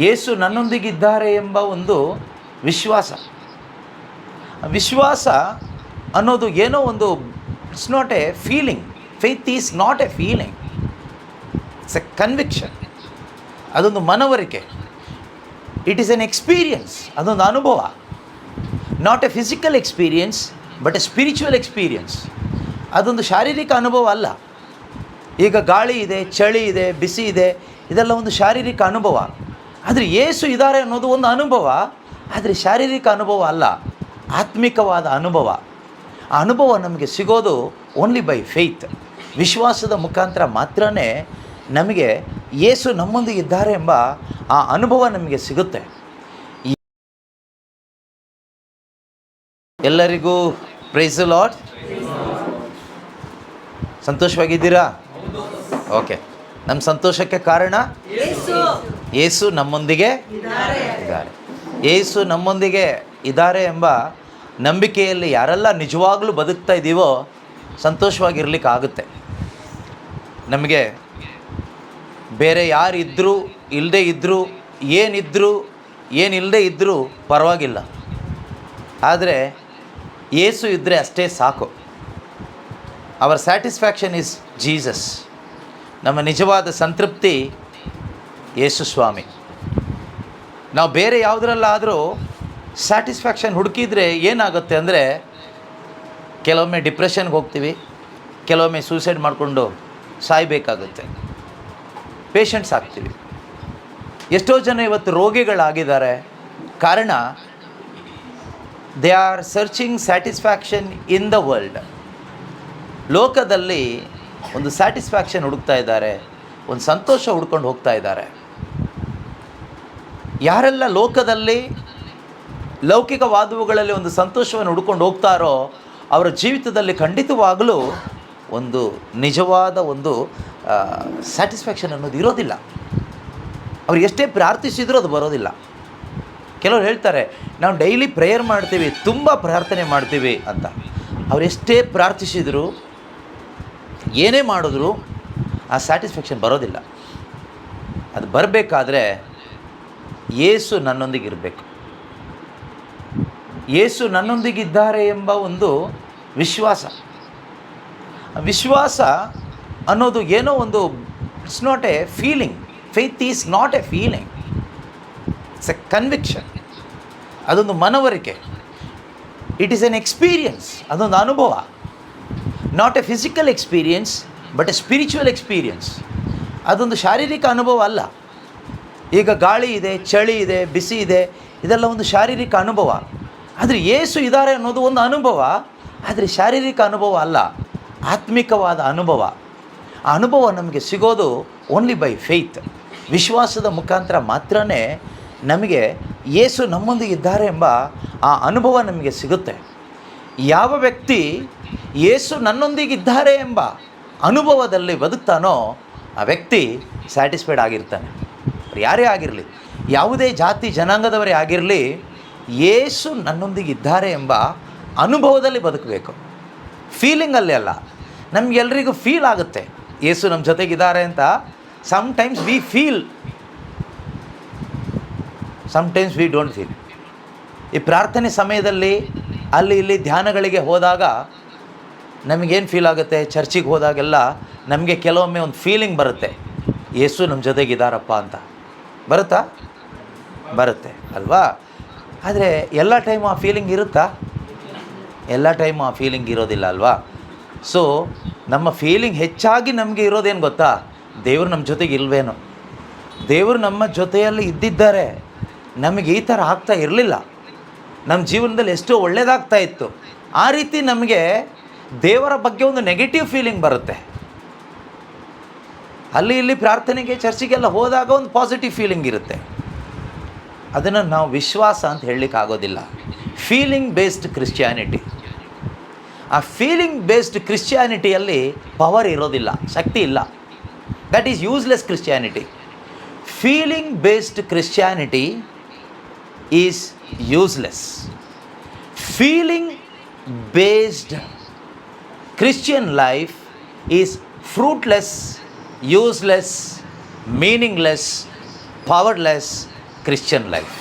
ಯೇಸು ನನ್ನೊಂದಿಗಿದ್ದಾರೆ ಎಂಬ ಒಂದು ವಿಶ್ವಾಸ. ವಿಶ್ವಾಸ ಅನ್ನೋದು ಏನೋ ಒಂದು, it's not A feeling. Faith is not A feeling, it's A conviction. ಅದೊಂದು ಮನವರಿಕೆ. ಇಟ್ ಈಸ್ ಎನ್ ಎಕ್ಸ್ಪೀರಿಯನ್ಸ್, ಅದೊಂದು ಅನುಭವ. Not A physical experience but A spiritual experience. ಅದೊಂದು ಶಾರೀರಿಕ ಅನುಭವ ಅಲ್ಲ. ಈಗ ಗಾಳಿ ಇದೆ, ಚಳಿ ಇದೆ, ಬಿಸಿ ಇದೆ, ಇದೆಲ್ಲ ಒಂದು ಶಾರೀರಿಕ ಅನುಭವ. ಆದರೆ ಯೇಸು ಇದ್ದಾರೆ ಅನ್ನೋದು ಒಂದು ಅನುಭವ, ಆದರೆ ಶಾರೀರಿಕ ಅನುಭವ ಅಲ್ಲ, ಆತ್ಮಿಕವಾದ ಅನುಭವ. ಆ ಅನುಭವ ನಮಗೆ ಸಿಗೋದು ಓನ್ಲಿ ಬೈ ಫೇತ್. ವಿಶ್ವಾಸದ ಮುಖಾಂತರ ಮಾತ್ರನೇ ನಮಗೆ ಯೇಸು ನಮ್ಮೊಂದಿಗೆ ಇದ್ದಾರೆ ಎಂಬ ಆ ಅನುಭವ ನಮಗೆ ಸಿಗುತ್ತೆ. ಎಲ್ಲರಿಗೂ ಪ್ರೈಸ್ ದಿ ಲಾರ್ಡ್. ಸಂತೋಷವಾಗಿದ್ದೀರಾ? ಓಕೆ. ನಮ್ಮ ಸಂತೋಷಕ್ಕೆ ಕಾರಣ ಯೇಸು ನಮ್ಮೊಂದಿಗೆ ಇದ್ದಾರೆ. ಯೇಸು ನಮ್ಮೊಂದಿಗೆ ಇದ್ದಾರೆ ಎಂಬ ನಂಬಿಕೆಯಲ್ಲಿ ಯಾರೆಲ್ಲ ನಿಜವಾಗ್ಲೂ ಬದುಕ್ತಾ ಇದ್ದೀವೋ ಸಂತೋಷವಾಗಿರ್ಲಿಕ್ಕಾಗುತ್ತೆ. ನಮಗೆ ಬೇರೆ ಯಾರಿದ್ದರೂ ಇಲ್ಲದೇ ಇದ್ದರೂ, ಏನಿಲ್ಲದೆ ಇದ್ದರೂ ಪರವಾಗಿಲ್ಲ, ಆದರೆ ಯೇಸು ಇದ್ದರೆ ಅಷ್ಟೇ ಸಾಕು. Our satisfaction is Jesus. ನಮ್ಮ ನಿಜವಾದ ಸಂತೃಪ್ತಿ ಯೇಸು ಸ್ವಾಮಿ. ನಾವು ಬೇರೆ ಯಾವುದರಲ್ಲಾದರೂ ಸ್ಯಾಟಿಸ್ಫ್ಯಾಕ್ಷನ್ ಹುಡುಕಿದರೆ ಏನಾಗುತ್ತೆ ಅಂದರೆ, ಕೆಲವೊಮ್ಮೆ ಡಿಪ್ರೆಷನ್ಗೆ ಹೋಗ್ತೀವಿ, ಕೆಲವೊಮ್ಮೆ ಸೂಸೈಡ್ ಮಾಡಿಕೊಂಡು ಸಾಯಬೇಕಾಗುತ್ತೆ, ಪೇಷಂಟ್ಸ್ ಆಗ್ತೀವಿ. ಎಷ್ಟೋ ಜನ ಇವತ್ತು ರೋಗಿಗಳಾಗಿದ್ದಾರೆ. ಕಾರಣ they are searching satisfaction in the world. ಲೋಕದಲ್ಲಿ ಒಂದು ಸ್ಯಾಟಿಸ್ಫ್ಯಾಕ್ಷನ್ ಹುಡುಕ್ತಾ ಇದ್ದಾರೆ, ಒಂದು ಸಂತೋಷ ಹುಡ್ಕೊಂಡು ಹೋಗ್ತಾ ಇದ್ದಾರೆ. ಯಾರೆಲ್ಲ ಲೋಕದಲ್ಲಿ ಲೌಕಿಕವಾದವುಗಳಲ್ಲಿ ಒಂದು ಸಂತೋಷವನ್ನು ಹುಡ್ಕೊಂಡು ಹೋಗ್ತಾರೋ ಅವರ ಜೀವಿತದಲ್ಲಿ ಖಂಡಿತವಾಗಲೂ ಒಂದು ನಿಜವಾದ ಒಂದು ಸ್ಯಾಟಿಸ್ಫ್ಯಾಕ್ಷನ್ ಅನ್ನೋದು ಇರೋದಿಲ್ಲ. ಅವ್ರು ಎಷ್ಟೇ ಪ್ರಾರ್ಥಿಸಿದರೂ ಅದು ಬರೋದಿಲ್ಲ. ಕೆಲವರು ಹೇಳ್ತಾರೆ, ನಾವು ಡೈಲಿ ಪ್ರೇಯರ್ ಮಾಡ್ತೀವಿ, ತುಂಬ ಪ್ರಾರ್ಥನೆ ಮಾಡ್ತೀವಿ ಅಂತ. ಅವ್ರು ಎಷ್ಟೇ ಪ್ರಾರ್ಥಿಸಿದರೂ, ಏನೇ ಮಾಡಿದ್ರು ಆ ಸ್ಯಾಟಿಸ್ಫ್ಯಾಕ್ಷನ್ ಬರೋದಿಲ್ಲ. ಅದು ಬರಬೇಕಾದ್ರೆ ಯೇಸು ನನ್ನೊಂದಿಗಿರಬೇಕು. ಯೇಸು ನನ್ನೊಂದಿಗಿದ್ದಾರೆ ಎಂಬ ಒಂದು ವಿಶ್ವಾಸ. ವಿಶ್ವಾಸ ಅನ್ನೋದು ಏನೋ ಒಂದು, it's not A feeling. Faith is not A feeling, it's A conviction. ಅದೊಂದು ಮನವರಿಕೆ. ಇಟ್ ಈಸ್ ಎನ್ ಎಕ್ಸ್ಪೀರಿಯನ್ಸ್, ಅದೊಂದು ಅನುಭವ. Not A physical experience but A spiritual experience. ಅದೊಂದು ಶಾರೀರಿಕ ಅನುಭವ ಅಲ್ಲ. ಈಗ ಗಾಳಿ ಇದೆ, ಚಳಿ ಇದೆ, ಬಿಸಿ ಇದೆ, ಇದೆಲ್ಲ ಒಂದು ಶಾರೀರಿಕ ಅನುಭವ. ಆದರೆ ಯೇಸು ಇದ್ದಾರೆ ಅನ್ನೋದು ಒಂದು ಅನುಭವ, ಆದರೆ ಶಾರೀರಿಕ ಅನುಭವ ಅಲ್ಲ, ಆತ್ಮಿಕವಾದ ಅನುಭವ. ಆ ಅನುಭವ ನಮಗೆ ಸಿಗೋದು ಓನ್ಲಿ ಬೈ ಫೇತ್. ವಿಶ್ವಾಸದ ಮುಖಾಂತರ ಮಾತ್ರನೇ ನಮಗೆ ಯೇಸು ನಮ್ಮೊಂದಿಗೆ ಇದ್ದಾರೆ ಎಂಬ ಆ ಅನುಭವ ನಮಗೆ ಸಿಗುತ್ತೆ. ಯಾವ ವ್ಯಕ್ತಿ ಯೇಸು ನನ್ನೊಂದಿಗಿದ್ದಾರೆ ಎಂಬ ಅನುಭವದಲ್ಲಿ ಬದುಕ್ತಾನೋ ಆ ವ್ಯಕ್ತಿ ಸ್ಯಾಟಿಸ್ಫೈಡ್ ಆಗಿರ್ತಾನೆ. ಯಾರೇ ಆಗಿರಲಿ, ಯಾವುದೇ ಜಾತಿ ಜನಾಂಗದವರೇ ಆಗಿರಲಿ, ಯೇಸು ನನ್ನೊಂದಿಗಿದ್ದಾರೆ ಎಂಬ ಅನುಭವದಲ್ಲಿ ಬದುಕಬೇಕು. ಫೀಲಿಂಗಲ್ಲಿ ಅಲ್ಲ. ನಮಗೆಲ್ಲರಿಗೂ ಫೀಲ್ ಆಗುತ್ತೆ ಯೇಸು ನಮ್ಮ ಜೊತೆಗಿದ್ದಾರೆ ಅಂತ. Sometimes we feel, sometimes we don't feel. ಈ ಪ್ರಾರ್ಥನೆ ಸಮಯದಲ್ಲಿ ಅಲ್ಲಿ ಇಲ್ಲಿ ಧ್ಯಾನಗಳಿಗೆ ಹೋದಾಗ ನಮಗೇನು ಫೀಲ್ ಆಗುತ್ತೆ? ಚರ್ಚಿಗೆ ಹೋದಾಗೆಲ್ಲ ನಮಗೆ ಕೆಲವೊಮ್ಮೆ ಒಂದು ಫೀಲಿಂಗ್ ಬರುತ್ತೆ, ಯೇಸು ನಮ್ಮ ಜೊತೆಗಿದ್ದಾರಪ್ಪ ಅಂತ. ಬರುತ್ತಾ? ಬರುತ್ತೆ ಅಲ್ವಾ? ಆದರೆ ಎಲ್ಲ ಟೈಮು ಆ ಫೀಲಿಂಗ್ ಇರುತ್ತಾ? ಎಲ್ಲ ಟೈಮು ಆ ಫೀಲಿಂಗ್ ಇರೋದಿಲ್ಲ ಅಲ್ವಾ? ಸೊ ನಮ್ಮ ಫೀಲಿಂಗ್ ಹೆಚ್ಚಾಗಿ ನಮಗೆ ಇರೋದೇನು ಗೊತ್ತಾ? ದೇವರು ನಮ್ಮ ಜೊತೆಗೆ ಇಲ್ವೇನೋ. ದೇವರು ನಮ್ಮ ಜೊತೆಯಲ್ಲಿ ಇದ್ದಿದ್ದಾರೆ, ನಮಗೆ ಈ ಥರ ಆಗ್ತಾ ಇರಲಿಲ್ಲ, ನಮ್ಮ ಜೀವನದಲ್ಲಿ ಎಷ್ಟೋ ಒಳ್ಳೆಯದಾಗ್ತಾ ಇತ್ತು. ಆ ರೀತಿ ನಮಗೆ ದೇವರ ಬಗ್ಗೆ ಒಂದು ನೆಗೆಟಿವ್ ಫೀಲಿಂಗ್ ಬರುತ್ತೆ. ಅಲ್ಲಿ ಇಲ್ಲಿ ಪ್ರಾರ್ಥನೆಗೆ ಚರ್ಚಿಗೆಲ್ಲ ಹೋದಾಗ ಒಂದು ಪಾಸಿಟಿವ್ ಫೀಲಿಂಗ್ ಇರುತ್ತೆ. ಅದನ್ನು ನಾವು ವಿಶ್ವಾಸ ಅಂತ ಹೇಳಲಿಕ್ಕಾಗೋದಿಲ್ಲ. Feeling based Christianity. ಆ ಫೀಲಿಂಗ್ ಬೇಸ್ಡ್ ಕ್ರಿಶ್ಚಿಯಾನಿಟಿಯಲ್ಲಿ ಪವರ್ ಇರೋದಿಲ್ಲ, ಶಕ್ತಿ ಇಲ್ಲ. That is useless Christianity. Feeling based Christianity is useless. Feeling based Christian life is fruitless, useless, meaningless, powerless, Christian life.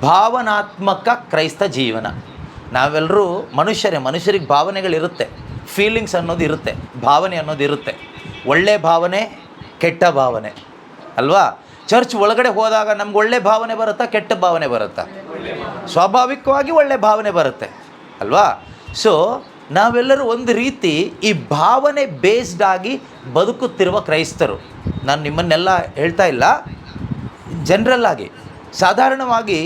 ಭಾವನಾತ್ಮಕ ಕ್ರೈಸ್ತ ಜೀವನ. ನಾವೆಲ್ಲರೂ ಮನುಷ್ಯರಿಗೆ ಭಾವನೆಗಳಿರುತ್ತೆ, ಫೀಲಿಂಗ್ಸ್ ಅನ್ನೋದು ಇರುತ್ತೆ, ಭಾವನೆ ಅನ್ನೋದು ಇರುತ್ತೆ. ಒಳ್ಳೆ ಭಾವನೆ, ಕೆಟ್ಟ ಭಾವನೆ ಅಲ್ವಾ? ಚರ್ಚ್ ಒಳಗಡೆ ಹೋದಾಗ ನಮ್ಗೆ ಒಳ್ಳೆ ಭಾವನೆ ಬರುತ್ತಾ, ಕೆಟ್ಟ ಭಾವನೆ ಬರುತ್ತಾ? ಸ್ವಾಭಾವಿಕವಾಗಿ ಒಳ್ಳೆ ಭಾವನೆ ಬರುತ್ತೆ ಅಲ್ವಾ? ಸೊ ನಾವೆಲ್ಲರೂ ಒಂದು ರೀತಿ ಈ ಭಾವನೆ ಬೇಸ್ಡ್ ಆಗಿ ಬದುಕುತ್ತಿರುವ ಕ್ರೈಸ್ತರು. ನಾನು ನಿಮ್ಮನ್ನೆಲ್ಲ ಹೇಳ್ತಾ ಇಲ್ಲ, ಜನರಲ್ ಆಗಿ ಸಾಧಾರಣವಾಗಿ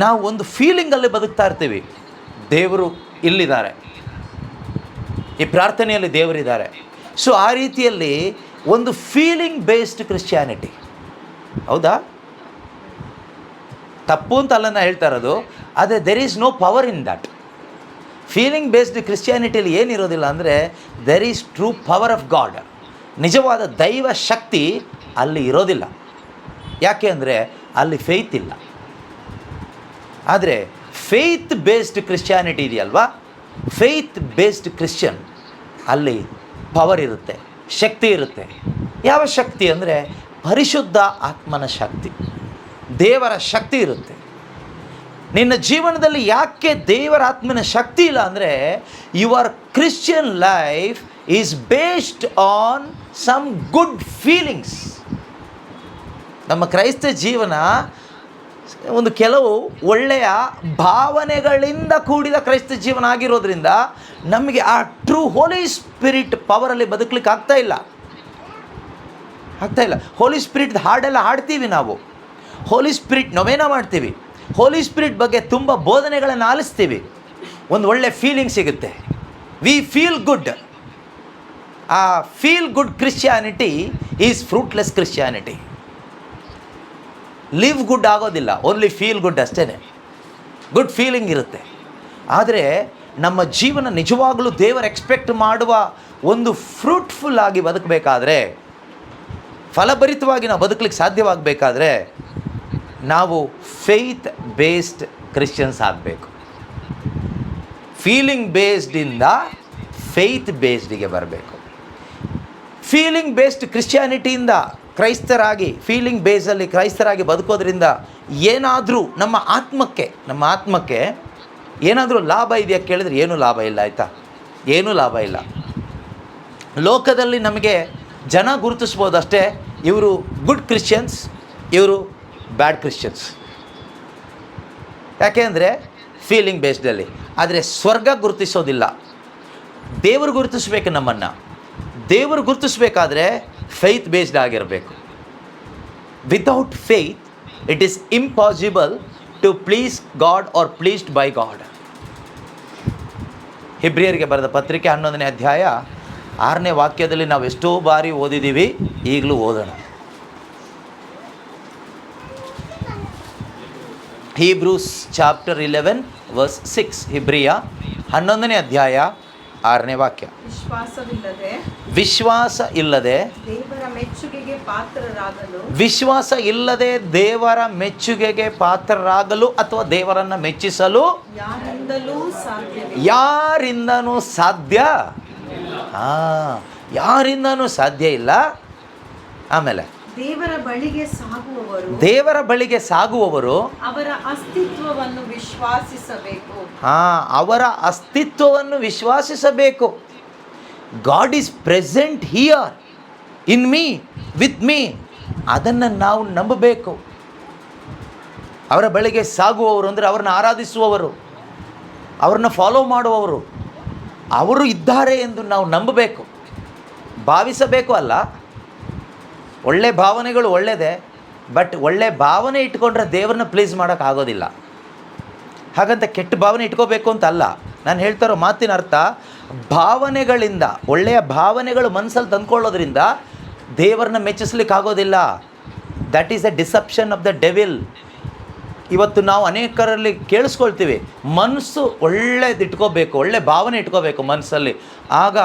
ನಾವು ಒಂದು ಫೀಲಿಂಗಲ್ಲಿ ಬದುಕ್ತಾ ಇರ್ತೀವಿ. ದೇವರು ಇಲ್ಲಿದ್ದಾರೆ, ಈ ಪ್ರಾರ್ಥನೆಯಲ್ಲಿ ದೇವರಿದ್ದಾರೆ. ಸೊ ಆ ರೀತಿಯಲ್ಲಿ ಒಂದು ಫೀಲಿಂಗ್ ಬೇಸ್ಡ್ ಕ್ರಿಶ್ಚಿಯಾನಿಟಿ. ಹೌದಾ? ತಪ್ಪು ಅಂತ ಅಲ್ಲ ನಾನು ಹೇಳ್ತಾ ಇರೋದು, ಆದರೆ there is no power in that. Feeling based ಕ್ರಿಶ್ಚಿಯಾನಿಟಿಯಲ್ಲಿ ಏನಿರೋದಿಲ್ಲ ಅಂದರೆ there is true power of God. ನಿಜವಾದ ದೈವ ಶಕ್ತಿ ಅಲ್ಲಿ ಇರೋದಿಲ್ಲ. ಯಾಕೆ ಅಂದರೆ ಅಲ್ಲಿ ಫೇತ್ ಇಲ್ಲ. ಆದರೆ ಫೇತ್ ಬೇಸ್ಡ್ ಕ್ರಿಶ್ಚಿಯಾನಿಟಿ ಇದೆಯಲ್ವಾ, ಫೇತ್ ಬೇಸ್ಡ್ ಕ್ರಿಶ್ಚಿಯನ್, ಅಲ್ಲಿ ಪವರ್ ಇರುತ್ತೆ, ಶಕ್ತಿ ಇರುತ್ತೆ. ಯಾವ ಶಕ್ತಿ ಅಂದರೆ ಪರಿಶುದ್ಧ ಆತ್ಮನ ಶಕ್ತಿ, ದೇವರ ಶಕ್ತಿ ಇರುತ್ತೆ. ನಿನ್ನ ಜೀವನದಲ್ಲಿ ಯಾಕೆ ದೇವರ ಆತ್ಮನ ಶಕ್ತಿ ಇಲ್ಲ ಅಂದರೆ your Christian life is based on some good feelings. ನಮ್ಮ ಕ್ರೈಸ್ತ ಜೀವನ ಒಂದು ಕೆಲವು ಒಳ್ಳೆಯ ಭಾವನೆಗಳಿಂದ ಕೂಡಿದ ಕ್ರೈಸ್ತ ಜೀವನ ಆಗಿರೋದ್ರಿಂದ ನಮಗೆ ಆ ಟ್ರೂ ಹೋಲಿ ಸ್ಪಿರಿಟ್ ಪವರಲ್ಲಿ ಬದುಕಲಿಕ್ಕೆ ಆಗ್ತಾ ಇಲ್ಲ. ಹೋಲಿ ಸ್ಪಿರಿಟ್ ಹಾಡೆಲ್ಲ ಹಾಡ್ತೀವಿ ನಾವು, ಹೋಲಿ ಸ್ಪಿರಿಟ್ ನೊವೇನ ಮಾಡ್ತೀವಿ, ಹೋಲಿ ಸ್ಪಿರಿಟ್ ಬಗ್ಗೆ ತುಂಬ ಬೋಧನೆಗಳನ್ನು ಆಲಿಸ್ತೀವಿ, ಒಂದು ಒಳ್ಳೆ ಫೀಲಿಂಗ್ ಸಿಗುತ್ತೆ, ವಿ ಫೀಲ್ ಗುಡ್. ಆ feel good Christianity is fruitless Christianity. Live good ಆಗೋದಿಲ್ಲ, ಓನ್ಲಿ ಫೀಲ್ ಗುಡ್ ಅಷ್ಟೇ. ಗುಡ್ ಫೀಲಿಂಗ್ ಇರುತ್ತೆ, ಆದರೆ ನಮ್ಮ ಜೀವನ ನಿಜವಾಗಲೂ ದೇವರು ಎಕ್ಸ್ಪೆಕ್ಟ್ ಮಾಡುವ ಒಂದು ಫ್ರೂಟ್ಫುಲ್ ಆಗಿ ಬದುಕಬೇಕಾದ್ರೆ, ಫಲಭರಿತವಾಗಿ ನಾವು ಬದುಕಲಿಕ್ಕೆ ಸಾಧ್ಯವಾಗಬೇಕಾದ್ರೆ ನಾವು ಫೇತ್ ಬೇಸ್ಡ್ ಕ್ರಿಶ್ಚಿಯನ್ಸ್ ಆಗಬೇಕು. ಫೀಲಿಂಗ್ ಬೇಸ್ಡಿಂದ ಫೇತ್ ಬೇಸ್ಡಿಗೆ ಬರಬೇಕು. ಫೀಲಿಂಗ್ ಬೇಸ್ಡ್ ಕ್ರಿಶ್ಚಿಯಾನಿಟಿಯಿಂದ ಕ್ರೈಸ್ತರಾಗಿ, ಫೀಲಿಂಗ್ ಬೇಸಲ್ಲಿ ಕ್ರೈಸ್ತರಾಗಿ ಬದುಕೋದ್ರಿಂದ ಏನಾದರೂ ನಮ್ಮ ಆತ್ಮಕ್ಕೆ ಏನಾದರೂ ಲಾಭ ಇದೆಯಾ ಕೇಳಿದ್ರೆ ಏನೂ ಲಾಭ ಇಲ್ಲ. ಆಯಿತಾ? ಏನೂ ಲಾಭ ಇಲ್ಲ. ಲೋಕದಲ್ಲಿ ನಮಗೆ ಜನ ಗುರುತಿಸ್ಬೋದು ಅಷ್ಟೇ, ಇವರು ಗುಡ್ ಕ್ರಿಶ್ಚಿಯನ್ಸ್, ಇವರು ಬ್ಯಾಡ್ ಕ್ರಿಶ್ಚಿಯನ್ಸ್. ಯಾಕೆ ಅಂದರೆ ಫೀಲಿಂಗ್ ಬೇಸ್ಡಲ್ಲಿ. ಆದರೆ ಸ್ವರ್ಗ ಗುರುತಿಸೋದಿಲ್ಲ, ದೇವರು ಗುರುತಿಸ್ಬೇಕು ನಮ್ಮನ್ನು. ದೇವರು ಗುರುತಿಸ್ಬೇಕಾದ್ರೆ ಫೇತ್ ಬೇಸ್ಡ್ ಆಗಿರಬೇಕು. Without faith it is impossible to please God or pleased by God. ಹಿಬ್ರಿಯರಿಗೆ ಬರೆದ ಪತ್ರಿಕೆ 11ನೇ ಅಧ್ಯಾಯ 6ನೇ ವಾಕ್ಯದಲ್ಲಿ ನಾವು ಎಷ್ಟೋ ಬಾರಿ ಓದಿದ್ದೀವಿ, ಈಗಲೂ ಓದೋಣ. Hebrews chapter 11 verse 6. ಹಿಬ್ರಿಯ 11ನೇ ಅಧ್ಯಾಯ 6ನೇ ವಾಕ್ಯ. ವಿಶ್ವಾಸ ಇಲ್ಲದೆ ದೇವರ ಮೆಚ್ಚುಗೆಗೆ ಪಾತ್ರರಾಗಲು ಅಥವಾ ದೇವರನ್ನು ಮೆಚ್ಚಿಸಲು ಯಾರಿಂದನೂ ಸಾಧ್ಯ ಇಲ್ಲ. ಆಮೇಲೆ ದೇವರ ಬಳಿಗೆ ಸಾಗುವವರು ಅವರ ಅಸ್ತಿತ್ವವನ್ನು ವಿಶ್ವಾಸಿಸಬೇಕು. God is present here in me, with me. ಅದನ್ನು ನಾವು ನಂಬಬೇಕು. ಅವರ ಬಳಿಗೆ ಸಾಗುವವರು ಅಂದರೆ ಅವ್ರನ್ನ ಆರಾಧಿಸುವವರು, ಅವ್ರನ್ನ ಫಾಲೋ ಮಾಡುವವರು, ಅವರು ಇದ್ದಾರೆ ಎಂದು ನಾವು ನಂಬಬೇಕು, ಭಾವಿಸಬೇಕು. ಅಲ್ಲ, ಒಳ್ಳೆ ಭಾವನೆಗಳು ಒಳ್ಳೆಯದೇ, ಬಟ್ ಒಳ್ಳೆ ಭಾವನೆ ಇಟ್ಕೊಂಡ್ರೆ ದೇವ್ರನ್ನ ಪ್ಲೀಸ್ ಮಾಡೋಕ್ಕಾಗೋದಿಲ್ಲ. ಹಾಗಂತ ಕೆಟ್ಟ ಭಾವನೆ ಇಟ್ಕೋಬೇಕು ಅಂತ ಅಲ್ಲ. ನಾನು ಹೇಳ್ತಾ ಇರೋ ಮಾತಿನ ಅರ್ಥ, ಭಾವನೆಗಳಿಂದ, ಒಳ್ಳೆಯ ಭಾವನೆಗಳು ಮನಸ್ಸಲ್ಲಿ ತಂದ್ಕೊಳ್ಳೋದ್ರಿಂದ ದೇವರನ್ನ ಮೆಚ್ಚಿಸ್ಲಿಕ್ಕಾಗೋದಿಲ್ಲ. That is a deception of the devil. ಇವತ್ತು ನಾವು ಅನೇಕರಲ್ಲಿ ಕೇಳಿಸ್ಕೊಳ್ತೀವಿ, ಮನಸ್ಸು ಒಳ್ಳೆಯದು ಇಟ್ಕೋಬೇಕು, ಒಳ್ಳೆ ಭಾವನೆ ಇಟ್ಕೋಬೇಕು ಮನಸ್ಸಲ್ಲಿ, ಆಗ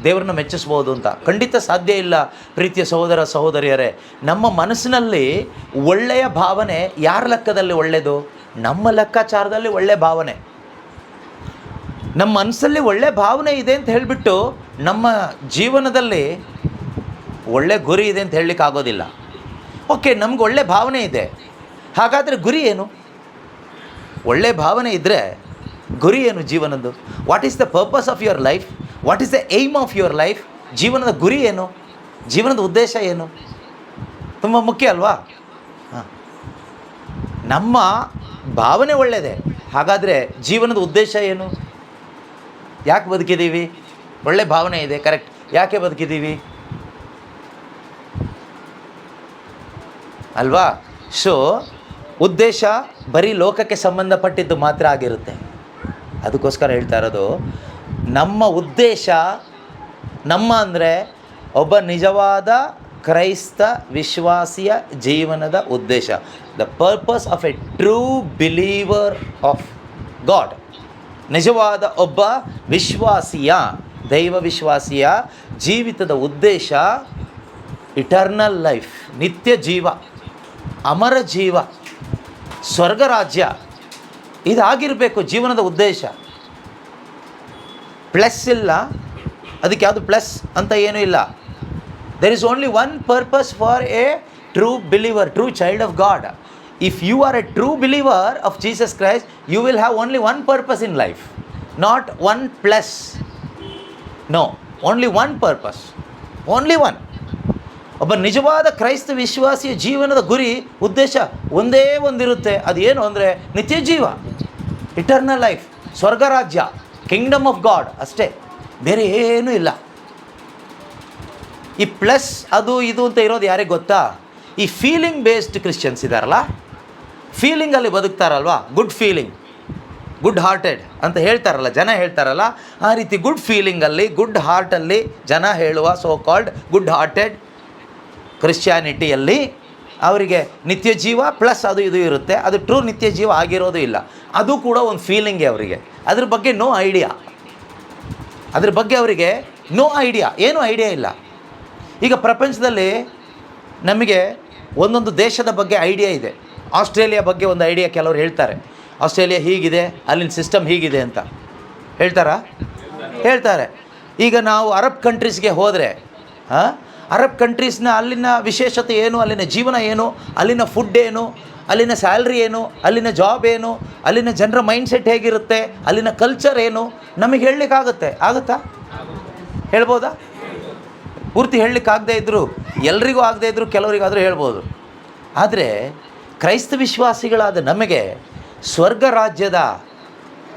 ದೇವ್ರನ್ನ ಮೆಚ್ಚಿಸ್ಬೋದು ಅಂತ. ಖಂಡಿತ ಸಾಧ್ಯ ಇಲ್ಲ ಪ್ರೀತಿಯ ಸಹೋದರ ಸಹೋದರಿಯರೇ. ನಮ್ಮ ಮನಸ್ಸಿನಲ್ಲಿ ಒಳ್ಳೆಯ ಭಾವನೆ ಯಾರ ಲೆಕ್ಕದಲ್ಲಿ ಒಳ್ಳೆಯದು? ನಮ್ಮ ಲೆಕ್ಕಾಚಾರದಲ್ಲಿ ಒಳ್ಳೆಯ ಭಾವನೆ. ನಮ್ಮ ಮನಸ್ಸಲ್ಲಿ ಒಳ್ಳೆ ಭಾವನೆ ಇದೆ ಅಂತ ಹೇಳಿಬಿಟ್ಟು ನಮ್ಮ ಜೀವನದಲ್ಲಿ ಒಳ್ಳೆ ಗುರಿ ಇದೆ ಅಂತ ಹೇಳಲಿಕ್ಕೆ ಆಗೋದಿಲ್ಲ. ಓಕೆ, ನಮ್ಗೆ ಒಳ್ಳೆ ಭಾವನೆ ಇದೆ, ಹಾಗಾದರೆ ಗುರಿ ಏನು? ಒಳ್ಳೆ ಭಾವನೆ ಇದ್ದರೆ ಗುರಿ ಏನು ಜೀವನದ್ದು? What is the purpose of your life? What is the aim of your life? ಜೀವನದ ಗುರಿ ಏನು? ಜೀವನದ ಉದ್ದೇಶ ಏನು? ತುಂಬ ಮುಖ್ಯ ಅಲ್ವಾ? ಹಾಂ, ನಮ್ಮ ಭಾವನೆ ಒಳ್ಳೆಯದೇ, ಹಾಗಾದರೆ ಜೀವನದ ಉದ್ದೇಶ ಏನು? ಯಾಕೆ ಬದುಕಿದ್ದೀವಿ? ಒಳ್ಳೆ ಭಾವನೆ ಇದೆ, ಕರೆಕ್ಟ್. ಯಾಕೆ ಬದುಕಿದ್ದೀವಿ ಅಲ್ವಾ? ಸೊ ಉದ್ದೇಶ ಬರೀ ಲೋಕಕ್ಕೆ ಸಂಬಂಧಪಟ್ಟಿದ್ದು ಮಾತ್ರ ಆಗಿರುತ್ತೆ. ಅದಕ್ಕೋಸ್ಕರ ಹೇಳ್ತಾ ಇರೋದು, ನಮ್ಮ ಉದ್ದೇಶ, ನಮ್ಮ ಅಂದರೆ ಒಬ್ಬ ನಿಜವಾದ ಕ್ರೈಸ್ತ ವಿಶ್ವಾಸಿಯ ಜೀವನದ ಉದ್ದೇಶ, the purpose of A true believer of God. ನಿಜವಾದ ಒಬ್ಬ ವಿಶ್ವಾಸಿಯ, ದೈವ ವಿಶ್ವಾಸಿಯ ಜೀವಿತದ ಉದ್ದೇಶ ಇಟರ್ನಲ್ ಲೈಫ್, ನಿತ್ಯ ಜೀವ, ಅಮರ ಜೀವ, ಸ್ವರ್ಗ ರಾಜ್ಯ. ಇದಾಗಿರಬೇಕು ಜೀವನದ ಉದ್ದೇಶ. ಪ್ಲಸ್ ಇಲ್ಲ, ಅದಕ್ಕೆ ಯಾವುದು ಪ್ಲಸ್ ಅಂತ ಏನೂ ಇಲ್ಲ. There is only one purpose for A true believer, true child of god. If you are a true believer of Jesus Christ, you will have only one purpose in life, not one plus. No, only one purpose, only one. ಒಬ್ಬ ನಿಜವಾದ ಕ್ರೈಸ್ತ ವಿಶ್ವಾಸಿಯ ಜೀವನದ ಗುರಿ, ಉದ್ದೇಶ ಒಂದೇ ಒಂದಿರುತ್ತೆ. ಅದು ಏನು ಅಂದರೆ ನಿತ್ಯ ಜೀವ, ಇಟರ್ನಲ್ ಲೈಫ್, ಸ್ವರ್ಗ ರಾಜ್ಯ, ಕಿಂಗ್ಡಮ್ ಆಫ್ ಗಾಡ್, ಅಷ್ಟೇ, ಬೇರೆ ಏನೂ ಇಲ್ಲ. ಈ ಪ್ಲಸ್ ಅದು ಇದು ಅಂತ ಇರೋದು ಯಾರಿಗೆ ಗೊತ್ತಾ? ಈ ಫೀಲಿಂಗ್ ಬೇಸ್ಡ್ ಕ್ರಿಶ್ಚಿಯನ್ಸ್ ಇದ್ದಾರಲ್ಲ, ಫೀಲಿಂಗಲ್ಲಿ ಬದುಕ್ತಾರಲ್ವ, ಗುಡ್ ಫೀಲಿಂಗ್, ಗುಡ್ ಹಾರ್ಟೆಡ್ ಅಂತ ಹೇಳ್ತಾರಲ್ಲ, ಜನ ಹೇಳ್ತಾರಲ್ಲ, ಆ ರೀತಿ ಗುಡ್ ಫೀಲಿಂಗಲ್ಲಿ, ಗುಡ್ ಹಾರ್ಟಲ್ಲಿ ಜನ ಹೇಳುವ ಸೋ ಕಾಲ್ಡ್ ಗುಡ್ ಹಾರ್ಟೆಡ್ ಕ್ರಿಶ್ಚಿಯಾನಿಟಿಯಲ್ಲಿ ಅವರಿಗೆ ನಿತ್ಯ ಜೀವ ಪ್ಲಸ್ ಅದು ಇದು ಇರುತ್ತೆ. ಅದು ಟ್ರೂ ನಿತ್ಯ ಜೀವ ಆಗಿರೋದು ಇಲ್ಲ, ಅದು ಕೂಡ ಒಂದು ಫೀಲಿಂಗೇ ಅವರಿಗೆ. ಅದ್ರ ಬಗ್ಗೆ ನೋ ಐಡಿಯಾ, ಅದ್ರ ಬಗ್ಗೆ ಅವರಿಗೆ ನೋ ಐಡಿಯಾ, ಏನೂ ಐಡಿಯಾ ಇಲ್ಲ. ಈಗ ಪ್ರಪಂಚದಲ್ಲಿ ನಮಗೆ ಒಂದೊಂದು ದೇಶದ ಬಗ್ಗೆ ಐಡಿಯಾ ಇದೆ. ಆಸ್ಟ್ರೇಲಿಯಾ ಬಗ್ಗೆ ಒಂದು ಐಡಿಯಾ ಕೆಲವರು ಹೇಳ್ತಾರೆ, ಆಸ್ಟ್ರೇಲಿಯಾ ಹೀಗಿದೆ, ಅಲ್ಲಿನ ಸಿಸ್ಟಮ್ ಹೀಗಿದೆ ಅಂತ ಹೇಳ್ತಾರಾ? ಹೇಳ್ತಾರೆ. ಈಗ ನಾವು ಅರಬ್ ಕಂಟ್ರೀಸ್ಗೆ ಹೋದರೆ, ಅರಬ್ ಕಂಟ್ರೀಸ್ನ ಅಲ್ಲಿನ ವಿಶೇಷತೆ ಏನು, ಅಲ್ಲಿನ ಜೀವನ ಏನು, ಅಲ್ಲಿನ ಫುಡ್ ಏನು, ಅಲ್ಲಿನ ಸ್ಯಾಲ್ರಿ ಏನು, ಅಲ್ಲಿನ ಜಾಬ್ ಏನು, ಅಲ್ಲಿನ ಜನರ ಮೈಂಡ್ಸೆಟ್ ಹೇಗಿರುತ್ತೆ, ಅಲ್ಲಿನ ಕಲ್ಚರ್ ಏನು, ನಮಗೆ ಹೇಳಲಿಕ್ಕಾಗುತ್ತೆ? ಆಗುತ್ತಾ? ಹೇಳ್ಬೋದಾ? ಪೂರ್ತಿ ಹೇಳಲಿಕ್ಕಾಗದೇ ಇದ್ದರೂ, ಎಲ್ರಿಗೂ ಆಗದೇ ಇದ್ದರೂ ಕೆಲವರಿಗಾದರೂ ಹೇಳ್ಬೋದು. ಆದರೆ ಕ್ರೈಸ್ತ ವಿಶ್ವಾಸಿಗಳಾದ ನಮಗೆ ಸ್ವರ್ಗ ರಾಜ್ಯದ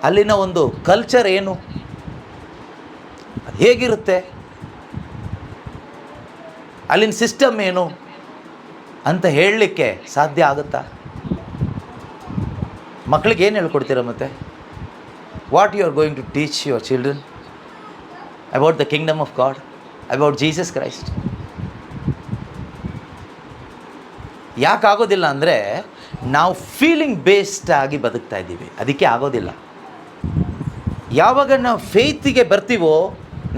ಅಲ್ಲಿನ ಒಂದು ಕಲ್ಚರ್ ಏನು, ಹೇಗಿರುತ್ತೆ, ಅಲ್ಲಿನ ಸಿಸ್ಟಮ್ ಏನು ಅಂತ ಹೇಳಲಿಕ್ಕೆ ಸಾಧ್ಯ ಆಗುತ್ತಾ? ಮಕ್ಕಳಿಗೆ ಏನು ಹೇಳ್ಕೊಡ್ತೀರ ಮತ್ತೆ? What you are going to teach your children about the kingdom of God, about Jesus Christ? ಯಾಕಾಗೋದಿಲ್ಲ ಅಂದರೆ ನಾವು ಫೀಲಿಂಗ್ ಬೇಸ್ಡ್ ಆಗಿ ಬದುಕ್ತಾ ಇದ್ದೀವಿ, ಅದಕ್ಕೆ ಆಗೋದಿಲ್ಲ. ಯಾವಾಗ ನಾವು ಫೇತಿಗೆ ಬರ್ತೀವೋ,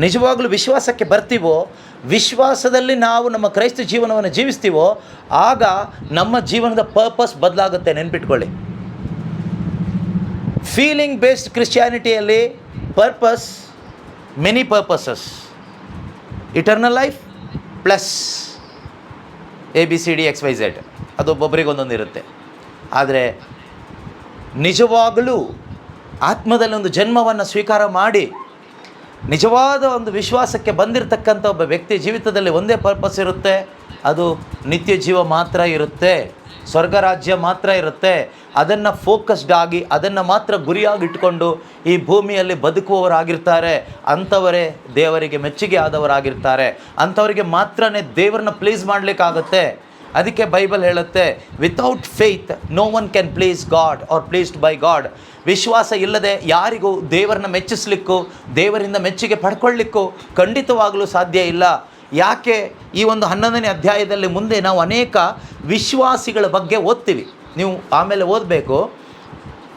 ನಿಜವಾಗ್ಲೂ ವಿಶ್ವಾಸಕ್ಕೆ ಬರ್ತೀವೋ, ವಿಶ್ವಾಸದಲ್ಲಿ ನಾವು ನಮ್ಮ ಕ್ರೈಸ್ತ ಜೀವನವನ್ನು ಜೀವಿಸ್ತೀವೋ, ಆಗ ನಮ್ಮ ಜೀವನದ ಪರ್ಪಸ್ ಬದಲಾಗುತ್ತೆ. ನೆನ್ಪಿಟ್ಕೊಳ್ಳಿ, ಫೀಲಿಂಗ್ ಬೇಸ್ಡ್ ಕ್ರಿಶ್ಚಿಯಾನಿಟಿಯಲ್ಲಿ purpose, many purposes, eternal life plus ABCD XYZ, ಅದು ಒಬ್ಬೊಬ್ಬರಿಗೊಂದೊಂದು ಇರುತ್ತೆ. ಆದರೆ ನಿಜವಾಗಲೂ ಆತ್ಮದಲ್ಲಿ ಒಂದು ಜನ್ಮವನ್ನು ಸ್ವೀಕಾರ ಮಾಡಿ ನಿಜವಾದ ಒಂದು ವಿಶ್ವಾಸಕ್ಕೆ ಬಂದಿರತಕ್ಕಂಥ ಒಬ್ಬ ವ್ಯಕ್ತಿ ಜೀವಿತದಲ್ಲಿ ಒಂದೇ ಪರ್ಪಸ್ ಇರುತ್ತೆ, ಅದು ನಿತ್ಯ ಜೀವ ಮಾತ್ರ ಇರುತ್ತೆ, ಸ್ವರ್ಗ ರಾಜ್ಯ ಮಾತ್ರ ಇರುತ್ತೆ. ಅದನ್ನು ಫೋಕಸ್ಡ್ ಆಗಿ, ಅದನ್ನು ಮಾತ್ರ ಗುರಿಯಾಗಿ ಇಟ್ಕೊಂಡು ಈ ಭೂಮಿಯಲ್ಲಿ ಬದುಕುವವರಾಗಿರ್ತಾರೆ. ಅಂಥವರೇ ದೇವರಿಗೆ ಮೆಚ್ಚುಗೆ ಆದವರಾಗಿರ್ತಾರೆ. ಅಂಥವರಿಗೆ ಮಾತ್ರನೇ ದೇವರನ್ನ ಪ್ಲೀಸ್ ಮಾಡಲಿಕ್ಕಾಗತ್ತೆ. ಅದಕ್ಕೆ ಬೈಬಲ್ ಹೇಳುತ್ತೆ, without faith no one can please God or pleased by God. ವಿಶ್ವಾಸ ಇಲ್ಲದೆ ಯಾರಿಗೂ ದೇವರನ್ನ ಮೆಚ್ಚಿಸ್ಲಿಕ್ಕೂ, ದೇವರಿಂದ ಮೆಚ್ಚುಗೆ ಪಡ್ಕೊಳ್ಳಿಕ್ಕೂ ಖಂಡಿತವಾಗಲೂ ಸಾಧ್ಯ ಇಲ್ಲ. ಯಾಕೆ? ಈ ಒಂದು 11ನೇ ಅಧ್ಯಾಯದಲ್ಲಿ ಮುಂದೆ ನಾವು ಅನೇಕ ವಿಶ್ವಾಸಿಗಳ ಬಗ್ಗೆ ಓದ್ತೀವಿ. ನೀವು ಆಮೇಲೆ ಓದಬೇಕು.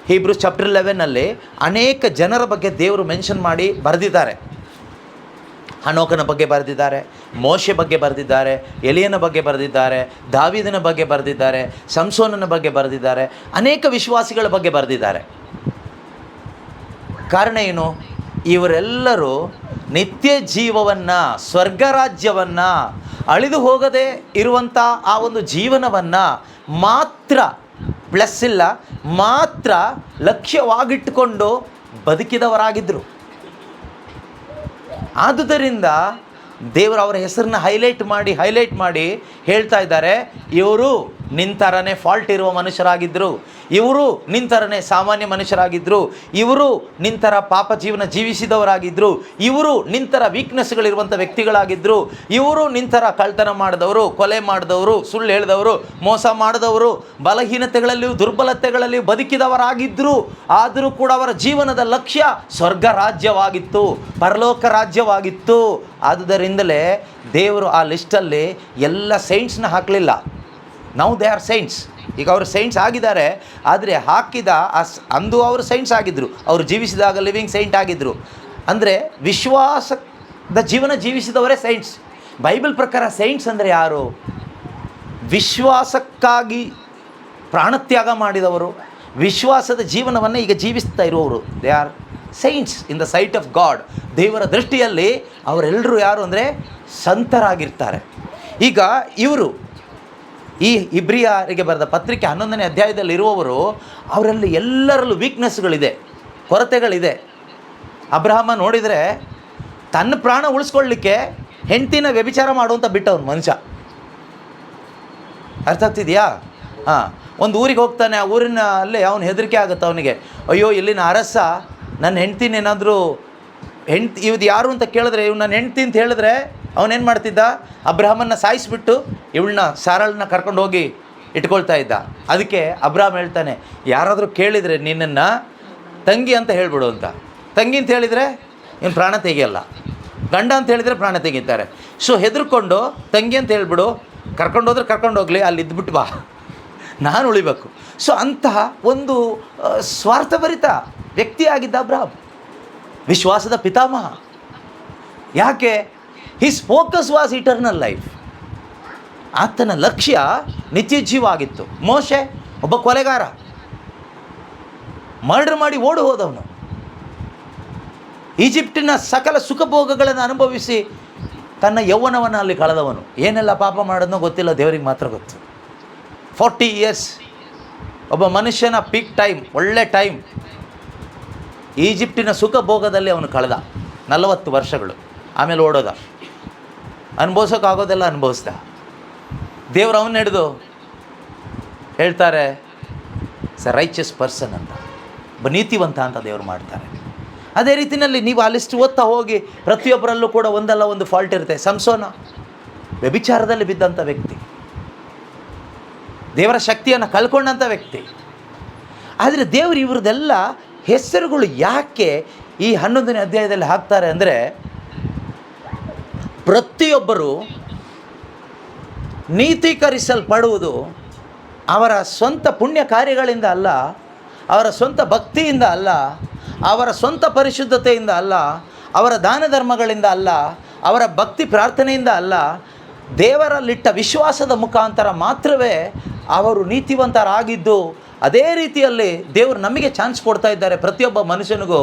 ಹೀಬ್ರೂಸ್ ಚಾಪ್ಟರ್ 11ನಲ್ಲಿ ಅನೇಕ ಜನರ ಬಗ್ಗೆ ದೇವರು ಮೆನ್ಷನ್ ಮಾಡಿ ಬರೆದಿದ್ದಾರೆ. ಹನೋಕನ ಬಗ್ಗೆ ಬರೆದಿದ್ದಾರೆ, ಮೋಶೆ ಬಗ್ಗೆ ಬರೆದಿದ್ದಾರೆ, ಎಲಿಯನ ಬಗ್ಗೆ ಬರೆದಿದ್ದಾರೆ, ದಾವೀದನ ಬಗ್ಗೆ ಬರೆದಿದ್ದಾರೆ, ಸಂಸೋನನ ಬಗ್ಗೆ ಬರೆದಿದ್ದಾರೆ, ಅನೇಕ ವಿಶ್ವಾಸಿಗಳ ಬಗ್ಗೆ ಬರೆದಿದ್ದಾರೆ. ಕಾರಣ ಏನು? ಇವರೆಲ್ಲರೂ ನಿತ್ಯ ಜೀವವನ್ನು, ಸ್ವರ್ಗ ರಾಜ್ಯವನ್ನು, ಅಳಿದು ಹೋಗದೆ ಇರುವಂಥ ಆ ಒಂದು ಜೀವನವನ್ನು ಮಾತ್ರ, ಪ್ಲಸ್ ಇಲ್ಲ, ಮಾತ್ರ ಲಕ್ಷ್ಯವಾಗಿಟ್ಟುಕೊಂಡು ಬದುಕಿದವರಾಗಿದ್ದರು. ಆದುದರಿಂದ ದೇವರು ಅವರ ಹೆಸರನ್ನ ಹೈಲೈಟ್ ಮಾಡಿ ಹೇಳ್ತಾ ಇದ್ದಾರೆ, ಇವರು ನಿಂತರನೇ ಫಾಲ್ಟ್ ಇರುವ ಮನುಷ್ಯರಾಗಿದ್ದರು, ಇವರು ನಿಂತರನೇ ಸಾಮಾನ್ಯ ಮನುಷ್ಯರಾಗಿದ್ದರು, ಇವರು ನಿಂತರ ಪಾಪ ಜೀವನ ಜೀವಿಸಿದವರಾಗಿದ್ದರು, ಇವರು ನಿಂತರ ವೀಕ್ನೆಸ್ಗಳಿರುವಂಥ ವ್ಯಕ್ತಿಗಳಾಗಿದ್ದರು, ಇವರು ನಿಂತರ ಕಳ್ತನ ಮಾಡಿದವರು, ಕೊಲೆ ಮಾಡಿದವರು, ಸುಳ್ಳು ಹೇಳಿದವರು, ಮೋಸ ಮಾಡಿದವರು, ಬಲಹೀನತೆಗಳಲ್ಲಿಯೂ ದುರ್ಬಲತೆಗಳಲ್ಲಿಯೂ ಬದುಕಿದವರಾಗಿದ್ದರು. ಆದರೂ ಕೂಡ ಅವರ ಜೀವನದ ಲಕ್ಷ್ಯ ಸ್ವರ್ಗ ರಾಜ್ಯವಾಗಿತ್ತು, ಪರಲೋಕ ರಾಜ್ಯವಾಗಿತ್ತು. ಆದುದರಿಂದಲೇ ದೇವರು ಆ ಲಿಸ್ಟಲ್ಲಿ ಎಲ್ಲ ಸೈಂಟ್ಸ್ನ ಹಾಕಲಿಲ್ಲ. Now they are saints. ಈಗ ಅವರು ಸೈಂಟ್ಸ್ ಆಗಿದ್ದಾರೆ, ಆದರೆ ಹಾಕಿದ ಅಂದು ಅವರು ಸೈಂಟ್ಸ್ ಆಗಿದ್ದರು, ಅವರು ಜೀವಿಸಿದಾಗ ಲಿವಿಂಗ್ ಸೈಂಟ್ ಆಗಿದ್ದರು. ಅಂದರೆ ವಿಶ್ವಾಸದ ಜೀವನ ಜೀವಿಸಿದವರೇ ಸೈಂಟ್ಸ್. ಬೈಬಲ್ ಪ್ರಕಾರ ಸೈಂಟ್ಸ್ ಅಂದರೆ ಯಾರು? ವಿಶ್ವಾಸಕ್ಕಾಗಿ ಪ್ರಾಣತ್ಯಾಗ ಮಾಡಿದವರು, ವಿಶ್ವಾಸದ ಜೀವನವನ್ನು ಈಗ ಜೀವಿಸ್ತಾ ಇರುವವರು. They are saints in the site of God. ದೇವರ ದೃಷ್ಟಿಯಲ್ಲಿ ಅವರೆಲ್ಲರೂ ಯಾರು ಅಂದರೆ ಸಂತರಾಗಿರ್ತಾರೆ. ಈಗ ಇವರು ಈ ಇಬ್ರಿಯರಿಗೆ ಬರೆದ ಪತ್ರಿಕೆ 11ನೇ ಅಧ್ಯಾಯದಲ್ಲಿರುವವರು, ಅವರಲ್ಲಿ ಎಲ್ಲರಲ್ಲೂ ವೀಕ್ನೆಸ್ಗಳಿದೆ, ಕೊರತೆಗಳಿದೆ. ಅಬ್ರಹಾಮ ನೋಡಿದರೆ ತನ್ನ ಪ್ರಾಣ ಉಳಿಸ್ಕೊಳ್ಳಿಕ್ಕೆ ಹೆಂಡ್ತಿನ ವ್ಯಭಿಚಾರ ಮಾಡುವಂಥ ಬಿಟ್ಟವನು ಮನುಷ್ಯ. ಅರ್ಥ ಆಗ್ತಿದೆಯಾ? ಹಾಂ, ಒಂದು ಊರಿಗೆ ಹೋಗ್ತಾನೆ, ಆ ಊರಿನ ಅಲ್ಲೇ ಅವನು ಹೆದರಿಕೆ ಆಗುತ್ತೆ ಅವನಿಗೆ. ಅಯ್ಯೋ, ಇಲ್ಲಿನ ಅರಸ ನನ್ನ ಹೆಂಡ್ತಿನೇನಾದರೂ ಇವ್ದು ಯಾರು ಅಂತ ಕೇಳಿದ್ರೆ, ಇವ್ನು ನನ್ನ ಹೆಂಡ್ತಿ ಅಂತ ಹೇಳಿದ್ರೆ ಅವನೇನು ಮಾಡ್ತಿದ್ದ? ಅಬ್ರಹಾಮನ್ನ ಸಾಯಿಸಿಬಿಟ್ಟು ಇವಳನ್ನ ಸಾರಳನ್ನ ಕರ್ಕೊಂಡು ಹೋಗಿ ಇಟ್ಕೊಳ್ತಾ ಇದ್ದ. ಅದಕ್ಕೆ ಅಬ್ರಹಾಮ್ ಹೇಳ್ತಾನೆ, ಯಾರಾದರೂ ಕೇಳಿದರೆ ನಿನ್ನನ್ನು ತಂಗಿ ಅಂತ ಹೇಳ್ಬಿಡು ಅಂತ. ತಂಗಿ ಅಂತ ಹೇಳಿದರೆ ಇವನು ಪ್ರಾಣ ತೆಗಿಯಲ್ಲ, ಗಂಡ ಅಂತ ಹೇಳಿದರೆ ಪ್ರಾಣ ತೆಗಿತಾರೆ. ಸೊ ಹೆದರ್ಕೊಂಡು ತಂಗಿ ಅಂತ ಹೇಳ್ಬಿಡು, ಕರ್ಕೊಂಡೋದ್ರೆ ಕರ್ಕೊಂಡೋಗ್ಲಿ, ಅಲ್ಲಿ ಇದ್ಬಿಟ್ಟು ಬಾ, ನಾನು ಉಳಿಬೇಕು. ಸೊ ಅಂತಹ ಒಂದು ಸ್ವಾರ್ಥಭರಿತ ವ್ಯಕ್ತಿಯಾಗಿದ್ದ ಅಬ್ರಹಾಮ್, ವಿಶ್ವಾಸದ ಪಿತಾಮಹ. ಯಾಕೆ? His focus was eternal life. ಆತನ ಲಕ್ಷ್ಯ ನಿತ್ಯ ಜೀವ ಆಗಿತ್ತು. ಮೋಶೆ ಒಬ್ಬ ಕೊಲೆಗಾರ, ಮರ್ಡರ್ ಮಾಡಿ ಓಡಿ ಹೋದವನು, ಈಜಿಪ್ಟಿನ ಸಕಲ ಸುಖಭೋಗಗಳನ್ನು ಅನುಭವಿಸಿ ತನ್ನ ಯೌವನವನ್ನು ಅಲ್ಲಿ ಕಳೆದವನು. ಏನೆಲ್ಲ ಪಾಪ ಮಾಡೋದನ್ನೋ ಗೊತ್ತಿಲ್ಲ, ದೇವರಿಗೆ ಮಾತ್ರ ಗೊತ್ತು. 40 years ಒಬ್ಬ ಮನುಷ್ಯನ ಪೀಕ್ ಟೈಮ್, ಒಳ್ಳೆ ಟೈಮ್. ಈಜಿಪ್ಟಿನ ಸುಖ ಭೋಗದಲ್ಲಿ ಅವನು ಕಳೆದ 40 ವರ್ಷಗಳು. ಆಮೇಲೆ ಓಡೋದ, ಅನುಭವಿಸೋಕ್ಕಾಗೋದೆಲ್ಲ ಅನುಭವಿಸ್ದ. ದೇವರು ಅವನ್ನ ಹಿಡಿದು ಹೇಳ್ತಾರೆ, ಸ ರೈಚಸ್ ಪರ್ಸನ್ ಅಂತ, ಒಬ್ಬ ನೀತಿವಂತ ಅಂತ ದೇವರು ಮಾಡ್ತಾರೆ. ಅದೇ ರೀತಿಯಲ್ಲಿ ನೀವು ಆ ಲಿಸ್ಟ್ ಓದ್ತಾ ಹೋಗಿ, ಪ್ರತಿಯೊಬ್ಬರಲ್ಲೂ ಕೂಡ ಒಂದಲ್ಲ ಒಂದು ಫಾಲ್ಟ್ ಇರುತ್ತೆ. ಸಂಸೋನ ವ್ಯಭಿಚಾರದಲ್ಲಿ ಬಿದ್ದಂಥ ವ್ಯಕ್ತಿ, ದೇವರ ಶಕ್ತಿಯನ್ನು ಕಳ್ಕೊಂಡಂಥ ವ್ಯಕ್ತಿ. ಆದರೆ ದೇವರು ಇವ್ರದ್ದೆಲ್ಲ ಹೆಸರುಗಳು ಯಾಕೆ ಈ 11ನೇ ಅಧ್ಯಾಯದಲ್ಲಿ ಹಾಕ್ತಾರೆ ಅಂದರೆ, ಪ್ರತಿಯೊಬ್ಬರು ನೀತೀಕರಿಸಲ್ಪಡುವುದು ಅವರ ಸ್ವಂತ ಪುಣ್ಯ ಕಾರ್ಯಗಳಿಂದ ಅಲ್ಲ, ಅವರ ಸ್ವಂತ ಭಕ್ತಿಯಿಂದ ಅಲ್ಲ, ಅವರ ಸ್ವಂತ ಪರಿಶುದ್ಧತೆಯಿಂದ ಅಲ್ಲ, ಅವರ ದಾನ ಧರ್ಮಗಳಿಂದ ಅಲ್ಲ, ಅವರ ಭಕ್ತಿ ಪ್ರಾರ್ಥನೆಯಿಂದ ಅಲ್ಲ, ದೇವರಲ್ಲಿಟ್ಟ ವಿಶ್ವಾಸದ ಮುಖಾಂತರ ಮಾತ್ರವೇ ಅವರು ನೀತಿವಂತರಾಗಿದ್ದು. ಅದೇ ರೀತಿಯಲ್ಲಿ ದೇವರು ನಮಗೆ ಚಾನ್ಸ್ ಕೊಡ್ತಾ ಇದ್ದಾರೆ, ಪ್ರತಿಯೊಬ್ಬ ಮನುಷ್ಯನಿಗೂ.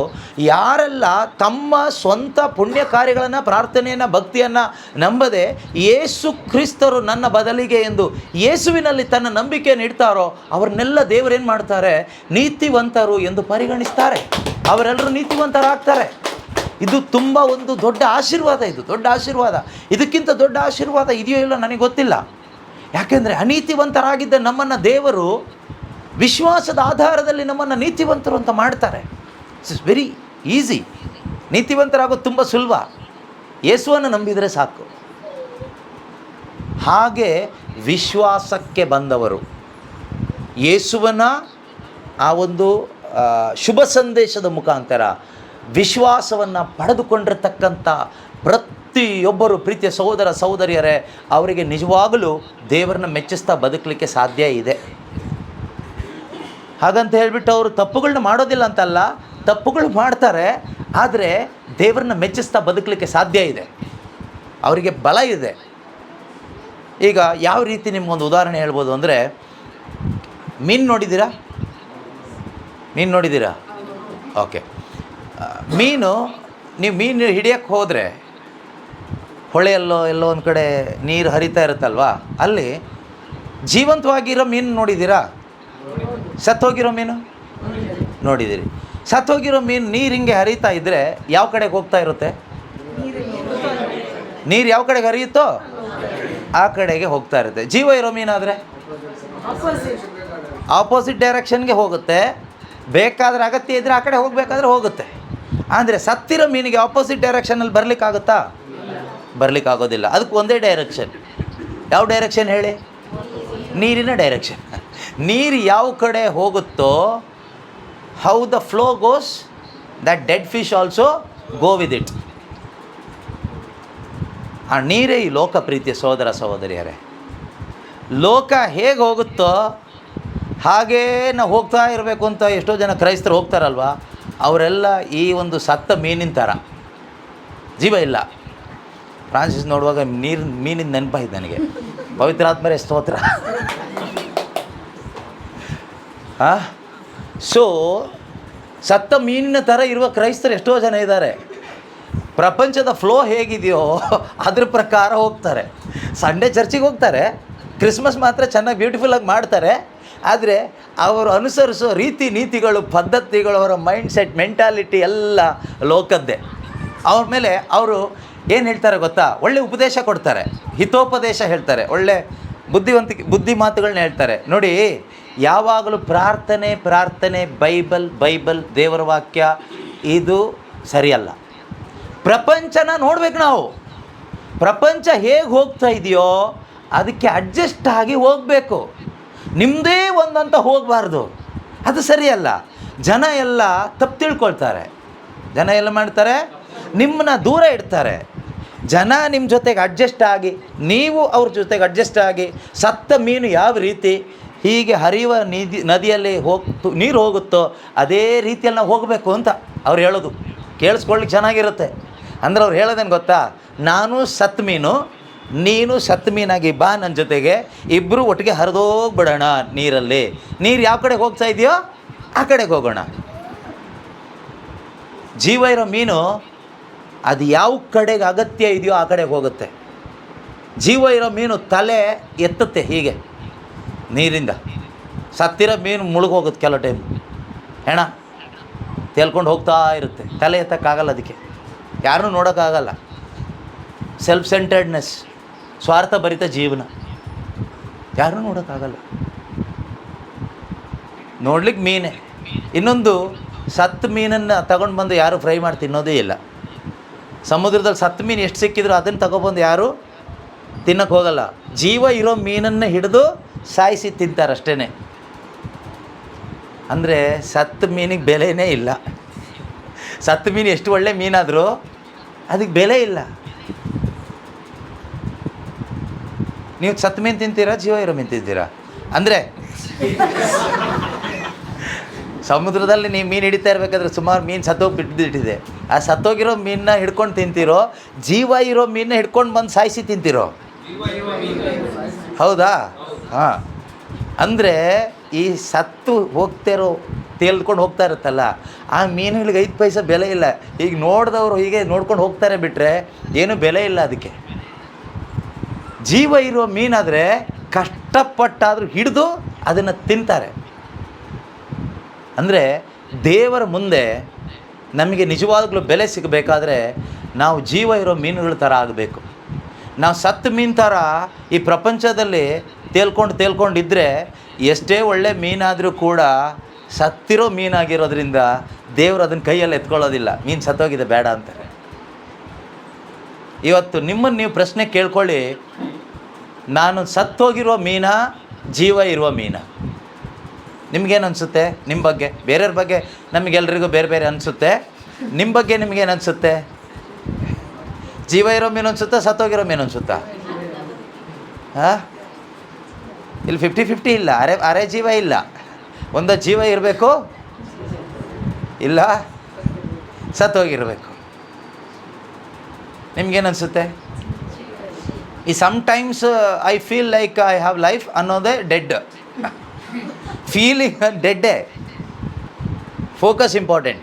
ಯಾರೆಲ್ಲ ತಮ್ಮ ಸ್ವಂತ ಪುಣ್ಯ ಕಾರ್ಯಗಳನ್ನು, ಪ್ರಾರ್ಥನೆಯನ್ನು, ಭಕ್ತಿಯನ್ನು ನಂಬದೆ ಯೇಸು ಕ್ರಿಸ್ತರು ನನ್ನ ಬದಲಿಗೆ ಎಂದು ಯೇಸುವಿನಲ್ಲಿ ತನ್ನ ನಂಬಿಕೆಯನ್ನು ಇಡ್ತಾರೋ ಅವ್ರನ್ನೆಲ್ಲ ದೇವರೇನು ಮಾಡ್ತಾರೆ? ನೀತಿವಂತರು ಎಂದು ಪರಿಗಣಿಸ್ತಾರೆ. ಅವರೆಲ್ಲರೂ ನೀತಿವಂತರಾಗ್ತಾರೆ. ಇದು ತುಂಬ ಒಂದು ದೊಡ್ಡ ಆಶೀರ್ವಾದ. ಇದು ದೊಡ್ಡ ಆಶೀರ್ವಾದ. ಇದಕ್ಕಿಂತ ದೊಡ್ಡ ಆಶೀರ್ವಾದ ಇದೆಯೋ ಇಲ್ಲ ನನಗೆ ಗೊತ್ತಿಲ್ಲ. ಯಾಕೆಂದರೆ ಅನೀತಿವಂತರಾಗಿದ್ದ ನಮ್ಮನ್ನು ದೇವರು ವಿಶ್ವಾಸದ ಆಧಾರದಲ್ಲಿ ನಮ್ಮನ್ನು ನೀತಿವಂತರು ಅಂತ ಮಾಡ್ತಾರೆ. It's very easy. ನೀತಿವಂತರಾಗೋದು ತುಂಬ ಸುಲಭ. ಯೇಸುವನ್ನು ನಂಬಿದರೆ ಸಾಕು. ಹಾಗೆ ವಿಶ್ವಾಸಕ್ಕೆ ಬಂದವರು ಯೇಸುವನ ಆ ಒಂದು ಶುಭ ಸಂದೇಶದ ಮುಖಾಂತರ ವಿಶ್ವಾಸವನ್ನು ಪಡೆದುಕೊಂಡಿರತಕ್ಕಂಥ ಪ್ರತಿಯೊಬ್ಬರು ಪ್ರೀತಿಯ ಸಹೋದರ ಸಹೋದರಿಯರೇ, ಅವರಿಗೆ ನಿಜವಾಗಲೂ ದೇವರನ್ನ ಮೆಚ್ಚಿಸ್ತಾ ಬದುಕಲಿಕ್ಕೆ ಸಾಧ್ಯ ಇದೆ. ಹಾಗಂತ ಹೇಳಿಬಿಟ್ಟು ಅವರು ತಪ್ಪುಗಳನ್ನ ಮಾಡೋದಿಲ್ಲ ಅಂತಲ್ಲ, ತಪ್ಪುಗಳು ಮಾಡ್ತಾರೆ, ಆದರೆ ದೇವರನ್ನ ಮೆಚ್ಚಿಸ್ತಾ ಬದುಕಲಿಕ್ಕೆ ಸಾಧ್ಯ ಇದೆ. ಅವರಿಗೆ ಬಲ ಇದೆ. ಈಗ ಯಾವ ರೀತಿ ನಿಮಗೊಂದು ಉದಾಹರಣೆ ಹೇಳ್ಬೋದು ಅಂದರೆ, ಮೀನು ನೋಡಿದ್ದೀರಾ? ಮೀನು ನೋಡಿದ್ದೀರಾ? ಓಕೆ. ಮೀನು ನೀವು ಮೀನು ಹಿಡಿಯೋಕ್ಕೆ ಹೋದರೆ ಹೊಳೆಯಲ್ಲೋ ಎಲ್ಲೋ ಒಂದು ಕಡೆ ನೀರು ಹರಿತಾ ಇರುತ್ತಲ್ವ, ಅಲ್ಲಿ ಜೀವಂತವಾಗಿರೋ ಮೀನು ನೋಡಿದ್ದೀರಾ? ಸತ್ತೋಗಿರೋ ಮೀನು ನೋಡಿದ್ದೀರಿ? ಸತ್ತೋಗಿರೋ ಮೀನು ನೀರು ಹಿಂಗೆ ಹರಿತಾ ಇದ್ದರೆ ಯಾವ ಕಡೆಗೆ ಹೋಗ್ತಾ ಇರುತ್ತೆ? ನೀರು ಯಾವ ಕಡೆಗೆ ಹರಿಯುತ್ತೋ ಆ ಕಡೆಗೆ ಹೋಗ್ತಾ ಇರುತ್ತೆ. ಜೀವ ಇರೋ ಮೀನಾದರೆ ಆಪೋಸಿಟ್ ಡೈರೆಕ್ಷನ್ಗೆ ಹೋಗುತ್ತೆ. ಬೇಕಾದರೆ ಅಗತ್ಯ ಇದ್ದರೆ ಆ ಕಡೆ ಹೋಗಬೇಕಾದ್ರೆ ಹೋಗುತ್ತೆ. ಆದರೆ ಸತ್ತಿರೋ ಮೀನಿಗೆ ಆಪೋಸಿಟ್ ಡೈರೆಕ್ಷನಲ್ಲಿ ಬರಲಿಕ್ಕಾಗುತ್ತಾ? ಬರಲಿಕ್ಕಾಗೋದಿಲ್ಲ. ಅದಕ್ಕೆ ಒಂದೇ ಡೈರೆಕ್ಷನ್. ಯಾವ ಡೈರೆಕ್ಷನ್ ಹೇಳಿ? ನೀರಿನ ಡೈರೆಕ್ಷನ್. ನೀರು ಯಾವ ಕಡೆ ಹೋಗುತ್ತೋ, how the flow goes, that dead fish also go with it. ಆ ನೀರೇ ಈ ಲೋಕ ಪ್ರೀತಿಯ ಸಹೋದರ ಸಹೋದರಿಯರೇ. ಲೋಕ ಹೇಗೆ ಹೋಗುತ್ತೋ ಹಾಗೇ ನಾವು ಹೋಗ್ತಾ ಇರಬೇಕು ಅಂತ ಎಷ್ಟೋ ಜನ ಕ್ರೈಸ್ತರು ಹೋಗ್ತಾರಲ್ವ, ಅವರೆಲ್ಲ ಈ ಒಂದು ಸತ್ತ ಮೀನಿನ ಥರ. ಜೀವ ಇಲ್ಲ. ಫ್ರಾನ್ಸಿಸ್ ನೋಡುವಾಗ ಮೀನಿನ ನೆನಪಾಯ್ತು ನನಗೆ. ಪವಿತ್ರಾತ್ಮರೇ ಸ್ತೋತ್ರ. ಸೊ ಸತ್ತ ಮೀನಿನ ಥರ ಇರುವ ಕ್ರೈಸ್ತರು ಎಷ್ಟೋ ಜನ ಇದ್ದಾರೆ. ಪ್ರಪಂಚದ ಫ್ಲೋ ಹೇಗಿದೆಯೋ ಅದ್ರ ಪ್ರಕಾರ ಹೋಗ್ತಾರೆ. ಸಂಡೇ ಚರ್ಚಿಗೆ ಹೋಗ್ತಾರೆ, ಕ್ರಿಸ್ಮಸ್ ಮಾತ್ರ ಚೆನ್ನಾಗಿ ಬ್ಯೂಟಿಫುಲ್ಲಾಗಿ ಮಾಡ್ತಾರೆ. ಆದರೆ ಅವರು ಅನುಸರಿಸೋ ರೀತಿ ನೀತಿಗಳು, ಪದ್ಧತಿಗಳು, ಅವರ ಮೈಂಡ್ ಸೆಟ್, ಮೆಂಟಾಲಿಟಿ ಎಲ್ಲ ಲೋಕದ್ದೇ. ಅವ್ರ ಮೇಲೆ ಅವರು ಏನು ಹೇಳ್ತಾರೆ ಗೊತ್ತಾ? ಒಳ್ಳೆ ಉಪದೇಶ ಕೊಡ್ತಾರೆ, ಹಿತೋಪದೇಶ ಹೇಳ್ತಾರೆ, ಒಳ್ಳೆ ಬುದ್ಧಿ ಮಾತುಗಳನ್ನ ಹೇಳ್ತಾರೆ. ನೋಡಿ, ಯಾವಾಗಲೂ ಪ್ರಾರ್ಥನೆ, ಬೈಬಲ್ ದೇವರ ವಾಕ್ಯ ಇದು ಸರಿಯಲ್ಲ. ಪ್ರಪಂಚನ ನೋಡ್ಬೇಕು ನಾವು. ಪ್ರಪಂಚ ಹೇಗೆ ಹೋಗ್ತಾ ಇದೆಯೋ ಅದಕ್ಕೆ ಅಡ್ಜಸ್ಟ್ ಆಗಿ ಹೋಗಬೇಕು. ನಿಮ್ಮದೇ ಒಂದಂತ ಹೋಗಬಾರ್ದು, ಅದು ಸರಿಯಲ್ಲ. ಜನ ಎಲ್ಲ ತಪ್ಪು ತಿಳ್ಕೊಳ್ತಾರೆ. ಜನ ಎಲ್ಲ ಮಾಡ್ತಾರೆ, ನಿಮ್ಮನ್ನ ದೂರ ಇಡ್ತಾರೆ. ಜನ ನಿಮ್ಮ ಜೊತೆಗೆ ಅಡ್ಜಸ್ಟ್ ಆಗಿ, ನೀವು ಅವ್ರ ಜೊತೆಗೆ ಅಡ್ಜಸ್ಟ್ ಆಗಿ, ಸತ್ತ ಮೀನು ಯಾವ ರೀತಿ ಹೀಗೆ ಹರಿಯುವ ನದಿಯಲ್ಲಿ ನೀರು ಹೋಗುತ್ತೋ ಅದೇ ರೀತಿಯಲ್ಲಿ ನಾವು ಹೋಗಬೇಕು ಅಂತ ಅವ್ರು ಹೇಳೋದು. ಕೇಳಿಸ್ಕೊಳ್ಳಿಕ್ಕೆ ಚೆನ್ನಾಗಿರುತ್ತೆ. ಅಂದರೆ ಅವ್ರು ಹೇಳೋದೇನು ಗೊತ್ತಾ? ನಾನು ಸತ್ತ ಮೀನು, ನೀನು ಸತ್ತ ಮೀನಾಗಿ ಬಾ ನನ್ನ ಜೊತೆಗೆ, ಇಬ್ಬರು ಒಟ್ಟಿಗೆ ಹರಿದೋಗ್ಬಿಡೋಣ ನೀರಲ್ಲಿ. ನೀರು ಯಾವ ಕಡೆಗೆ ಹೋಗ್ತಾ ಇದೆಯೋ ಆ ಕಡೆಗೆ ಹೋಗೋಣ. ಜೀವ ಇರೋ ಮೀನು ಅದು ಯಾವ ಕಡೆಗೆ ಅಗತ್ಯ ಇದೆಯೋ ಆ ಕಡೆಗೆ ಹೋಗುತ್ತೆ. ಜೀವ ಇರೋ ಮೀನು ತಲೆ ಎತ್ತುತ್ತೆ ಹೀಗೆ ನೀರಿಂದ. ಸತ್ತಿರೋ ಮೀನು ಮುಳುಗೋಗುತ್ತೆ ಕೆಲವು ಟೈಮ್, ಹೆಣ ತೇಲ್ಕೊಂಡು ಹೋಗ್ತಾ ಇರುತ್ತೆ. ತಲೆ ಎತ್ತಕ್ಕಾಗಲ್ಲ, ಅದಕ್ಕೆ ಯಾರನ್ನೂ ನೋಡೋಕ್ಕಾಗಲ್ಲ. ಸೆಲ್ಫ್ ಸೆಂಟರ್ಡ್ನೆಸ್, ಸ್ವಾರ್ಥಭರಿತ ಜೀವನ, ಯಾರನ್ನೂ ನೋಡೋಕ್ಕಾಗಲ್ಲ. ನೋಡ್ಲಿಕ್ಕೆ ಮೀನೇ. ಇನ್ನೊಂದು, ಸತ್ತ ಮೀನನ್ನು ತಗೊಂಡು ಬಂದು ಯಾರು ಫ್ರೈ ಮಾಡಿ ತಿನ್ನೋದೇ ಇಲ್ಲ. ಸಮುದ್ರದಲ್ಲಿ ಸತ್ತ ಮೀನು ಎಷ್ಟು ಸಿಕ್ಕಿದ್ರು ಅದನ್ನು ತಗೊಬಂದು ಯಾರು ತಿನ್ನೋಕ್ಕೆ ಹೋಗಲ್ಲ. ಜೀವ ಇರೋ ಮೀನನ್ನು ಹಿಡಿದು ಸಾಯಿಸಿ ತಿಂತಾರೆ ಅಷ್ಟೇ. ಅಂದರೆ ಸತ್ತ ಮೀನಿಗೆ ಬೆಲೆನೇ ಇಲ್ಲ. ಸತ್ತ ಮೀನು ಎಷ್ಟು ಒಳ್ಳೆ ಮೀನಾದರೂ ಅದಕ್ಕೆ ಬೆಲೆ ಇಲ್ಲ. ನೀವು ಸತ್ತ ಮೀನು ತಿಂತೀರಾ, ಜೀವ ಇರೋ ಮೀನು ತಿಂತೀರಾ? ಅಂದರೆ ಸಮುದ್ರದಲ್ಲಿ ನೀವು ಮೀನು ಹಿಡಿತಾ ಇರಬೇಕಾದ್ರೆ ಸುಮಾರು ಮೀನು ಸತ್ತೋಗಿ ಬಿಟ್ಟಿದೆ. ಆ ಸತ್ತೋಗಿರೋ ಮೀನನ್ನ ಹಿಡ್ಕೊಂಡು ತಿಂತೀರೋ, ಜೀವ ಇರೋ ಮೀನನ್ನ ಹಿಡ್ಕೊಂಡು ಬಂದು ಸಾಯಿಸಿ ತಿಂತೀರೋ? ಹೌದಾ? ಹಾಂ. ಅಂದರೆ ಈ ಸತ್ತು ಹೋಗ್ತಿರೋ ತೇಲ್ಕೊಂಡು ಹೋಗ್ತಾ ಇರುತ್ತಲ್ಲ, ಆ ಮೀನುಗಳಿಗೆ 5 ಪೈಸೆ ಬೆಲೆ ಇಲ್ಲ. ಈಗ ನೋಡಿದವರು ಹೀಗೆ ನೋಡ್ಕೊಂಡು ಹೋಗ್ತಾರೆ ಬಿಟ್ಟರೆ ಏನೂ ಬೆಲೆ ಇಲ್ಲ ಅದಕ್ಕೆ. ಜೀವ ಇರುವ ಮೀನಾದರೆ ಕಷ್ಟಪಟ್ಟಾದರೂ ಹಿಡಿದು ಅದನ್ನು ತಿಂತಾರೆ. ಅಂದರೆ ದೇವರ ಮುಂದೆ ನಮಗೆ ನಿಜವಾಗ್ಲೂ ಬೆಲೆ ಸಿಗಬೇಕಾದ್ರೆ ನಾವು ಜೀವ ಇರೋ ಮೀನುಗಳ ಥರ ಆಗಬೇಕು. ನಾವು ಸತ್ತ ಮೀನು ಥರ ಈ ಪ್ರಪಂಚದಲ್ಲಿ ತೇಲ್ಕೊಂಡಿದ್ದರೆ ಎಷ್ಟೇ ಒಳ್ಳೆ ಮೀನಾದರೂ ಕೂಡ ಸತ್ತಿರೋ ಮೀನಾಗಿರೋದ್ರಿಂದ ದೇವರು ಅದನ್ನು ಕೈಯಲ್ಲಿ ಎತ್ಕೊಳ್ಳೋದಿಲ್ಲ. ಮೀನು ಸತ್ತೋಗಿದೆ ಬೇಡ ಅಂತಾರೆ. ಇವತ್ತು ನಿಮ್ಮನ್ನು ನೀವು ಪ್ರಶ್ನೆ ಕೇಳ್ಕೊಳ್ಳಿ, ನಾನು ಸತ್ತೋಗಿರುವ ಮೀನಾ, ಜೀವ ಇರುವ ಮೀನಾ? ನಿಮಗೇನು ಅನಿಸುತ್ತೆ ನಿಮ್ಮ ಬಗ್ಗೆ? ಬೇರೆಯವ್ರ ಬಗ್ಗೆ ನಮಗೆಲ್ರಿಗೂ ಬೇರೆ ಬೇರೆ ಅನಿಸುತ್ತೆ. ನಿಮ್ಮ ಬಗ್ಗೆ ನಿಮಗೇನು ಅನಿಸುತ್ತೆ? ಜೀವ ಇರೋ ಮೀನು ಅನಿಸುತ್ತಾ, ಸತ್ತೋಗಿರೋ ಮೀನು ಅನಿಸುತ್ತಾ? ಹಾಂ, ಇಲ್ಲಿ 50-50 ಇಲ್ಲ. ಅರೆ ಜೀವ ಇಲ್ಲ. ಒಂದು ಜೀವ ಇರಬೇಕು, ಇಲ್ಲ ಸತ್ತೋಗಿರಬೇಕು. ನಿಮ್ಗೇನು ಅನಿಸುತ್ತೆ? ಈ sometimes I feel like I have life ಅನ್ನೋದೇ ಡೆಡ್. ಫೀಲಿಂಗ್ ಡೆಡ್ಡೇ. Focus important.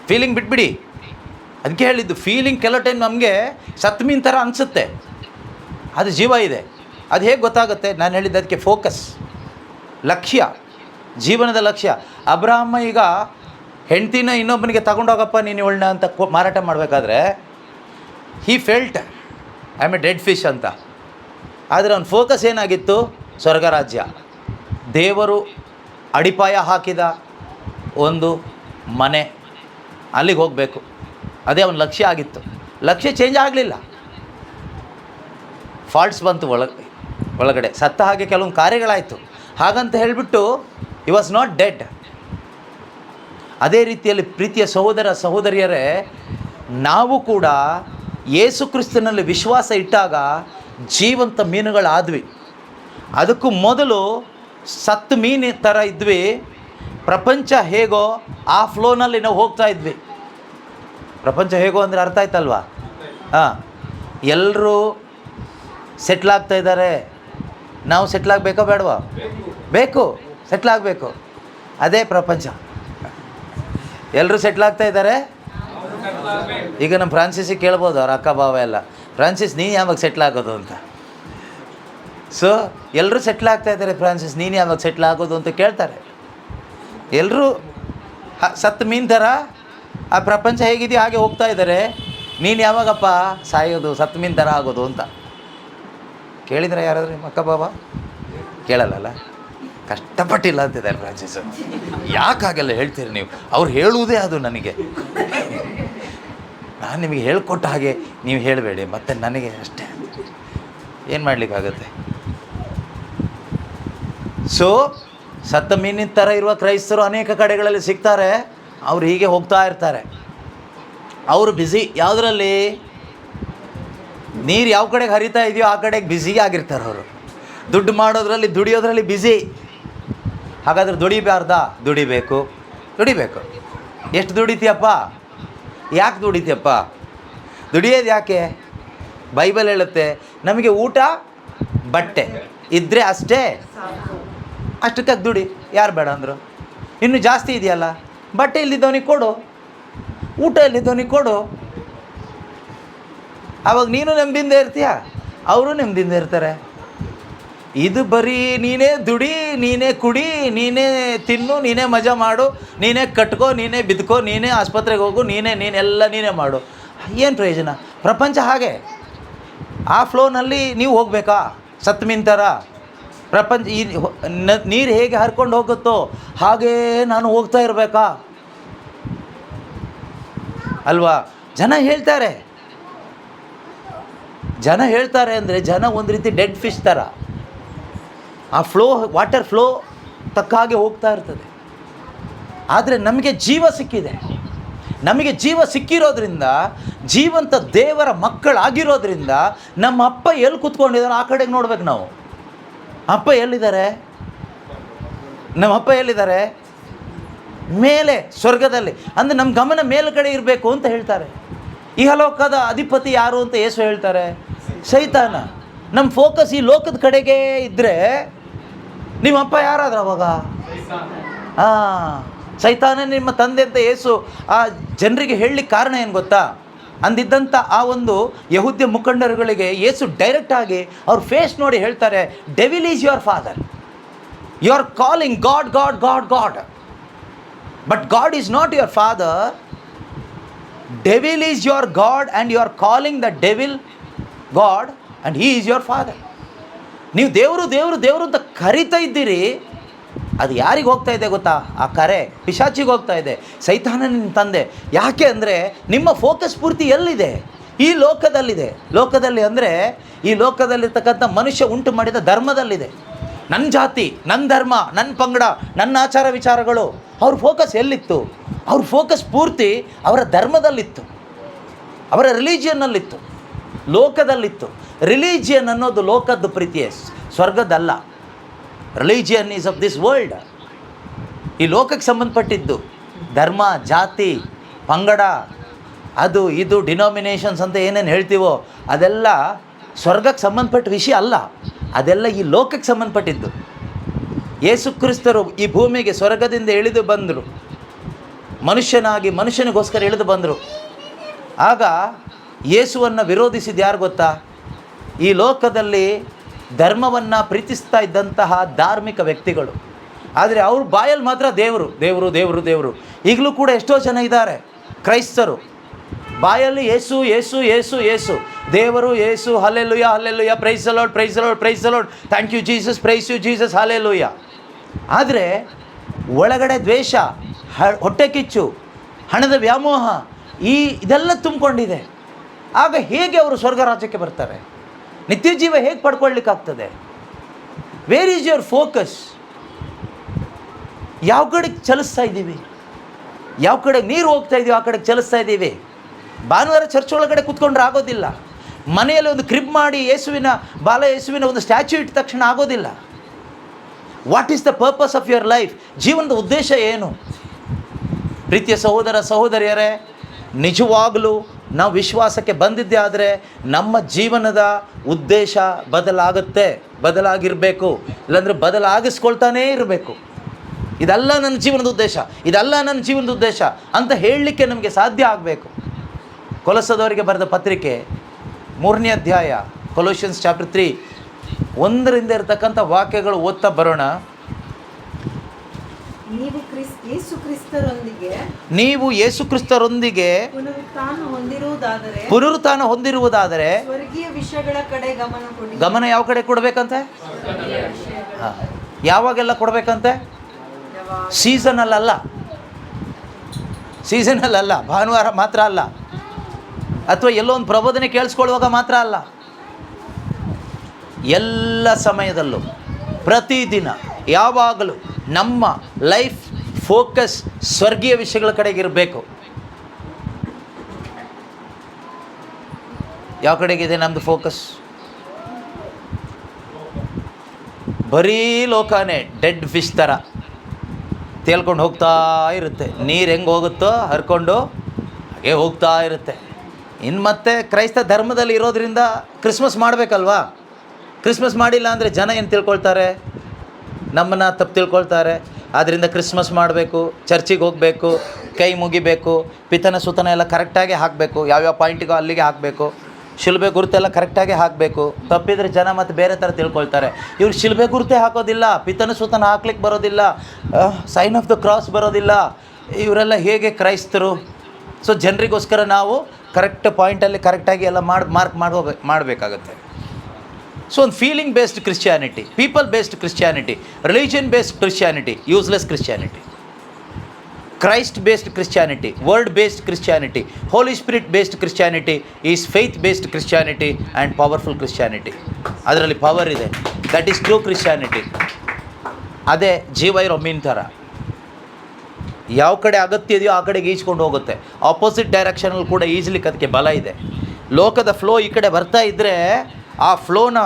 ಫೀಲಿಂಗ್ ಬಿಟ್ಬಿಡಿ. ಅದಕ್ಕೆ ಹೇಳಿದ್ದು, ಫೀಲಿಂಗ್ ಕೆಲವು ಟೈಮ್ ನಮಗೆ ಸತ್ತು ಮೀನು ಥರ ಅನಿಸುತ್ತೆ, ಅದು ಜೀವ ಇದೆ. ಅದು ಹೇಗೆ ಗೊತ್ತಾಗುತ್ತೆ? ನಾನು ಹೇಳಿದ್ದು ಅದಕ್ಕೆ ಫೋಕಸ್, ಲಕ್ಷ್ಯ, ಜೀವನದ ಲಕ್ಷ್ಯ. ಅಬ್ರಾಹ್ಮ ಈಗ ಹೆಂಡ್ತಿನ ಇನ್ನೊಬ್ಬನಿಗೆ ತಗೊಂಡೋಗಪ್ಪ ನೀನು ಇವಳನ್ನ ಅಂತ ಮಾರಾಟ ಮಾಡಬೇಕಾದ್ರೆ he felt I am A dead fish ಅಂತ. ಆದರೆ ಅವನ ಫೋಕಸ್ ಏನಾಗಿತ್ತು? ಸ್ವರ್ಗ ರಾಜ್ಯ, ದೇವರು ಅಡಿಪಾಯ ಹಾಕಿದ ಒಂದು ಮನೆ, ಅಲ್ಲಿಗೆ ಹೋಗಬೇಕು. ಅದೇ ಅವನ ಲಕ್ಷ್ಯ ಆಗಿತ್ತು. ಲಕ್ಷ್ಯ ಚೇಂಜ್ ಆಗಲಿಲ್ಲ. ಫಾಲ್ಟ್ಸ್ ಬಂತು ಒಳಗಡೆ, ಸತ್ತ ಹಾಗೆ ಕೆಲವೊಂದು ಕಾರ್ಯಗಳಾಯಿತು. ಹಾಗಂತ ಹೇಳಿಬಿಟ್ಟು ಹಿ ವಾಸ್ ನಾಟ್ ಡೆಡ್. ಅದೇ ರೀತಿಯಲ್ಲಿ ಪ್ರೀತಿಯ ಸಹೋದರ ಸಹೋದರಿಯರೇ, ನಾವು ಕೂಡ ಯೇಸು ಕ್ರಿಸ್ತನಲ್ಲಿ ವಿಶ್ವಾಸ ಇಟ್ಟಾಗ ಜೀವಂತ ಮೀನುಗಳಾದ್ವಿ. ಅದಕ್ಕೂ ಮೊದಲು ಸತ್ತು ಮೀನು ಥರ ಇದ್ವಿ. ಪ್ರಪಂಚ ಹೇಗೋ ಆ ಫ್ಲೋನಲ್ಲಿ ನಾವು ಹೋಗ್ತಾ ಇದ್ವಿ. ಪ್ರಪಂಚ ಹೇಗೋ ಅಂದರೆ ಅರ್ಥ ಆಯ್ತಲ್ವಾ? ಎಲ್ಲರೂ ಸೆಟ್ಲಾಗ್ತಾ ಇದ್ದಾರೆ, ನಾವು ಸೆಟ್ಲಾಗಬೇಕೋ ಬೇಡವಾ? ಬೇಕು, ಸೆಟ್ಲಾಗಬೇಕು. ಅದೇ ಪ್ರಪಂಚ. ಎಲ್ಲರೂ ಸೆಟ್ಲಾಗ್ತಾ ಇದ್ದಾರೆ. ಈಗ ನಮ್ಮ ಫ್ರಾನ್ಸಿಸಿಗೆ ಕೇಳ್ಬೋದು ಅವ್ರ ಅಕ್ಕ ಭಾವ ಎಲ್ಲ, ಫ್ರಾನ್ಸಿಸ್ ನೀನು ಯಾವಾಗ ಸೆಟ್ಲಾಗೋದು ಅಂತ. ಸೊ ಎಲ್ಲರೂ ಸೆಟ್ಲಾಗ್ತಾ ಇದ್ದಾರೆ, ಫ್ರಾನ್ಸಿಸ್ ನೀನು ಯಾವಾಗ ಸೆಟ್ಲಾಗೋದು ಅಂತ ಕೇಳ್ತಾರೆ. ಎಲ್ಲರೂ ಸತ್ತು ಮೀನು ಥರ ಆ ಪ್ರಪಂಚ ಹೇಗಿದೆಯೋ ಹಾಗೆ ಹೋಗ್ತಾ ಇದ್ದಾರೆ. ನೀನು ಯಾವಾಗಪ್ಪ ಸಾಯೋದು, ಸತ್ತು ಮೀನು ಥರ ಆಗೋದು ಅಂತ ಕೇಳಿದರೆ ಯಾರಾದರೂ ನಿಮ್ಮ ಅಕ್ಕ ಬಾಬಾ? ಕೇಳಲ್ಲ. ಕಷ್ಟಪಟ್ಟಿಲ್ಲ ಅಂತಿದ್ದಾರೆ ಫ್ರಾನ್ಸಿಸ್. ಯಾಕಾಗೆಲ್ಲ ಹೇಳ್ತೀರಿ ನೀವು? ಅವ್ರು ಹೇಳುವುದೇ ಅದು ನನಗೆ. ನಾನು ನಿಮಗೆ ಹೇಳ್ಕೊಟ್ಟ ಹಾಗೆ ನೀವು ಹೇಳಬೇಡಿ, ಮತ್ತು ನನಗೆ ಅಷ್ಟೇ ಏನು ಮಾಡಲಿಕ್ಕಾಗತ್ತೆ. ಸೊ ಸತ್ತ ಮೀನಿನ ಥರ ಇರುವ ಕ್ರೈಸ್ತರು ಅನೇಕ ಕಡೆಗಳಲ್ಲಿ ಸಿಗ್ತಾರೆ. ಅವರು ಹೀಗೆ ಹೋಗ್ತಾ ಇರ್ತಾರೆ. ಅವರು ಬ್ಯುಸಿ ಯಾವುದರಲ್ಲಿ? ನೀರು ಯಾವ ಕಡೆಗೆ ಹರಿತಾ ಇದೆಯೋ ಆ ಕಡೆಗೆ ಬ್ಯುಸಿ ಆಗಿರ್ತಾರೆ ಅವರು. ದುಡ್ಡು ಮಾಡೋದ್ರಲ್ಲಿ, ದುಡಿಯೋದ್ರಲ್ಲಿ ಬ್ಯುಸಿ. ಹಾಗಾದರೆ ದುಡಿಬಾರ್ದಾ? ದುಡಿಬೇಕು. ಎಷ್ಟು ದುಡಿತೀಯಪ್ಪ? ಯಾಕೆ ದುಡಿತೀಯಪ್ಪ? ದುಡಿಯೋದು ಯಾಕೆ? ಬೈಬಲ್ ಹೇಳುತ್ತೆ, ನಮಗೆ ಊಟ ಬಟ್ಟೆ ಇದ್ದರೆ ಅಷ್ಟೇ, ಅಷ್ಟಕ್ಕಾಗಿ ದುಡಿ. ಯಾರು ಬೇಡ ಅಂದರು? ಇನ್ನೂ ಜಾಸ್ತಿ ಇದೆಯಲ್ಲ, ಬಟ್ಟೆ ಇಲ್ಲಿದ್ದವನಿಗೆ ಕೊಡು, ಊಟ ಇಲ್ಲಿದ್ದವನಿಗೆ ಕೊಡು. ಆವಾಗ ನೀನು ನೆಮ್ಮದಿಯಿಂದ ಇರ್ತೀಯ, ಅವರು ನೆಮ್ಮದಿಯಿಂದ ಇರ್ತಾರೆ. ಇದು ಬರೀ ನೀನೇ ದುಡಿ, ನೀನೇ ಕುಡಿ, ನೀನೇ ತಿನ್ನು, ನೀನೇ ಮಜಾ ಮಾಡು, ನೀನೇ ಕಟ್ಕೋ, ನೀನೇ ಬಿದ್ಕೋ, ನೀನೇ ಆಸ್ಪತ್ರೆಗೆ ಹೋಗು, ನೀನೆಲ್ಲ ನೀನೇ ಮಾಡು. ಏನು ಪ್ರಯೋಜನ? ಪ್ರಪಂಚ ಹಾಗೆ. ಆ ಫ್ಲೋನಲ್ಲಿ ನೀವು ಹೋಗಬೇಕಾ? ಸತ್ತು ಮೀನು ಥರ ಪ್ರಪಂಚ ಈ ನೀರು ಹೇಗೆ ಹರ್ಕೊಂಡು ಹೋಗುತ್ತೋ ಹಾಗೇ ನಾನು ಹೋಗ್ತಾ ಇರಬೇಕಾ ಅಲ್ವಾ? ಜನ ಹೇಳ್ತಾರೆ ಅಂದರೆ ಜನ ಒಂದು ರೀತಿ ಡೆಡ್ ಫಿಶ್ ಥರ ಆ ಫ್ಲೋ, ವಾಟರ್ ಫ್ಲೋ ತಕ್ಕ ಹಾಗೆ ಹೋಗ್ತಾ ಇರ್ತದೆ. ಆದರೆ ನಮಗೆ ಜೀವ ಸಿಕ್ಕಿದೆ. ನಮಗೆ ಜೀವ ಸಿಕ್ಕಿರೋದ್ರಿಂದ, ಜೀವಂತ ದೇವರ ಮಕ್ಕಳಾಗಿರೋದ್ರಿಂದ ನಮ್ಮ ಅಪ್ಪ ಎಲ್ಲಿ ಕೂತ್ಕೊಂಡಿದ್ದಾರೋ ಆ ಕಡೆಗೆ ನೋಡ್ಬೇಕು ನಾವು. ಅಪ್ಪ ಎಲ್ಲಿದ್ದಾರೆ? ನಮ್ಮ ಅಪ್ಪ ಎಲ್ಲಿದ್ದಾರೆ? ಮೇಲೆ ಸ್ವರ್ಗದಲ್ಲಿ. ಅಂದರೆ ನಮ್ಮ ಗಮನ ಮೇಲುಗಡೆ ಇರಬೇಕು ಅಂತ ಹೇಳ್ತಾರೆ. ಇಹಲೋಕದ ಅಧಿಪತಿ ಯಾರು ಅಂತ ಯೇಸು ಹೇಳ್ತಾರೆ? ಸೈತಾನ. ನಮ್ಮ ಫೋಕಸ್ ಈ ಲೋಕದ ಕಡೆಗೆ ಇದ್ದರೆ ನಿಮ್ಮ ಅಪ್ಪ ಯಾರಾದ್ರು ಅವಾಗ? ಸೈತಾನ ನಿಮ್ಮ ತಂದೆ ಅಂತ ಯೇಸು ಆ ಜನರಿಗೆ ಹೇಳಲಿಕ್ಕೆ ಕಾರಣ ಏನು ಗೊತ್ತಾ? ಅಂದಿದ್ದಂಥ ಆ ಒಂದು ಯಹೂದ್ಯ ಮುಖಂಡರುಗಳಿಗೆ ಯೇಸು ಡೈರೆಕ್ಟಾಗಿ ಅವ್ರ ಫೇಸ್ ನೋಡಿ ಹೇಳ್ತಾರೆ, devil is your father, you are calling God God God God, but God is not your father. Devil is your God and you are calling the devil God and he is your father. ನೀವು ದೇವರು ದೇವರು ದೇವರು ಅಂತ ಕರಿತಾ ಇದ್ದೀರಿ. ಅದು ಯಾರಿಗೆ ಹೋಗ್ತಾ ಇದೆ ಗೊತ್ತಾ? ಆ ಕರೆ ಪಿಶಾಚಿಗೆ ಹೋಗ್ತಾ ಇದೆ, ಸೈತಾನನ ತಂದೆ. ಯಾಕೆ ಅಂದರೆ ನಿಮ್ಮ ಫೋಕಸ್ ಪೂರ್ತಿ ಎಲ್ಲಿದೆ? ಈ ಲೋಕದಲ್ಲಿದೆ. ಲೋಕದಲ್ಲಿ ಅಂದರೆ ಈ ಲೋಕದಲ್ಲಿರ್ತಕ್ಕಂಥ ಮನುಷ್ಯ ಉಂಟು ಮಾಡಿದ ಧರ್ಮದಲ್ಲಿದೆ. ನನ್ನ ಜಾತಿ, ನನ್ನ ಧರ್ಮ, ನನ್ನ ಪಂಗಡ, ನನ್ನ ಆಚಾರ ವಿಚಾರಗಳು. ಅವ್ರ ಫೋಕಸ್ ಎಲ್ಲಿತ್ತು? ಅವ್ರ ಫೋಕಸ್ ಪೂರ್ತಿ ಅವರ ಧರ್ಮದಲ್ಲಿತ್ತು, ಅವರ ರಿಲಿಜಿಯನ್ನಲ್ಲಿತ್ತು, ಲೋಕದಲ್ಲಿತ್ತು. ರಿಲಿಜಿಯನ್ ಅನ್ನೋದು ಲೋಕದ ಪ್ರೀತಿಯೇ, ಸ್ವರ್ಗದಲ್ಲ. Religion is of this world. ಈ ಲೋಕಕ್ಕೆ ಸಂಬಂಧಪಟ್ಟಿದ್ದು ಧರ್ಮ, ಜಾತಿ, ಪಂಗಡ, ಅದು ಇದು ಡಿನಾಮಿನೇಷನ್ಸ್ ಅಂತ ಏನೇನು ಹೇಳ್ತೀವೋ ಅದೆಲ್ಲ ಸ್ವರ್ಗಕ್ಕೆ ಸಂಬಂಧಪಟ್ಟ ವಿಷಯ ಅಲ್ಲ. ಅದೆಲ್ಲ ಈ ಲೋಕಕ್ಕೆ ಸಂಬಂಧಪಟ್ಟಿದ್ದು. ಯೇಸು ಕ್ರಿಸ್ತರು ಈ ಭೂಮಿಗೆ ಸ್ವರ್ಗದಿಂದ ಇಳಿದು ಬಂದರು. ಮನುಷ್ಯನಾಗಿ ಮನುಷ್ಯನಿಗೋಸ್ಕರ ಇಳಿದು ಬಂದರು. ಆಗ ಯೇಸುವನ್ನು ವಿರೋಧಿಸಿದ ಯಾರು ಗೊತ್ತಾ? ಈ ಲೋಕದಲ್ಲಿ ಧರ್ಮವನ್ನು ಪ್ರೀತಿಸ್ತಾ ಇದ್ದಂತಹ ಧಾರ್ಮಿಕ ವ್ಯಕ್ತಿಗಳು. ಆದರೆ ಅವ್ರ ಬಾಯಲ್ಲಿ ಮಾತ್ರ ದೇವರು ದೇವರು ದೇವರು ದೇವರು. ಈಗಲೂ ಕೂಡ ಎಷ್ಟೋ ಜನ ಇದ್ದಾರೆ ಕ್ರೈಸ್ತರು, ಬಾಯಲ್ಲಿ ಯೇಸು ಯೇಸು ಯೇಸು ಯೇಸು, ದೇವರು Yesu, hallelujah hallelujah, praise the Lord praise the Lord praise the Lord, thank you Jesus, praise you Jesus, hallelujah. ಆದರೆ ಒಳಗಡೆ ದ್ವೇಷ, ಹೊಟ್ಟೆ ಕಿಚ್ಚು, ಹಣದ ವ್ಯಾಮೋಹ, ಇದೆಲ್ಲ ತುಂಬಿಕೊಂಡಿದೆ. ಆಗ ಹೇಗೆ ಅವರು ಸ್ವರ್ಗ ರಾಜ್ಯಕ್ಕೆ ಬರ್ತಾರೆ? ನಿತ್ಯ ಜೀವ ಹೇಗೆ ಪಡ್ಕೊಳ್ಳಿಕ್ಕಾಗ್ತದೆ? Where is your focus? ಯಾವ ಕಡೆಗೆ ಚಲಿಸ್ತಾ ಇದ್ದೀವಿ? ಯಾವ ಕಡೆಗೆ ನೀರು ಹೋಗ್ತಾ ಇದ್ದೀವಿ ಆ ಕಡೆಗೆ ಚಲಿಸ್ತಾ ಇದ್ದೀವಿ. ಭಾನುವಾರ ಚರ್ಚ್ ಒಳಗಡೆ ಕೂತ್ಕೊಂಡ್ರೆ ಆಗೋದಿಲ್ಲ. ಮನೆಯಲ್ಲಿ ಒಂದು ಕ್ರಿಬ್ ಮಾಡಿ ಬಾಲ ಯೇಸುವಿನ ಒಂದು ಸ್ಟ್ಯಾಚ್ಯೂ ಇಟ್ಟ ತಕ್ಷಣ ಆಗೋದಿಲ್ಲ. What is the purpose of your life? ಜೀವನದ ಉದ್ದೇಶ ಏನು? ಪ್ರೀತಿಯ ಸಹೋದರ ಸಹೋದರಿಯರೇ, ನಿಜವಾಗಲೂ ನಾವು ವಿಶ್ವಾಸಕ್ಕೆ ಬಂದಿದ್ದೇ ಆದರೆ ನಮ್ಮ ಜೀವನದ ಉದ್ದೇಶ ಬದಲಾಗಿರಬೇಕು. ಇಲ್ಲಾಂದರೆ ಬದಲಾಗಿಸ್ಕೊಳ್ತಾನೇ ಇರಬೇಕು. ಇದಲ್ಲ ನನ್ನ ಜೀವನದ ಉದ್ದೇಶ, ಇದಲ್ಲ ನನ್ನ ಜೀವನದ ಉದ್ದೇಶ ಅಂತ ಹೇಳಲಿಕ್ಕೆ ನಮಗೆ ಸಾಧ್ಯ ಆಗಬೇಕು. ಕೊಲೊಸ್ಸದವರಿಗೆ ಬರೆದ ಪತ್ರಿಕೆ 3ನೇ ಅಧ್ಯಾಯ, ಕೊಲೋಷಿಯನ್ಸ್ ಚಾಪ್ಟರ್ 3, 1ರಿಂದ ಇರತಕ್ಕಂಥ ವಾಕ್ಯಗಳು ಓದ್ತಾ ಬರೋಣ. ನೀವು ಯೇಸು ಕ್ರಿಸ್ತರೊಂದಿಗೆ ಪುನರುತ್ಥಾನ ಹೊಂದಿರುವುದಾದರೆ ಗಮನ ಯಾವ ಕಡೆ ಕೊಡಬೇಕಂತೆ? ಯಾವಾಗೆಲ್ಲ ಕೊಡಬೇಕಂತೆ? ಸೀಸನಲ್ಲ, ಭಾನುವಾರ ಮಾತ್ರ ಅಲ್ಲ, ಅಥವಾ ಎಲ್ಲೋ ಒಂದು ಪ್ರಬೋಧನೆ ಕೇಳಿಸ್ಕೊಳ್ಳುವಾಗ ಮಾತ್ರ ಅಲ್ಲ, ಎಲ್ಲ ಸಮಯದಲ್ಲೂ, ಪ್ರತಿದಿನ, ಯಾವಾಗಲೂ ನಮ್ಮ ಲೈಫ್ ಫೋಕಸ್ ಸ್ವರ್ಗೀಯ ವಿಷಯಗಳ ಕಡೆಗಿರಬೇಕು. ಯಾವ ಕಡೆಗಿದೆ ನಮ್ಮದು ಫೋಕಸ್? ಬರೀ ಲೋಕನೇ ಡೆಡ್ ಫಿಶ್ ಥರ ತೇಲ್ಕೊಂಡು ಹೋಗ್ತಾ ಇರುತ್ತೆ. ನೀರು ಹೆಂಗೆ ಹೋಗುತ್ತೋ ಹರ್ಕೊಂಡು ಹಾಗೆ ಹೋಗ್ತಾ ಇರುತ್ತೆ. ಇನ್ನು ಮತ್ತೆ ಕ್ರೈಸ್ತ ಧರ್ಮದಲ್ಲಿ ಇರೋದ್ರಿಂದ ಕ್ರಿಸ್ಮಸ್ ಮಾಡಬೇಕಲ್ವಾ? ಕ್ರಿಸ್ಮಸ್ ಮಾಡಿಲ್ಲ ಅಂದರೆ ಜನ ಏನು ತಿಳ್ಕೊಳ್ತಾರೆ? ನಮ್ಮನ್ನು ತಪ್ಪು ತಿಳ್ಕೊಳ್ತಾರೆ. ಆದ್ದರಿಂದ ಕ್ರಿಸ್ಮಸ್ ಮಾಡಬೇಕು, ಚರ್ಚಿಗೆ ಹೋಗಬೇಕು, ಕೈ ಮುಗಿಬೇಕು, ಪಿತನ ಸುತನ ಎಲ್ಲ ಕರೆಕ್ಟಾಗಿ ಹಾಕಬೇಕು, ಯಾವ್ಯಾವ ಪಾಯಿಂಟಿಗೋ ಅಲ್ಲಿಗೆ ಹಾಕಬೇಕು, ಶಿಲ್ಬೆ ಗುರುತೆಲ್ಲ ಕರೆಕ್ಟಾಗಿ ಹಾಕಬೇಕು. ತಪ್ಪಿದರೆ ಜನ ಮತ್ತು ಬೇರೆ ಥರ ತಿಳ್ಕೊಳ್ತಾರೆ. ಇವ್ರು ಶಿಲ್ಬೆ ಗುರುತೆ ಹಾಕೋದಿಲ್ಲ, ಪಿತನ ಸುತನ ಹಾಕ್ಲಿಕ್ಕೆ ಬರೋದಿಲ್ಲ, ಸೈನ್ ಆಫ್ ದ ಕ್ರಾಸ್ ಬರೋದಿಲ್ಲ, ಇವರೆಲ್ಲ ಹೇಗೆ ಕ್ರೈಸ್ತರು? ಸೊ ಜನರಿಗೋಸ್ಕರ ನಾವು ಕರೆಕ್ಟ್ ಪಾಯಿಂಟಲ್ಲಿ ಕರೆಕ್ಟಾಗಿ ಎಲ್ಲ ಮಾಡಬೇಕಾಗತ್ತೆ. ಸೊ ಒಂದು feeling based Christianity, people based Christianity, religion based Christianity, useless Christianity. Christ based Christianity, word based Christianity, holy spirit based Christianity is faith based Christianity and powerful Christianity. ಅದರಲ್ಲಿ power ಇದೆ. That is true Christianity. ಅದೇ ಜೀವ ಇರೋ ಮೀನ್ ಥರ, ಯಾವ ಕಡೆ ಅಗತ್ಯ ಇದೆಯೋ ಆ ಕಡೆಗೆ ಈಜ್ಕೊಂಡು ಹೋಗುತ್ತೆ. ಆಪೋಸಿಟ್ ಡೈರೆಕ್ಷನಲ್ಲಿ ಕೂಡ ಈಜ್ಲಿಕ್ಕೆ ಅದಕ್ಕೆ ಬಲ ಇದೆ. ಲೋಕದ ಫ್ಲೋ ಈ ಕಡೆ ಬರ್ತಾ ಇದ್ದರೆ ಆ ಫ್ಲೋನ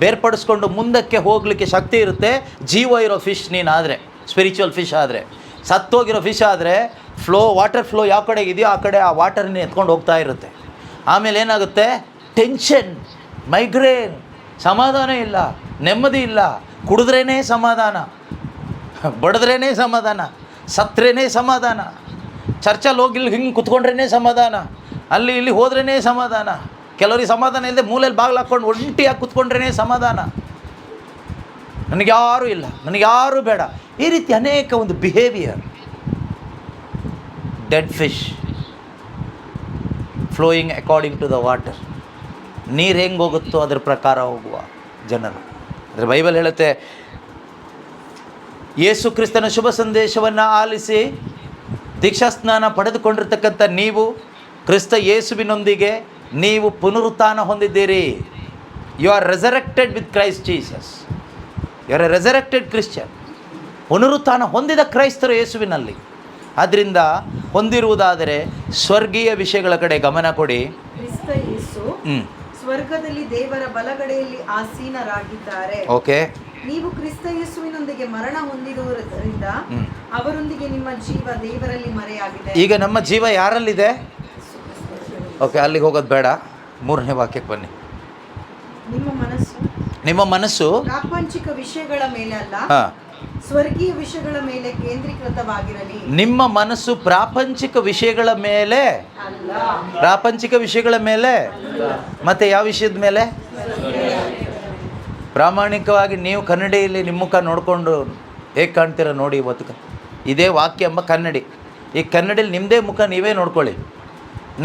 ಬೇರ್ಪಡಿಸ್ಕೊಂಡು ಮುಂದಕ್ಕೆ ಹೋಗಲಿಕ್ಕೆ ಶಕ್ತಿ ಇರುತ್ತೆ. ಜೀವ ಇರೋ ಫಿಶ್ ನೀನಾದರೆ, ಸ್ಪಿರಿಚುವಲ್ ಫಿಶ್ ಆದರೆ, ಸತ್ತೋಗಿರೋ ಫಿಶ್ ಆದರೆ ವಾಟರ್ ಫ್ಲೋ ಯಾವ ಕಡೆಗೆ ಇದೆಯೋ ಆ ಕಡೆ ಆ ವಾಟರ್ನ ಎತ್ಕೊಂಡು ಹೋಗ್ತಾ ಇರುತ್ತೆ. ಆಮೇಲೆ ಏನಾಗುತ್ತೆ? ಟೆನ್ಷನ್, ಮೈಗ್ರೇನ್, ಸಮಾಧಾನ ಇಲ್ಲ, ನೆಮ್ಮದಿ ಇಲ್ಲ. ಕುಡಿದ್ರೇ ಸಮಾಧಾನ, ಬಡಿದ್ರೇ ಸಮಾಧಾನ, ಸತ್ರೇನೇ ಸಮಾಧಾನ, ಚರ್ಚಲ್ಲಿ ಹೋಗಿ ಹಿಂಗೆ ಕುತ್ಕೊಂಡ್ರೇ ಸಮಾಧಾನ, ಅಲ್ಲಿ ಇಲ್ಲಿ ಹೋದ್ರೇ ಸಮಾಧಾನ. ಕೆಲವರಿಗೆ ಸಮಾಧಾನ ಇಲ್ಲದೆ ಮೂಲೆಯಲ್ಲಿ ಬಾಗಿಲು ಹಾಕ್ಕೊಂಡು ಒಂಟಿಯಾಗಿ ಕುತ್ಕೊಂಡ್ರೇ ಸಮಾಧಾನ. ನನಗ್ಯಾರೂ ಇಲ್ಲ, ನನಗ್ಯಾರೂ ಬೇಡ, ಈ ರೀತಿ ಅನೇಕ ಒಂದು behaviour. Dead fish flowing according to the water. ನೀರು ಹೆಂಗೆ ಹೋಗುತ್ತೋ ಅದ್ರ ಪ್ರಕಾರ ಹೋಗುವ ಜನರು. ಅಂದರೆ ಬೈಬಲ್ ಹೇಳುತ್ತೆ, ಯೇಸು ಕ್ರಿಸ್ತನ ಶುಭ ಸಂದೇಶವನ್ನು ಆಲಿಸಿ ದೀಕ್ಷಾಸ್ನಾನ ಪಡೆದುಕೊಂಡಿರ್ತಕ್ಕಂಥ ನೀವು ಕ್ರಿಸ್ತ ಯೇಸುವಿನೊಂದಿಗೆ ನೀವು ಪುನರುತ್ಥಾನ ಹೊಂದಿದ್ದೀರಿ. You are resurrected with Christ Jesus. You are a resurrected Christian. ಪುನರುತ್ಥಾನ ಹೊಂದಿದ ಕ್ರೈಸ್ತರು ಯೇಸುವಿನಲ್ಲಿ. ಆದ್ದರಿಂದ ಹೊಂದಿರುವುದಾದರೆ ಸ್ವರ್ಗೀಯ ವಿಷಯಗಳ ಕಡೆ ಗಮನ ಕೊಡಿ. ಕ್ರಿಸ್ತ ಯೇಸು ಸ್ವರ್ಗದಲ್ಲಿ ದೇವರ ಬಲಗಡೆಯಲ್ಲಿ ಆಸೀನರಾಗಿದ್ದಾರೆ. ಓಕೆ. ನೀವು ಕ್ರಿಸ್ತ ಯೇಸುವಿನೊಂದಿಗೆ ಮರಣ ಹೊಂದಿರುವುದರಿಂದ ಅವರೊಂದಿಗೆ ನಿಮ್ಮ ಜೀವ ದೇವರಲ್ಲಿ ಮರೆಯಾಗಿದೆ. ಈಗ ನಮ್ಮ ಜೀವ ಯಾರಲ್ಲಿದೆ? ಓಕೆ, ಅಲ್ಲಿಗೆ ಹೋಗೋದು ಬೇಡ. 3ನೇ ವಾಕ್ಯಕ್ಕೆ ಬನ್ನಿ. ನಿಮ್ಮ ಮನಸ್ಸು ಪ್ರಾಪಂಚಿಕ ವಿಷಯಗಳ ಮೇಲೆ ಅಲ್ಲ, ಸ್ವರ್ಗೀಯ ವಿಷಯಗಳ ಮೇಲೆ ಕೇಂದ್ರೀಕೃತವಾಗಿರಲಿ. ನಿಮ್ಮ ಮನಸ್ಸು ಪ್ರಾಪಂಚಿಕ ವಿಷಯಗಳ ಮೇಲೆ ಅಲ್ಲ, ಪ್ರಾಪಂಚಿಕ ವಿಷಯಗಳ ಮೇಲೆ ಮತ್ತೆ ಯಾವ ವಿಷಯದ ಮೇಲೆ? ಪ್ರಾಮಾಣಿಕವಾಗಿ ನೀವು ಕನ್ನಡಿಯಲ್ಲಿ ನಿಮ್ಮ ಮುಖ ನೋಡಿಕೊಂಡು ಹೇಗೆ ಕಾಣ್ತೀರ ನೋಡಿ. ಇವತ್ತು ಇದೇ ವಾಕ್ಯ ಎಂಬ ಕನ್ನಡಿ. ಈ ಕನ್ನಡಿಯಲ್ಲಿ ನಿಮ್ಮದೇ ಮುಖ ನೀವೇ ನೋಡ್ಕೊಳ್ಳಿ.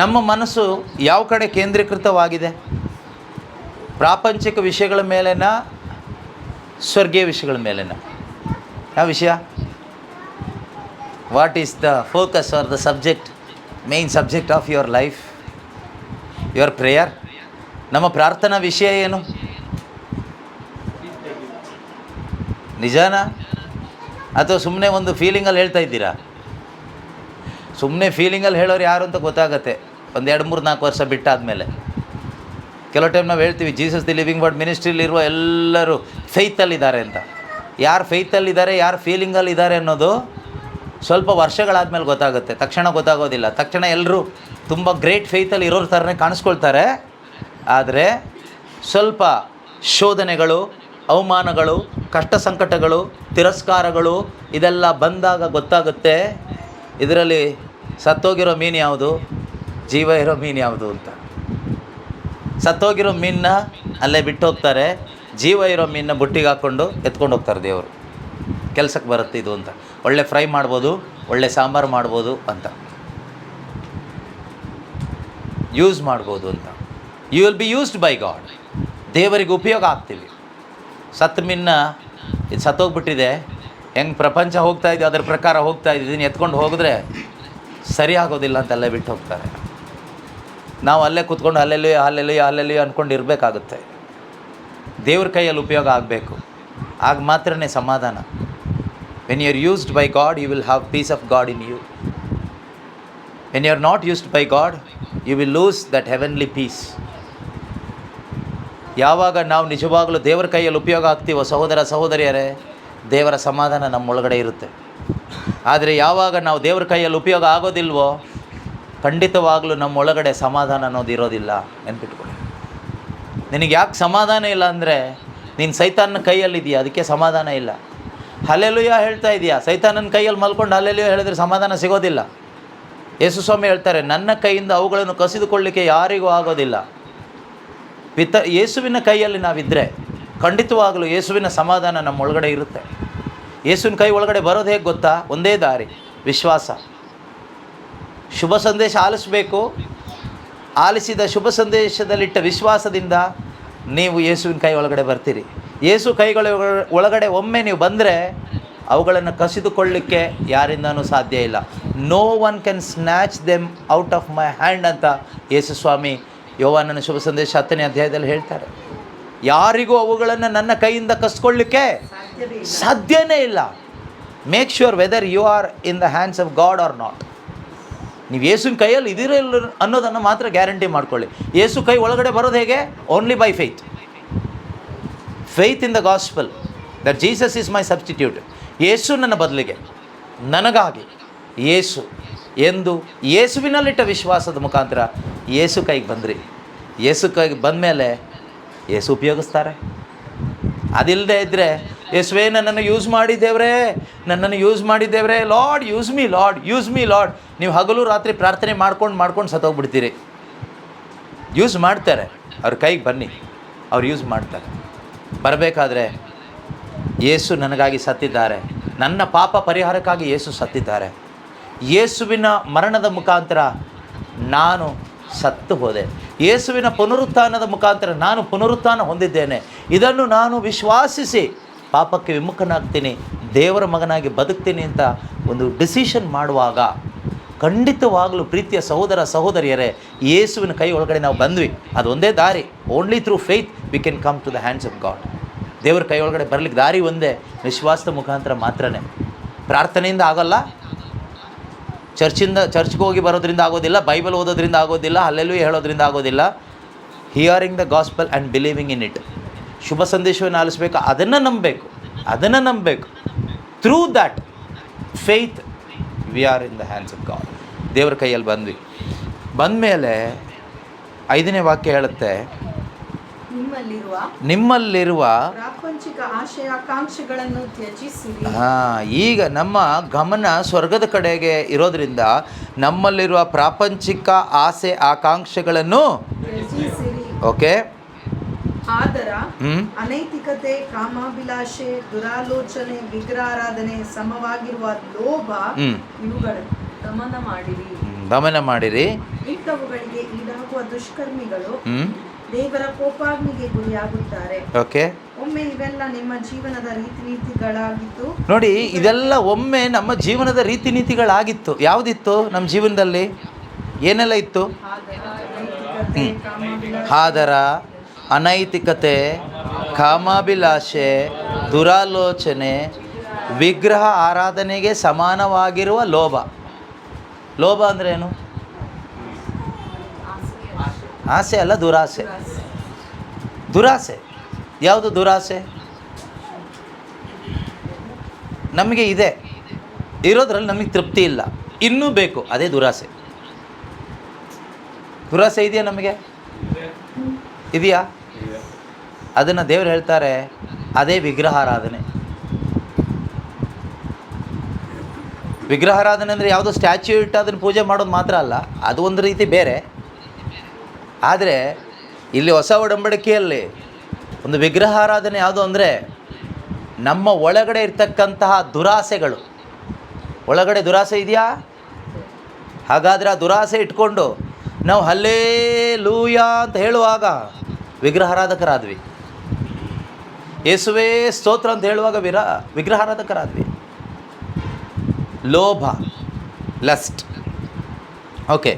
ನಮ್ಮ ಮನಸ್ಸು ಯಾವ ಕಡೆ ಕೇಂದ್ರೀಕೃತವಾಗಿದೆ? ಪ್ರಾಪಂಚಿಕ ವಿಷಯಗಳ ಮೇಲೆನಾ ಸ್ವರ್ಗೀಯ ವಿಷಯಗಳ ಮೇಲೆನಾ? ಯಾವ ವಿಷಯ? What is the focus are the subject, main subject of your life, your prayer? ನಮ್ಮ ಪ್ರಾರ್ಥನಾ ವಿಷಯ ಏನು? ನಿಜಾನಾ ಅಥವಾ ಸುಮ್ಮನೆ ಒಂದು ಫೀಲಿಂಗಲ್ಲಿ ಹೇಳ್ತಾ ಇದ್ದೀರಾ? ಸುಮ್ಮನೆ ಫೀಲಿಂಗಲ್ಲಿ ಹೇಳೋರು ಯಾರು ಅಂತ ಗೊತ್ತಾಗತ್ತೆ ಒಂದು 2-3-4 ವರ್ಷ ಬಿಟ್ಟಾದಮೇಲೆ. ಕೆಲವು ಟೈಮ್ ನಾವು ಹೇಳ್ತೀವಿ ಜೀಸಸ್ ದಿ ಲಿವಿಂಗ್ ವರ್ಡ್ ಮಿನಿಸ್ಟ್ರಿಲಿರುವ ಎಲ್ಲರೂ ಫೇತಲ್ಲಿದ್ದಾರೆ ಅಂತ. ಯಾರು ಫೇತಲ್ಲಿದ್ದಾರೆ, ಯಾರು ಫೀಲಿಂಗಲ್ಲಿದ್ದಾರೆ ಅನ್ನೋದು ಸ್ವಲ್ಪ ವರ್ಷಗಳಾದಮೇಲೆ ಗೊತ್ತಾಗುತ್ತೆ. ತಕ್ಷಣ ಗೊತ್ತಾಗೋದಿಲ್ಲ. ತಕ್ಷಣ ಎಲ್ಲರೂ ತುಂಬ ಗ್ರೇಟ್ ಫೇತಲ್ಲಿ ಇರೋರ ಥರನೇ ಕಾಣಿಸ್ಕೊಳ್ತಾರೆ. ಆದರೆ ಸ್ವಲ್ಪ ಶೋಧನೆಗಳು, ಅವಮಾನಗಳು, ಕಷ್ಟ ಸಂಕಟಗಳು, ತಿರಸ್ಕಾರಗಳು ಇದೆಲ್ಲ ಬಂದಾಗ ಗೊತ್ತಾಗುತ್ತೆ ಇದರಲ್ಲಿ ಸತ್ತೋಗಿರೋ ಮೀನು ಯಾವುದು, ಜೀವ ಇರೋ ಮೀನು ಯಾವುದು ಅಂತ. ಸತ್ತೋಗಿರೋ ಮೀನನ್ನ ಅಲ್ಲೇ ಬಿಟ್ಟು ಹೋಗ್ತಾರೆ, ಜೀವ ಇರೋ ಮೀನನ್ನ ಬುಟ್ಟಿಗೆ ಹಾಕ್ಕೊಂಡು ಎತ್ಕೊಂಡು ಹೋಗ್ತಾರೆ ದೇವರು. ಕೆಲಸಕ್ಕೆ ಬರುತ್ತೆ ಇದು ಅಂತ. ಒಳ್ಳೆ ಫ್ರೈ ಮಾಡ್ಬೋದು, ಒಳ್ಳೆ ಸಾಂಬಾರು ಮಾಡ್ಬೋದು ಅಂತ, ಯೂಸ್ ಮಾಡ್ಬೋದು ಅಂತ. You will be used by God. ದೇವರಿಗೆ ಉಪಯೋಗ ಆಗ್ತೀವಿ. ಸತ್ತ ಮೀನನ್ನ ಇದು ಸತ್ತೋಗ್ಬಿಟ್ಟಿದೆ, ಹೆಂಗೆ ಪ್ರಪಂಚ ಹೋಗ್ತಾ ಇದೆ ಅದರ ಪ್ರಕಾರ ಹೋಗ್ತಾ ಇದ್ದೀನಿ, ಎತ್ಕೊಂಡು ಹೋಗಿದ್ರೆ ಸರಿ ಆಗೋದಿಲ್ಲ ಅಂತ ಅಲ್ಲೇ ಬಿಟ್ಟು ಹೋಗ್ತಾರೆ. ನಾವು ಅಲ್ಲೇ ಕೂತ್ಕೊಂಡು ಅಲ್ಲೆಲ್ಲಿ ಅಂದ್ಕೊಂಡು ಇರಬೇಕಾಗುತ್ತೆ. ದೇವ್ರ ಕೈಯಲ್ಲಿ ಉಪಯೋಗ ಆಗಬೇಕು. ಆಗ ಮಾತ್ರನೇ ಸಮಾಧಾನ. When you are used by God you will have peace of God in you. When you are not used by God you will lose that heavenly peace. ಯಾವಾಗ ನಾವು ನಿಜವಾಗಲೂ ದೇವರ ಕೈಯಲ್ಲಿ ಉಪಯೋಗ ಆಗ್ತೀವೋ ಸಹೋದರ ಸಹೋದರಿಯರೇ, ದೇವರ ಸಮಾಧಾನ ನಮ್ಮೊಳಗಡೆ ಇರುತ್ತೆ. ಆದರೆ ಯಾವಾಗ ನಾವು ದೇವರ ಕೈಯಲ್ಲಿ ಉಪಯೋಗ ಆಗೋದಿಲ್ವೋ ಖಂಡಿತವಾಗಲೂ ನಮ್ಮೊಳಗಡೆ ಸಮಾಧಾನ ಅನ್ನೋದು ಇರೋದಿಲ್ಲ. ನೆನ್ಪಿಟ್ಕೊಳ್ಳಿ. ನಿನಗೆ ಯಾಕೆ ಸಮಾಧಾನ ಇಲ್ಲ ಅಂದರೆ ನೀನು ಸೈತಾನನ ಕೈಯಲ್ಲಿದೆಯಾ, ಅದಕ್ಕೆ ಸಮಾಧಾನ ಇಲ್ಲ. ಹಲ್ಲೆಲೂಯ ಹೇಳ್ತಾ ಇದೆಯಾ, ಸೈತಾನನ ಕೈಯಲ್ಲಿ ಮಲ್ಕೊಂಡು ಹಲ್ಲೆಲೂಯ ಹೇಳಿದ್ರೆ ಸಮಾಧಾನ ಸಿಗೋದಿಲ್ಲ. ಯೇಸು ಸ್ವಾಮಿ ಹೇಳ್ತಾರೆ, ನನ್ನ ಕೈಯಿಂದ ಅವುಗಳನ್ನು ಕಸಿದುಕೊಳ್ಳಲಿಕ್ಕೆ ಯಾರಿಗೂ ಆಗೋದಿಲ್ಲ. ಯೇಸುವಿನ ಕೈಯಲ್ಲಿ ನಾವಿದ್ದರೆ ಖಂಡಿತವಾಗಲೂ ಯೇಸುವಿನ ಸಮಾಧಾನ ನಮ್ಮೊಳಗಡೆ ಇರುತ್ತೆ. ಯೇಸುವಿನ ಕೈ ಒಳಗಡೆ ಬರೋದು ಹೇಗೆ ಗೊತ್ತಾ? ಒಂದೇ ದಾರಿ, ವಿಶ್ವಾಸ. ಶುಭ ಸಂದೇಶ ಆಲಿಸಬೇಕು. ಆಲಿಸಿದ ಶುಭ ಸಂದೇಶದಲ್ಲಿಟ್ಟ ವಿಶ್ವಾಸದಿಂದ ನೀವು ಯೇಸುವಿನ ಕೈ ಒಳಗಡೆ ಬರ್ತೀರಿ. ಯೇಸು ಕೈಗಳ ಒಳಗಡೆ ಒಮ್ಮೆ ನೀವು ಬಂದರೆ ಅವುಗಳನ್ನು ಕಸಿದುಕೊಳ್ಳಲಿಕ್ಕೆ ಯಾರಿಂದನೂ ಸಾಧ್ಯ ಇಲ್ಲ. No one can snatch them out of my hand ಅಂತ ಯೇಸು ಸ್ವಾಮಿ ಯೋಹಾನನ ಶುಭ ಸಂದೇಶ 10ನೇ ಅಧ್ಯಾಯದಲ್ಲಿ ಹೇಳ್ತಾರೆ. ಯಾರಿಗೂ ಅವುಗಳನ್ನು ನನ್ನ ಕೈಯಿಂದ ಕಸ್ಕೊಳ್ಳಿಕ್ಕೆ ಸಾಧ್ಯನೇ ಇಲ್ಲ. Make sure whether you are in the hands of God or not. ನೀವು ಯೇಸುವಿನ ಕೈಯಲ್ಲಿ ಇದಿರಲ್ಲ ಅನ್ನೋದನ್ನು ಮಾತ್ರ ಗ್ಯಾರಂಟಿ ಮಾಡ್ಕೊಳ್ಳಿ. ಯೇಸು ಕೈ ಒಳಗಡೆ ಬರೋದು ಹೇಗೆ? Only by faith. Faith in the gospel that Jesus is my substitute. Yesu ನನ್ನ ಬದಲಿಗೆ, ನನಗಾಗಿ ಯೇಸು ಎಂದು ಯೇಸುವಿನಲ್ಲಿಟ್ಟ ವಿಶ್ವಾಸದ ಮುಖಾಂತರ ಯೇಸು ಕೈಗೆ ಬಂದ್ರಿ. ಯೇಸು ಕೈಗೆ ಬಂದಮೇಲೆ ಯೇಸು ಉಪಯೋಗಿಸ್ತಾರೆ. ಅದಿಲ್ಲದೆ ಇದ್ದರೆ ಯೇಸುವೇ ನನ್ನನ್ನು ಯೂಸ್ ಮಾಡಿದ್ದೇವ್ರೆ, ನನ್ನನ್ನು ಯೂಸ್ ಮಾಡಿದ್ದೇವ್ರೆ, Lord use me, Lord use me, Lord. ನೀವು ಹಗಲು ರಾತ್ರಿ ಪ್ರಾರ್ಥನೆ ಮಾಡ್ಕೊಂಡು ಸತ್ತೋಗ್ಬಿಡ್ತೀರಿ. ಯೂಸ್ ಮಾಡ್ತಾರೆ, ಅವ್ರ ಕೈಗೆ ಬನ್ನಿ, ಅವ್ರು ಯೂಸ್ ಮಾಡ್ತಾರೆ. ಬರಬೇಕಾದ್ರೆ ಯೇಸು ನನಗಾಗಿ ಸತ್ತಿದ್ದಾರೆ, ನನ್ನ ಪಾಪ ಪರಿಹಾರಕ್ಕಾಗಿ ಯೇಸು ಸತ್ತಿದ್ದಾರೆ. ಯೇಸುವಿನ ಮರಣದ ಮುಖಾಂತರ ನಾನು ಸತ್ತು ಹೋದೆ. ಯೇಸುವಿನ ಪುನರುತ್ಥಾನದ ಮುಖಾಂತರ ನಾನು ಪುನರುತ್ಥಾನ ಹೊಂದಿದ್ದೇನೆ. ಇದನ್ನು ನಾನು ವಿಶ್ವಾಸಿಸಿ ಪಾಪಕ್ಕೆ ವಿಮುಖನಾಗ್ತೀನಿ, ದೇವರ ಮಗನಾಗಿ ಬದುಕ್ತೀನಿ ಅಂತ ಒಂದು ಡಿಸಿಷನ್ ಮಾಡುವಾಗ ಖಂಡಿತವಾಗಲೂ ಪ್ರೀತಿಯ ಸಹೋದರ ಸಹೋದರಿಯರೇ, ಯೇಸುವಿನ ಕೈ ಒಳಗಡೆ ನಾವು ಬಂದ್ವಿ. ಅದು ಒಂದೇ ದಾರಿ. Only through faith we can come to the hands of God. ದೇವರ ಕೈ ಒಳಗಡೆ ಬರಲಿಕ್ಕೆ ದಾರಿ ಒಂದೇ, ವಿಶ್ವಾಸದ ಮುಖಾಂತರ ಮಾತ್ರನೇ. ಪ್ರಾರ್ಥನೆಯಿಂದ ಆಗೋಲ್ಲ, ಚರ್ಚ್ಗೆ ಹೋಗಿ ಬರೋದ್ರಿಂದ ಆಗೋದಿಲ್ಲ, ಬೈಬಲ್ ಓದೋದ್ರಿಂದ ಆಗೋದಿಲ್ಲ, ಹಲ್ಲೆಲೂಯಾ ಹೇಳೋದ್ರಿಂದ ಆಗೋದಿಲ್ಲ. Hearing the gospel and believing in it. ಶುಭ ಸಂದೇಶವನ್ನು ಆಲಿಸಬೇಕು, ಅದನ್ನು ನಂಬಬೇಕು. Through that faith we are in the hands of God. ದೇವರ ಕೈಯಲ್ಲಿ ಬಂದ್ವಿ. ಬಂದಮೇಲೆ 5ನೇ ವಾಕ್ಯ ಹೇಳುತ್ತೆ, ನಿಮ್ಮ ನಿಮ್ಮಲ್ಲಿರುವ ಪ್ರಾಪಂಚಿಕ ಆಶಯಾಕಾಂಕ್ಷೆಗಳನ್ನು ತ್ಯಜಿಸಿರಿ. ಈಗ ನಮ್ಮ ಗಮನ ಸ್ವರ್ಗದ ಕಡೆಗೆ ಇರೋದ್ರಿಂದ ನಮ್ಮಲ್ಲಿರುವ ಪ್ರಾಪಂಚಿಕ ಆಸೆ ಆಕಾಂಕ್ಷೆಗಳನ್ನು ಓಕೆ. ಆದರ ಅನೈತಿಕತೆ, ಕಾಮಾಭಿಲಾಷೆ, ದುರಾಲೋಚನೆ, ವಿಗ್ರಹಾರಾಧನೆ, ಸಮವಾಗಿರುವ ಲೋಭ ಇವುಗಳನ್ನು ದಮನ ಮಾಡಿರಿ. ಇಂಥವುಗಳಿಗೆ ಈಡಾಗುವ ದುಷ್ಕರ್ಮಿಗಳು ದೇವರ ಕೋಪಾಗ್ನಿಗೆ ಗುರಿಯಾಗುತ್ತಾರೆ. ಓಕೆ. ಒಮ್ಮೆ ಇವೆಲ್ಲ ನಿಮ್ಮ ಜೀವನದ ರೀತಿ ನೀತಿಗಳಾಗಿತ್ತು. ನೋಡಿ, ಇದೆಲ್ಲ ಒಮ್ಮೆ ನಮ್ಮ ಜೀವನದ ರೀತಿ ನೀತಿಗಳಾಗಿತ್ತು. ಯಾವುದಿತ್ತು ನಮ್ಮ ಜೀವನದಲ್ಲಿ? ಏನೆಲ್ಲ ಇತ್ತು? ಆದರ, ಅನೈತಿಕತೆ, ಕಾಮಾಭಿಲಾಷೆ, ದುರಾಲೋಚನೆ, ವಿಗ್ರಹ ಆರಾಧನೆಗೆ ಸಮಾನವಾಗಿರುವ ಲೋಭ. ಲೋಭ ಅಂದರೆ ಏನು? ಆಸೆ ಅಲ್ಲ, ದುರಾಸೆ. ದುರಾಸೆ ಯಾವುದು? ದುರಾಸೆ ನಮಗೆ ಇದೆ, ಇರೋದ್ರಲ್ಲಿ ನಮಗೆ ತೃಪ್ತಿ ಇಲ್ಲ, ಇನ್ನೂ ಬೇಕು, ಅದೇ ದುರಾಸೆ. ದುರಾಸೆ ಇದೆಯಾ ನಮಗೆ? ಇದೆಯಾ? ಅದನ್ನು ದೇವರು ಹೇಳ್ತಾರೆ, ಅದೇ ವಿಗ್ರಹಾರಾಧನೆ. ವಿಗ್ರಹಾರಾಧನೆ ಅಂದರೆ ಯಾವುದೋ ಸ್ಟ್ಯಾಚ್ಯೂ ಇಟ್ಟು ಅದನ್ನು ಪೂಜೆ ಮಾಡೋದು ಮಾತ್ರ ಅಲ್ಲ, ಅದು ಒಂದು ರೀತಿ ಬೇರೆ. ಆದರೆ ಇಲ್ಲಿ ಹೊಸ ಒಡಂಬಡಿಕೆಯಲ್ಲಿ ಒಂದು ವಿಗ್ರಹಾರಾಧನೆ ಯಾವುದು ಅಂದರೆ ನಮ್ಮ ಒಳಗಡೆ ಇರ್ತಕ್ಕಂತಹ ದುರಾಸೆಗಳು. ಒಳಗಡೆ ದುರಾಸೆ ಇದೆಯಾ? ಹಾಗಾದರೆ ಆ ದುರಾಸೆ ಇಟ್ಕೊಂಡು ನಾವು ಹಲ್ಲೇಲೂಯಾ ಅಂತ ಹೇಳುವಾಗ ವಿಗ್ರಹಾರಾಧಕರಾದ್ವಿ. ಯೇಸುವೇ ಸ್ತೋತ್ರ ಅಂತ ಹೇಳುವಾಗ ವಿಗ್ರಹಾರಾಧಕರಾದ್ವಿ. ಲೋಭ, lust. Okay.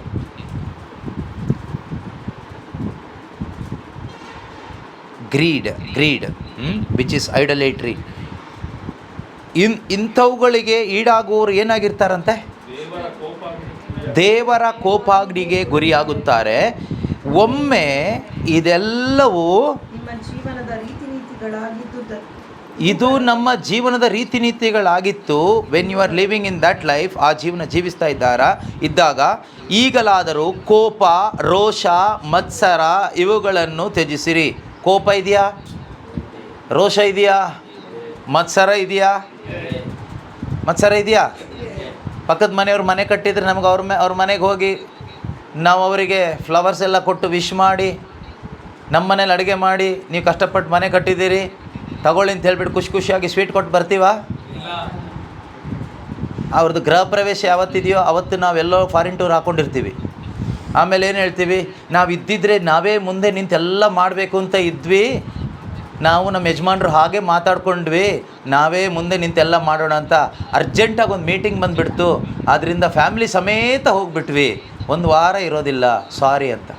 Greed which is idolatry. ಇಂಥವುಗಳಿಗೆ ಈಡಾಗುವವರು ಏನಾಗಿರ್ತಾರಂತೆ? ದೇವರ ಕೋಪಾಗ್ನಿಗೆ ಗುರಿಯಾಗುತ್ತಾರೆ. ಒಮ್ಮೆ ಇದೆಲ್ಲವೂ ಇದು ನಮ್ಮ ಜೀವನದ ರೀತಿ ನೀತಿಗಳಾಗಿತ್ತು. When you are living in that life, ಆ ಜೀವನ ಜೀವಿಸ್ತಾ ಇದ್ದಾಗ ಈಗಲಾದರೂ ಕೋಪ, ರೋಷ, ಮತ್ಸರ ಇವುಗಳನ್ನು ತ್ಯಜಿಸಿರಿ. ಕೋಪ ಇದೆಯಾ? ರೋಷ ಇದೆಯಾ? ಮತ್ಸರ ಇದೆಯಾ? ಮತ್ಸರ ಇದೆಯಾ? ಪಕ್ಕದ ಮನೆಯವ್ರು ಮನೆ ಕಟ್ಟಿದರೆ ನಮಗೆ ಅವ್ರ ಮನೆಗೆ ಹೋಗಿ ನಾವು ಅವರಿಗೆ ಫ್ಲವರ್ಸ್ ಎಲ್ಲ ಕೊಟ್ಟು ವಿಶ್ ಮಾಡಿ, ನಮ್ಮ ಮನೇಲಿ ಅಡುಗೆ ಮಾಡಿ, ನೀವು ಕಷ್ಟಪಟ್ಟು ಮನೆ ಕಟ್ಟಿದ್ದೀರಿ ತಗೊಳ್ಳಿ ಅಂತ ಹೇಳ್ಬಿಟ್ಟು ಖುಷಿಯಾಗಿ ಸ್ವೀಟ್ ಕೊಟ್ಟು ಬರ್ತೀವ? ಅವ್ರದ್ದು ಗೃಹ ಪ್ರವೇಶ ಯಾವತ್ತಿದೆಯೋ ಅವತ್ತು ನಾವೆಲ್ಲೋ ಫಾರಿನ್ ಟೂರ್ ಹಾಕ್ಕೊಂಡಿರ್ತೀವಿ. ಆಮೇಲೆ ಏನು ಹೇಳ್ತೀವಿ? ನಾವು ಇದ್ದಿದ್ರೆ ನಾವೇ ಮುಂದೆ ನಿಂತೆಲ್ಲ ಮಾಡಬೇಕು ಅಂತ ಇದ್ವಿ, ನಾವು ನಮ್ಮ ಯಜಮಾನ್ರು ಹಾಗೆ ಮಾತಾಡ್ಕೊಂಡ್ವಿ, ನಾವೇ ಮುಂದೆ ನಿಂತೆಲ್ಲ ಮಾಡೋಣ ಅಂತ ಅರ್ಜೆಂಟಾಗಿ ಒಂದು ಮೀಟಿಂಗ್ ಬಂದುಬಿಡ್ತು, ಆದ್ದರಿಂದ ಫ್ಯಾಮಿಲಿ ಸಮೇತ ಹೋಗಿಬಿಟ್ವಿ, ಒಂದು ವಾರ ಇರೋದಿಲ್ಲ, ಸಾರಿ ಅಂತ.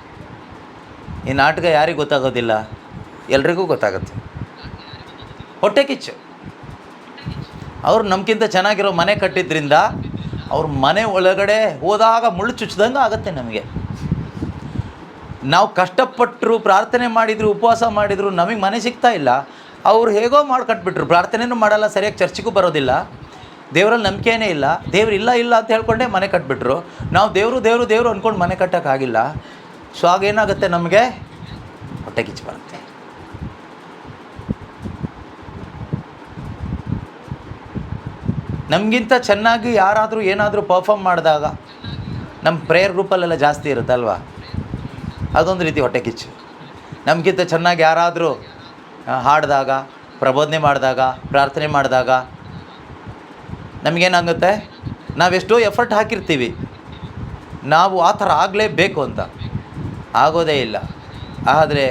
ಈ ನಾಟಕ ಯಾರಿಗೆ ಗೊತ್ತಾಗೋದಿಲ್ಲ? ಎಲ್ರಿಗೂ ಗೊತ್ತಾಗುತ್ತೆ. ಹೊಟ್ಟೆ ಕಿಚ್ಚು. ಅವರು ನಮಗಿಂತ ಚೆನ್ನಾಗಿರೋ ಮನೆ ಕಟ್ಟಿದ್ರಿಂದ ಅವ್ರ ಮನೆ ಒಳಗಡೆ ಹೋದಾಗ ಮುಳ್ಳು ಚುಚ್ಚಿದಂಗೆ ಆಗುತ್ತೆ ನಮಗೆ. ನಾವು ಕಷ್ಟಪಟ್ಟರು, ಪ್ರಾರ್ಥನೆ ಮಾಡಿದ್ರು, ಉಪವಾಸ ಮಾಡಿದ್ರು, ನಮಗೆ ಮನೆ ಸಿಗ್ತಾ ಇಲ್ಲ. ಅವ್ರು ಹೇಗೋ ಮಾಡ್ಕಟ್ಬಿಟ್ರು, ಪ್ರಾರ್ಥನೆನೂ ಮಾಡಲ್ಲ, ಸರಿಯಾಗಿ ಚರ್ಚಿಗೂ ಬರೋದಿಲ್ಲ, ದೇವರಲ್ಲಿ ನಂಬಿಕೆನೇ ಇಲ್ಲ, ದೇವ್ರು ಇಲ್ಲ ಅಂತ ಹೇಳ್ಕೊಂಡೆ ಮನೆ ಕಟ್ಬಿಟ್ರು. ನಾವು ದೇವರು ಅಂದ್ಕೊಂಡು ಮನೆ ಕಟ್ಟೋಕ್ಕಾಗಿಲ್ಲ. ಸೊ ಆಗೇನಾಗುತ್ತೆ, ನಮಗೆ ಹೊಟ್ಟೆ ಕಿಚ್ಚು ಬರುತ್ತೆ. ನಮಗಿಂತ ಚೆನ್ನಾಗಿ ಯಾರಾದರೂ ಏನಾದರೂ ಪರ್ಫಾರ್ಮ್ ಮಾಡಿದಾಗ ನಮ್ಮ ಪ್ರೇಯರ್ ಗ್ರೂಪಲ್ಲೆಲ್ಲ ಜಾಸ್ತಿ ಇರುತ್ತಲ್ವ, ಅದೊಂದು ರೀತಿ ಹೊಟ್ಟೆ ಕಿಚ್ಚು. ನಮಗಿಂತ ಚೆನ್ನಾಗಿ ಯಾರಾದರೂ ಹಾಡಿದಾಗ, ಪ್ರಬೋಧನೆ ಮಾಡಿದಾಗ, ಪ್ರಾರ್ಥನೆ ಮಾಡಿದಾಗ ನಮಗೇನಾಗುತ್ತೆ, ನಾವೆಷ್ಟೋ ಎಫರ್ಟ್ ಹಾಕಿರ್ತೀವಿ, ನಾವು ಆ ಥರ ಆಗಲೇಬೇಕು ಅಂತ, ಆಗೋದೇ ಇಲ್ಲ. ಆದರೆ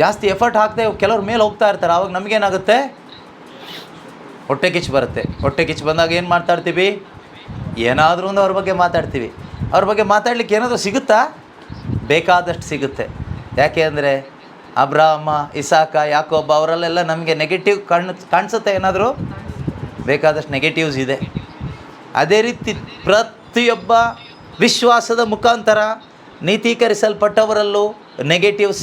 ಜಾಸ್ತಿ ಎಫರ್ಟ್ ಹಾಕದೆ ಕೆಲವ್ರ ಮೇಲೆ ಹೋಗ್ತಾ ಇರ್ತಾರೆ, ಆವಾಗ ನಮಗೇನಾಗುತ್ತೆ, ಹೊಟ್ಟೆ ಕಿಚ್ಚು ಬರುತ್ತೆ. ಹೊಟ್ಟೆ ಕಿಚ್ಚು ಬಂದಾಗ ಏನು ಮಾತಾಡ್ತೀವಿ? ಏನಾದರೂ ಒಂದು ಅವ್ರ ಬಗ್ಗೆ ಮಾತಾಡ್ತೀವಿ. ಅವ್ರ ಬಗ್ಗೆ ಮಾತಾಡಲಿಕ್ಕೆ ಏನಾದರೂ ಸಿಗುತ್ತಾ? ಬೇಕಾದಷ್ಟು ಸಿಗುತ್ತೆ. ಯಾಕೆ ಅಂದರೆ ಅಬ್ರಾಹಮ, ಇಸಾಕ, ಯಾಕೋಬ ಅವರಲ್ಲೆಲ್ಲ ನಮಗೆ ನೆಗೆಟಿವ್ ಕಾಣಿಸುತ್ತೆ, ಏನಾದರೂ ಬೇಕಾದಷ್ಟು ನೆಗೆಟಿವ್ಸ್ ಇದೆ. ಅದೇ ರೀತಿ ಪ್ರತಿಯೊಬ್ಬ ವಿಶ್ವಾಸದ ಮುಖಾಂತರ ನೀತೀಕರಿಸಲ್ಪಟ್ಟವರಲ್ಲೂ ನೆಗೆಟಿವ್ಸ್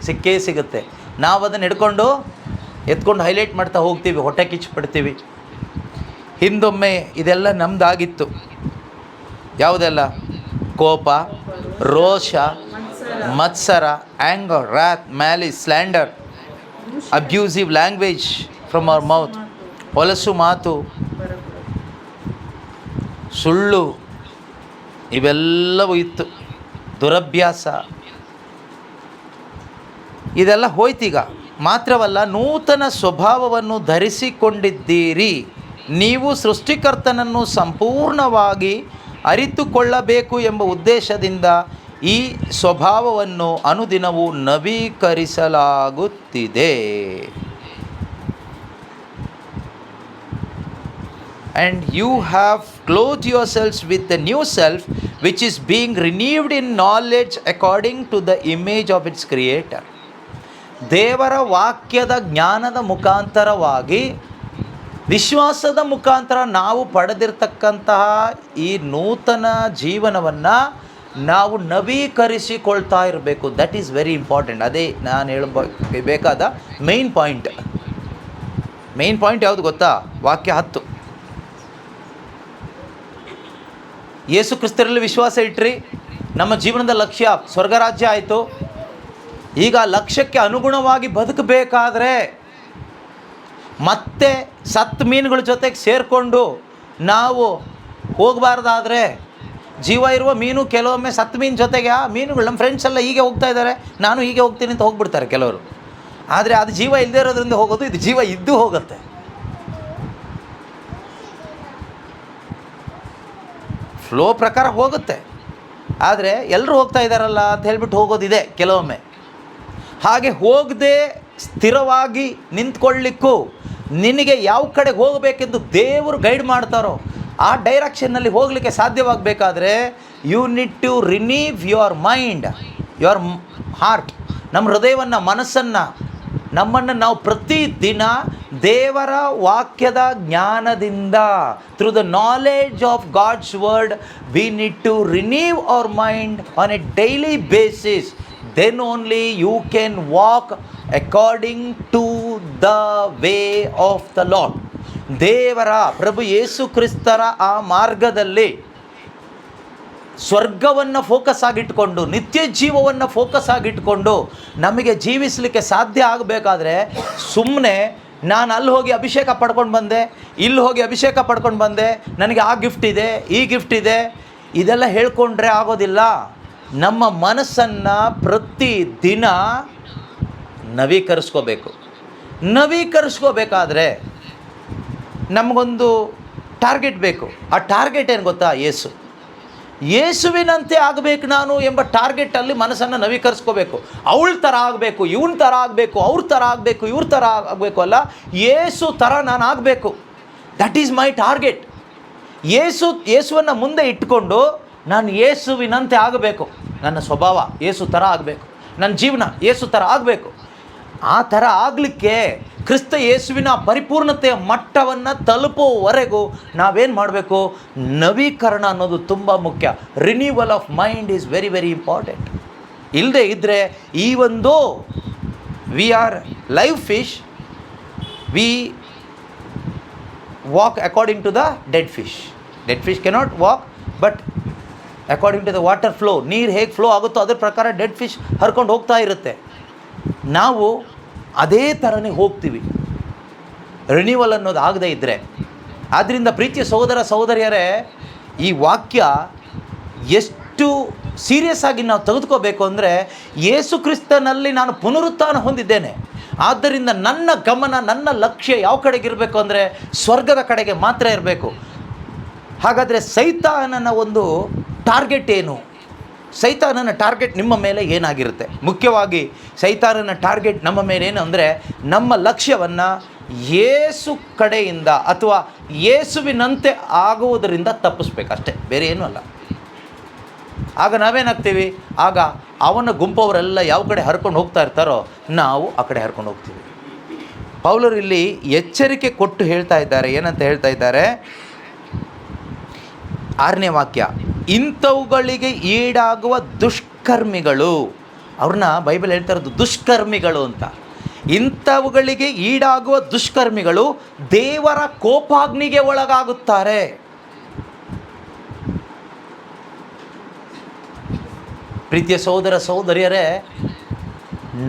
ಸಿಕ್ಕೇ ಸಿಗುತ್ತೆ. ನಾವು ಅದನ್ನು ಎತ್ಕೊಂಡು ಹೈಲೈಟ್ ಮಾಡ್ತಾ ಹೋಗ್ತೀವಿ, ಹೊಟ್ಟೆ ಕಿಚ್ಚು ಪಡ್ತೀವಿ. ಹಿಂದೊಮ್ಮೆ ಇದೆಲ್ಲ ನಮ್ಮದಾಗಿತ್ತು. ಯಾವುದೆಲ್ಲ? ಕೋಪ, ರೋಷ, ಮತ್ಸರ, anger, wrath, malice, slander, abusive language from our mouth, ಹೊಲಸು ಮಾತು, ಸುಳ್ಳು, ಇವೆಲ್ಲವೂ ಇತ್ತು. ದುರಭ್ಯಾಸ, ಇದೆಲ್ಲ ಹೋಯ್ತೀಗ. ಮಾತ್ರವಲ್ಲ, ನೂತನ ಸ್ವಭಾವವನ್ನು ಧರಿಸಿಕೊಂಡಿದ್ದೀರಿ. ನೀವು ಸೃಷ್ಟಿಕರ್ತನನ್ನು ಸಂಪೂರ್ಣವಾಗಿ ಅರಿತುಕೊಳ್ಳಬೇಕು ಎಂಬ ಉದ್ದೇಶದಿಂದ ಈ ಸ್ವಭಾವವನ್ನು ಅನುದಿನವೂ ನವೀಕರಿಸಲಾಗುತ್ತಿದೆ. And you have clothed yourselves with the new self, which is being renewed in knowledge according to the image of its creator. ದೇವರ ವಾಕ್ಯದ ಜ್ಞಾನದ ಮುಖಾಂತರವಾಗಿ, ವಿಶ್ವಾಸದ ಮುಖಾಂತರ ನಾವು ಪಡೆದಿರ್ತಕ್ಕಂತಹ ಈ ನೂತನ ಜೀವನವನ್ನು ನಾವು ನವೀಕರಿಸಿಕೊಳ್ತಾ ಇರಬೇಕು. That is very important. ಅದೇ ನಾನು ಹೇಳಬೇಕಾದ ಮೇನ್ ಪಾಯಿಂಟ್. ಯಾವುದು ಗೊತ್ತಾ? ವಾಕ್ಯ 10. ಯೇಸು ಕ್ರಿಸ್ತರಲ್ಲಿ ವಿಶ್ವಾಸ ಇಟ್ರಿ, ನಮ್ಮ ಜೀವನದ ಲಕ್ಷ್ಯ ಸ್ವರ್ಗರಾಜ್ಯ ಆಯಿತು. ಈಗ ಲಕ್ಷ್ಯಕ್ಕೆ ಅನುಗುಣವಾಗಿ ಬದುಕಬೇಕಾದ್ರೆ ಮತ್ತೆ ಸತ್ತು ಮೀನುಗಳ ಜೊತೆಗೆ ಸೇರಿಕೊಂಡು ನಾವು ಹೋಗಬಾರ್ದಾದ್ರೆ, ಜೀವ ಇರುವ ಮೀನು ಕೆಲವೊಮ್ಮೆ ಸತ್ತು ಮೀನು ಜೊತೆಗೆ, ಆ ಮೀನುಗಳು ನಮ್ಮ ಫ್ರೆಂಡ್ಸ್ ಎಲ್ಲ ಹೀಗೆ ಹೋಗ್ತಾ ಇದ್ದಾರೆ, ನಾನು ಹೀಗೆ ಹೋಗ್ತೀನಿ ಅಂತ ಹೋಗ್ಬಿಡ್ತಾರೆ ಕೆಲವರು. ಆದರೆ ಅದು ಜೀವ ಇಲ್ಲದೇ ಇರೋದ್ರಿಂದ ಹೋಗೋದು, ಇದು ಜೀವ ಇದ್ದು ಹೋಗುತ್ತೆ. ಫ್ಲೋ ಪ್ರಕಾರ ಹೋಗುತ್ತೆ. ಆದರೆ ಎಲ್ಲರೂ ಹೋಗ್ತಾ ಇದ್ದಾರಲ್ಲ ಅಂತ ಹೇಳ್ಬಿಟ್ಟು ಹೋಗೋದಿದೆ ಕೆಲವೊಮ್ಮೆ. ಹಾಗೆ ಹೋಗದೆ ಸ್ಥಿರವಾಗಿ ನಿಂತ್ಕೊಳ್ಳಿಕ್ಕೂ, ನಿನಗೆ ಯಾವ ಕಡೆ ಹೋಗಬೇಕೆಂದು ದೇವರು ಗೈಡ್ ಮಾಡ್ತಾರೋ ಆ ಡೈರೆಕ್ಷನ್ನಲ್ಲಿ ಹೋಗಲಿಕ್ಕೆ ಸಾಧ್ಯವಾಗಬೇಕಾದ್ರೆ you need to renew your mind, your heart. ನಮ್ಮ ಹೃದಯವನ್ನು, ಮನಸ್ಸನ್ನು, ನಮ್ಮನ್ನು ನಾವು ಪ್ರತಿದಿನ ದೇವರ ವಾಕ್ಯದ ಜ್ಞಾನದಿಂದ, through the knowledge of God's word, we need to renew our mind on a daily basis. then only you can walk according to the way of the Lord. ದೇವರ ಪ್ರಭು ಯೇಸು ಕ್ರಿಸ್ತರ ಆ ಮಾರ್ಗದಲ್ಲಿ ಸ್ವರ್ಗವನ್ನು ಫೋಕಸ್ ಆಗಿಟ್ಕೊಂಡು, ನಿತ್ಯ ಜೀವವನ್ನು ಫೋಕಸ್ ಆಗಿಟ್ಕೊಂಡು ನಮಗೆ ಜೀವಿಸಲಿಕ್ಕೆ ಸಾಧ್ಯ ಆಗಬೇಕಾದ್ರೆ, ಸುಮ್ಮನೆ ನಾನು ಅಲ್ಲಿ ಹೋಗಿ ಅಭಿಷೇಕ ಪಡ್ಕೊಂಡು ಬಂದೆ, ಇಲ್ಲಿ ಹೋಗಿ ಅಭಿಷೇಕ ಪಡ್ಕೊಂಡು ಬಂದೆ, ನನಗೆ ಆ ಗಿಫ್ಟ್ ಇದೆ, ಈ ಗಿಫ್ಟ್ ಇದೆ, ಇದೆಲ್ಲ ಹೇಳ್ಕೊಂಡ್ರೆ ಆಗೋದಿಲ್ಲ. ನಮ್ಮ ಮನಸ್ಸನ್ನು ಪ್ರತಿದಿನ ನವೀಕರಿಸ್ಕೋಬೇಕಾದ್ರೆ ನಮಗೊಂದು ಟಾರ್ಗೆಟ್ ಬೇಕು. ಆ ಟಾರ್ಗೆಟ್ ಏನು ಗೊತ್ತಾ? ಯೇಸುವಿನಂತೆ ಆಗಬೇಕು ನಾನು ಎಂಬ ಟಾರ್ಗೆಟಲ್ಲಿ ಮನಸ್ಸನ್ನು ನವೀಕರಿಸ್ಕೋಬೇಕು. ಅವಳ ಥರ ಆಗಬೇಕು, ಇವನ ಥರ ಆಗಬೇಕು, ಅವ್ರ ಥರ ಆಗಬೇಕು, ಇವ್ರ ಥರ ಆಗಬೇಕು ಅಲ್ಲ, ಯೇಸು ಥರ ನಾನು ಆಗಬೇಕು. That is my target. ಯೇಸುವನ್ನು ಮುಂದೆ ಇಟ್ಕೊಂಡು ನಾನು ಯೇಸುವಿನಂತೆ ಆಗಬೇಕು, ನನ್ನ ಸ್ವಭಾವ ಯೇಸು ಥರ ಆಗಬೇಕು, ನನ್ನ ಜೀವನ ಯೇಸು ಥರ ಆಗಬೇಕು. ಆ ಥರ ಆಗಲಿಕ್ಕೆ ಕ್ರಿಸ್ತ ಯೇಸುವಿನ ಪರಿಪೂರ್ಣತೆಯ ಮಟ್ಟವನ್ನು ತಲುಪುವವರೆಗೂ ನಾವೇನು ಮಾಡಬೇಕು? ನವೀಕರಣ ಅನ್ನೋದು ತುಂಬ ಮುಖ್ಯ. Renewal of mind is very very important. ಇಲ್ಲದೆ ಇದ್ದರೆ ಈ ಒಂದು we are live fish, we walk according to the dead fish. Dead fish cannot walk, but according to the water flow, ನೀರು ಹೇಗೆ ಫ್ಲೋ ಆಗುತ್ತೋ ಅದ್ರ ಪ್ರಕಾರ ಡೆಡ್ ಫಿಶ್ ಹರ್ಕೊಂಡು ಹೋಗ್ತಾ ಇರುತ್ತೆ. ನಾವು ಅದೇ ಥರನೇ ಹೋಗ್ತೀವಿ, ರಿನ್ಯೂವಲ್ ಅನ್ನೋದು ಆಗದೇ ಇದ್ದರೆ. ಆದ್ದರಿಂದ ಪ್ರೀತಿಯ ಸಹೋದರ ಸಹೋದರಿಯರೇ, ಈ ವಾಕ್ಯ ಎಷ್ಟು ಸೀರಿಯಸ್ ಆಗಿ ನಾವು ತೆಗೆದುಕೋಬೇಕು ಅಂದರೆ, ಯೇಸು ಕ್ರಿಸ್ತನಲ್ಲಿ ನಾನು ಪುನರುತ್ಥಾನ ಹೊಂದಿದ್ದೇನೆ, ಆದ್ದರಿಂದ ನನ್ನ ಗಮನ, ನನ್ನ ಲಕ್ಷ್ಯ ಯಾವ ಕಡೆಗೆ ಇರಬೇಕು ಅಂದರೆ ಸ್ವರ್ಗದ ಕಡೆಗೆ ಮಾತ್ರ ಇರಬೇಕು. ಹಾಗಾದರೆ ಸೈತಾನನ ಒಂದು ಟಾರ್ಗೆಟ್ ಏನು? ಸೈತಾನನ ಟಾರ್ಗೆಟ್ ನಿಮ್ಮ ಮೇಲೆ ಏನಾಗಿರುತ್ತೆ? ಮುಖ್ಯವಾಗಿ ಸೈತಾನನ ಟಾರ್ಗೆಟ್ ನಮ್ಮ ಮೇಲೆ ಏನು ಅಂದರೆ, ನಮ್ಮ ಲಕ್ಷ್ಯವನ್ನು ಯೇಸು ಕಡೆಯಿಂದ ಅಥವಾ ಯೇಸುವಿನಂತೆ ಆಗುವುದರಿಂದ ತಪ್ಪಿಸ್ಬೇಕಷ್ಟೇ, ಬೇರೆ ಏನೂ ಅಲ್ಲ. ಆಗ ನಾವೇನಾಗ್ತೀವಿ? ಆಗ ಅವನ ಗುಂಪವರೆಲ್ಲ ಯಾವ ಕಡೆ ಹರ್ಕೊಂಡು ಹೋಗ್ತಾ ಇರ್ತಾರೋ ನಾವು ಆ ಕಡೆ ಹರ್ಕೊಂಡು ಹೋಗ್ತೀವಿ. ಪೌಲರು ಇಲ್ಲಿ ಎಚ್ಚರಿಕೆ ಕೊಟ್ಟು ಹೇಳ್ತಾ ಇದ್ದಾರೆ. ಏನಂತ ಹೇಳ್ತಾ ಇದ್ದಾರೆ? 6ನೇ ವಾಕ್ಯ, ಇಂಥವುಗಳಿಗೆ ಈಡಾಗುವ ದುಷ್ಕರ್ಮಿಗಳು, ಅವ್ರನ್ನ ಬೈಬಲ್ ಹೇಳ್ತಾ ಇರೋದು ದುಷ್ಕರ್ಮಿಗಳು ಅಂತ. ಇಂಥವುಗಳಿಗೆ ಈಡಾಗುವ ದುಷ್ಕರ್ಮಿಗಳು ದೇವರ ಕೋಪಾಗ್ನಿಗೆ ಒಳಗಾಗುತ್ತಾರೆ. ಪ್ರೀತಿಯ ಸಹೋದರ ಸಹೋದರಿಯರೇ,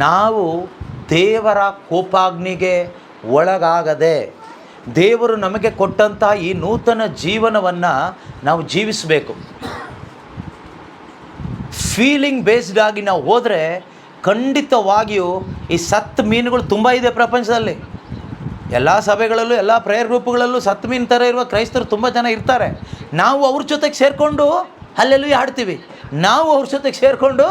ನಾವು ದೇವರ ಕೋಪಾಗ್ನಿಗೆ ಒಳಗಾಗದೆ ದೇವರು ನಮಗೆ ಕೊಟ್ಟಂಥ ಈ ನೂತನ ಜೀವನವನ್ನು ನಾವು ಜೀವಿಸಬೇಕು. ಫೀಲಿಂಗ್ ಬೇಸ್ಡ್ ಆಗಿ ನಾವು ಹೋದರೆ ಖಂಡಿತವಾಗಿಯೂ ಈ ಸತ್ತು ಮೀನುಗಳು ತುಂಬ ಇದೆ ಪ್ರಪಂಚದಲ್ಲಿ. ಎಲ್ಲ ಸಭೆಗಳಲ್ಲೂ ಎಲ್ಲ ಪ್ರೇಯರ್ ಗ್ರೂಪ್ಗಳಲ್ಲೂ ಸತ್ತು ಮೀನು ಥರ ಇರುವ ಕ್ರೈಸ್ತರು ತುಂಬ ಜನ ಇರ್ತಾರೆ. ನಾವು ಅವ್ರ ಜೊತೆಗೆ ಸೇರಿಕೊಂಡು ಅಲ್ಲೆಲ್ಲೂ ಹಾಡ್ತೀವಿ, ನಾವು ಅವ್ರ ಜೊತೆಗೆ ಸೇರಿಕೊಂಡು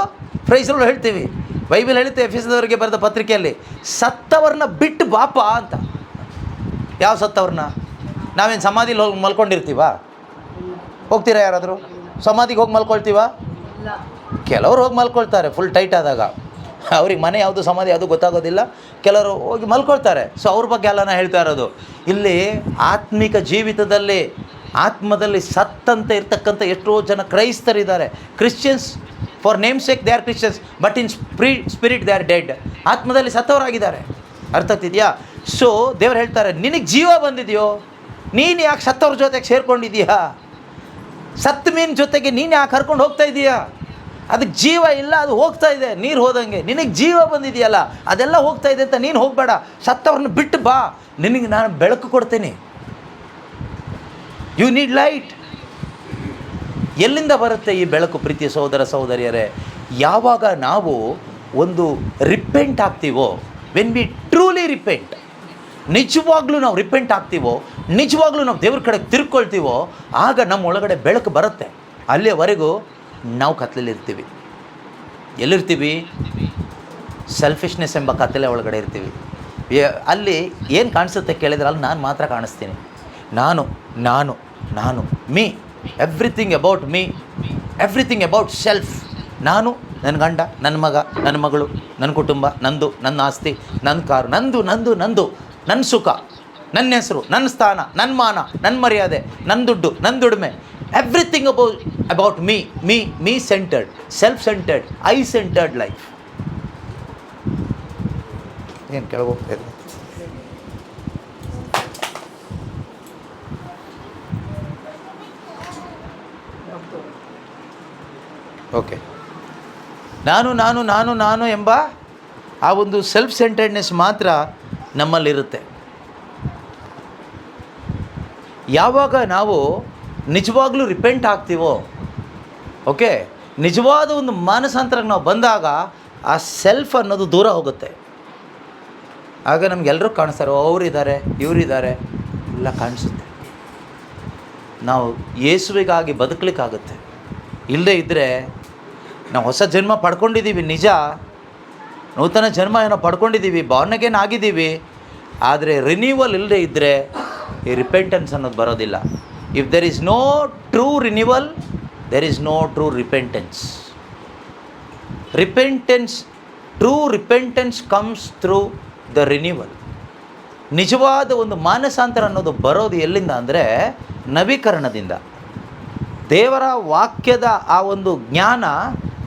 ಪ್ರೈಸ್ಗಳು ಹೇಳ್ತೀವಿ. ಬೈಬಲ್ ಹೇಳುತ್ತೆ ಎಫೆಸದವರಿಗೆ ಬರೆದ ಪತ್ರಿಕೆಯಲ್ಲಿ, ಸತ್ತವ್ರನ್ನ ಬಿಟ್ಟು ಬಾಪ ಅಂತ. ಯಾವ ಸತ್ತವ್ರನ್ನ? ನಾವೇನು ಸಮಾಧಿಲಿ ಹೋಗಿ ಮಲ್ಕೊಂಡಿರ್ತೀವ? ಹೋಗ್ತೀರಾ ಯಾರಾದರೂ ಸಮಾಧಿಗೆ ಹೋಗಿ ಮಲ್ಕೊಳ್ತೀವ? ಕೆಲವರು ಹೋಗಿ ಮಲ್ಕೊಳ್ತಾರೆ ಫುಲ್ ಟೈಟ್ ಆದಾಗ. ಅವ್ರಿಗೆ ಮನೆ ಯಾವುದು ಸಮಾಧಿ ಯಾವುದು ಗೊತ್ತಾಗೋದಿಲ್ಲ, ಕೆಲವರು ಹೋಗಿ ಮಲ್ಕೊಳ್ತಾರೆ. ಸೊ ಅವ್ರ ಬಗ್ಗೆ ಎಲ್ಲ ನಾನು ಹೇಳ್ತಾ ಇರೋದು. ಇಲ್ಲಿ ಆತ್ಮಿಕ ಜೀವಿತದಲ್ಲಿ ಆತ್ಮದಲ್ಲಿ ಸತ್ತಂತೆ ಇರ್ತಕ್ಕಂಥ ಎಷ್ಟೋ ಜನ ಕ್ರೈಸ್ತರಿದ್ದಾರೆ. Christians for name sake they are Christians, but in spirit they are dead. ಆತ್ಮದಲ್ಲಿ ಸತ್ತವರಾಗಿದ್ದಾರೆ. ಅರ್ಥ ಆಗ್ತಿದೆಯಾ? ಸೊ ದೇವ್ರು ಹೇಳ್ತಾರೆ, ನಿನಗೆ ಜೀವ ಬಂದಿದೆಯೋ, ನೀನು ಯಾಕೆ ಸತ್ತವ್ರ ಜೊತೆಗೆ ಸೇರ್ಕೊಂಡಿದ್ದೀಯಾ? ಸತ್ತ ಮೀನು ಜೊತೆಗೆ ನೀನು ಯಾಕೆ ಕರ್ಕೊಂಡು ಹೋಗ್ತಾ ಇದೀಯಾ? ಅದಕ್ಕೆ ಜೀವ ಇಲ್ಲ, ಅದು ಹೋಗ್ತಾ ಇದೆ ನೀರು ಹೋದಂಗೆ. ನಿನಗೆ ಜೀವ ಬಂದಿದೆಯಲ್ಲ, ಅದೆಲ್ಲ ಹೋಗ್ತಾ ಇದೆ ಅಂತ ನೀನು ಹೋಗಬೇಡ. ಸತ್ತವ್ರನ್ನ ಬಿಟ್ಟು ಬಾ, ನಿನಗೆ ನಾನು ಬೆಳಕು ಕೊಡ್ತೀನಿ. You need light. ಎಲ್ಲಿಂದ ಬರುತ್ತೆ ಈ ಬೆಳಕು ಪ್ರೀತಿಯ ಸಹೋದರ ಸಹೋದರಿಯರೇ? ಯಾವಾಗ ನಾವು ಒಂದು ರಿಪೆಂಟ್ ಆಗ್ತೀವೋ, ವೆನ್ ವಿ ಟ್ರೂಲಿ ರಿಪೆಂಟ್, ನಿಜವಾಗ್ಲೂ ನಾವು ರಿಪೆಂಟ್ ಆಗ್ತೀವೋ, ನಿಜವಾಗ್ಲೂ ನಾವು ದೇವ್ರ ಕಡೆಗೆ ತಿರ್ಕೊಳ್ತೀವೋ, ಆಗ ನಮ್ಮ ಒಳಗಡೆ ಬೆಳಕು ಬರುತ್ತೆ. ಅಲ್ಲಿಯವರೆಗೂ ನಾವು ಕತ್ತಲಲ್ಲಿರ್ತೀವಿ. ಎಲ್ಲಿರ್ತೀವಿ? ಸೆಲ್ಫಿಶ್ನೆಸ್ ಎಂಬ ಕತ್ತಲೆ ಒಳಗಡೆ ಇರ್ತೀವಿ. ಅಲ್ಲಿ ಏನು ಕಾಣಿಸುತ್ತೆ ಕೇಳಿದ್ರೆ, ಅಲ್ಲಿ ನಾನು ಮಾತ್ರ ಕಾಣಿಸ್ತೀನಿ. ನಾನು ನಾನು ನಾನು me, everything about me, everything about self. ನಾನು, ನನ್ನ ಗಂಡ, ನನ್ನ ಮಗ, ನನ್ನ ಮಗಳು, ನನ್ನ ಕುಟುಂಬ, ನಂದು, ನನ್ನ ಆಸ್ತಿ, ನನ್ನ ಕಾರು, ನಂದು ನಂದು ನಂದು, ನನ್ನ ಸುಖ, ನನ್ನ ಹೆಸರು, ನನ್ನ ಸ್ಥಾನ, ನನ್ನ ಮಾನ, ನನ್ನ ಮರ್ಯಾದೆ, ನನ್ನ ದುಡ್ಡು, ನನ್ನ ದುಡಿಮೆ, everything about me me me centred, self centred, I centred life. ಏನು ಕೆಳಗೋಗ್ತಾ ಇದೆ? ಓಕೆ. ನಾನು ನಾನು ನಾನು ನಾನು ಎಂಬ ಆ ಒಂದು ಸೆಲ್ಫ್ ಸೆಂಟರ್ಡ್ನೆಸ್ ಮಾತ್ರ ನಮ್ಮಲ್ಲಿರುತ್ತೆ. ಯಾವಾಗ ನಾವು ನಿಜವಾಗ್ಲೂ ರಿಪೆಂಟ್ ಆಗ್ತೀವೋ, ಓಕೆ, ನಿಜವಾದ ಒಂದು ಮಾನಸಾಂತರಕ್ಕೆ ನಾವು ಬಂದಾಗ ಆ ಸೆಲ್ಫ್ ಅನ್ನೋದು ದೂರ ಹೋಗುತ್ತೆ. ಆಗ ನಮಗೆಲ್ಲರೂ ಕಾಣಿಸ್ತಾರೆ, ಅವರಿದ್ದಾರೆ, ಇವರಿದ್ದಾರೆ, ಎಲ್ಲ ಕಾಣಿಸುತ್ತೆ. ನಾವು ಯೇಸುವಿಗಾಗಿ ಬದುಕಲಿಕ್ಕಾಗುತ್ತೆ. ಇಲ್ಲದೇ ಇದ್ದರೆ ನಾವು ಹೊಸ ಜನ್ಮ ಪಡ್ಕೊಂಡಿದ್ದೀವಿ ನಿಜ, ನೂತನ ಜನ್ಮ ಏನೋ ಪಡ್ಕೊಂಡಿದ್ದೀವಿ, ಬಾರ್ನ್ ಅಗೇನ್ ಆಗಿದ್ದೀವಿ. ಆದರೆ ರಿನ್ಯೂವಲ್ ಇಲ್ಲದೆ ಇದ್ದರೆ ಈ ರಿಪೆಂಟೆನ್ಸ್ ಅನ್ನೋದು ಬರೋದಿಲ್ಲ. If there is no true renewal, there is no true repentance. True repentance comes through the renewal. ನಿಜವಾದ ಒಂದು ಮಾನಸಾಂತರ ಅನ್ನೋದು ಬರೋದು ಎಲ್ಲಿಂದ ಅಂದರೆ ನವೀಕರಣದಿಂದ. ದೇವರ ವಾಕ್ಯದ ಆ ಒಂದು ಜ್ಞಾನ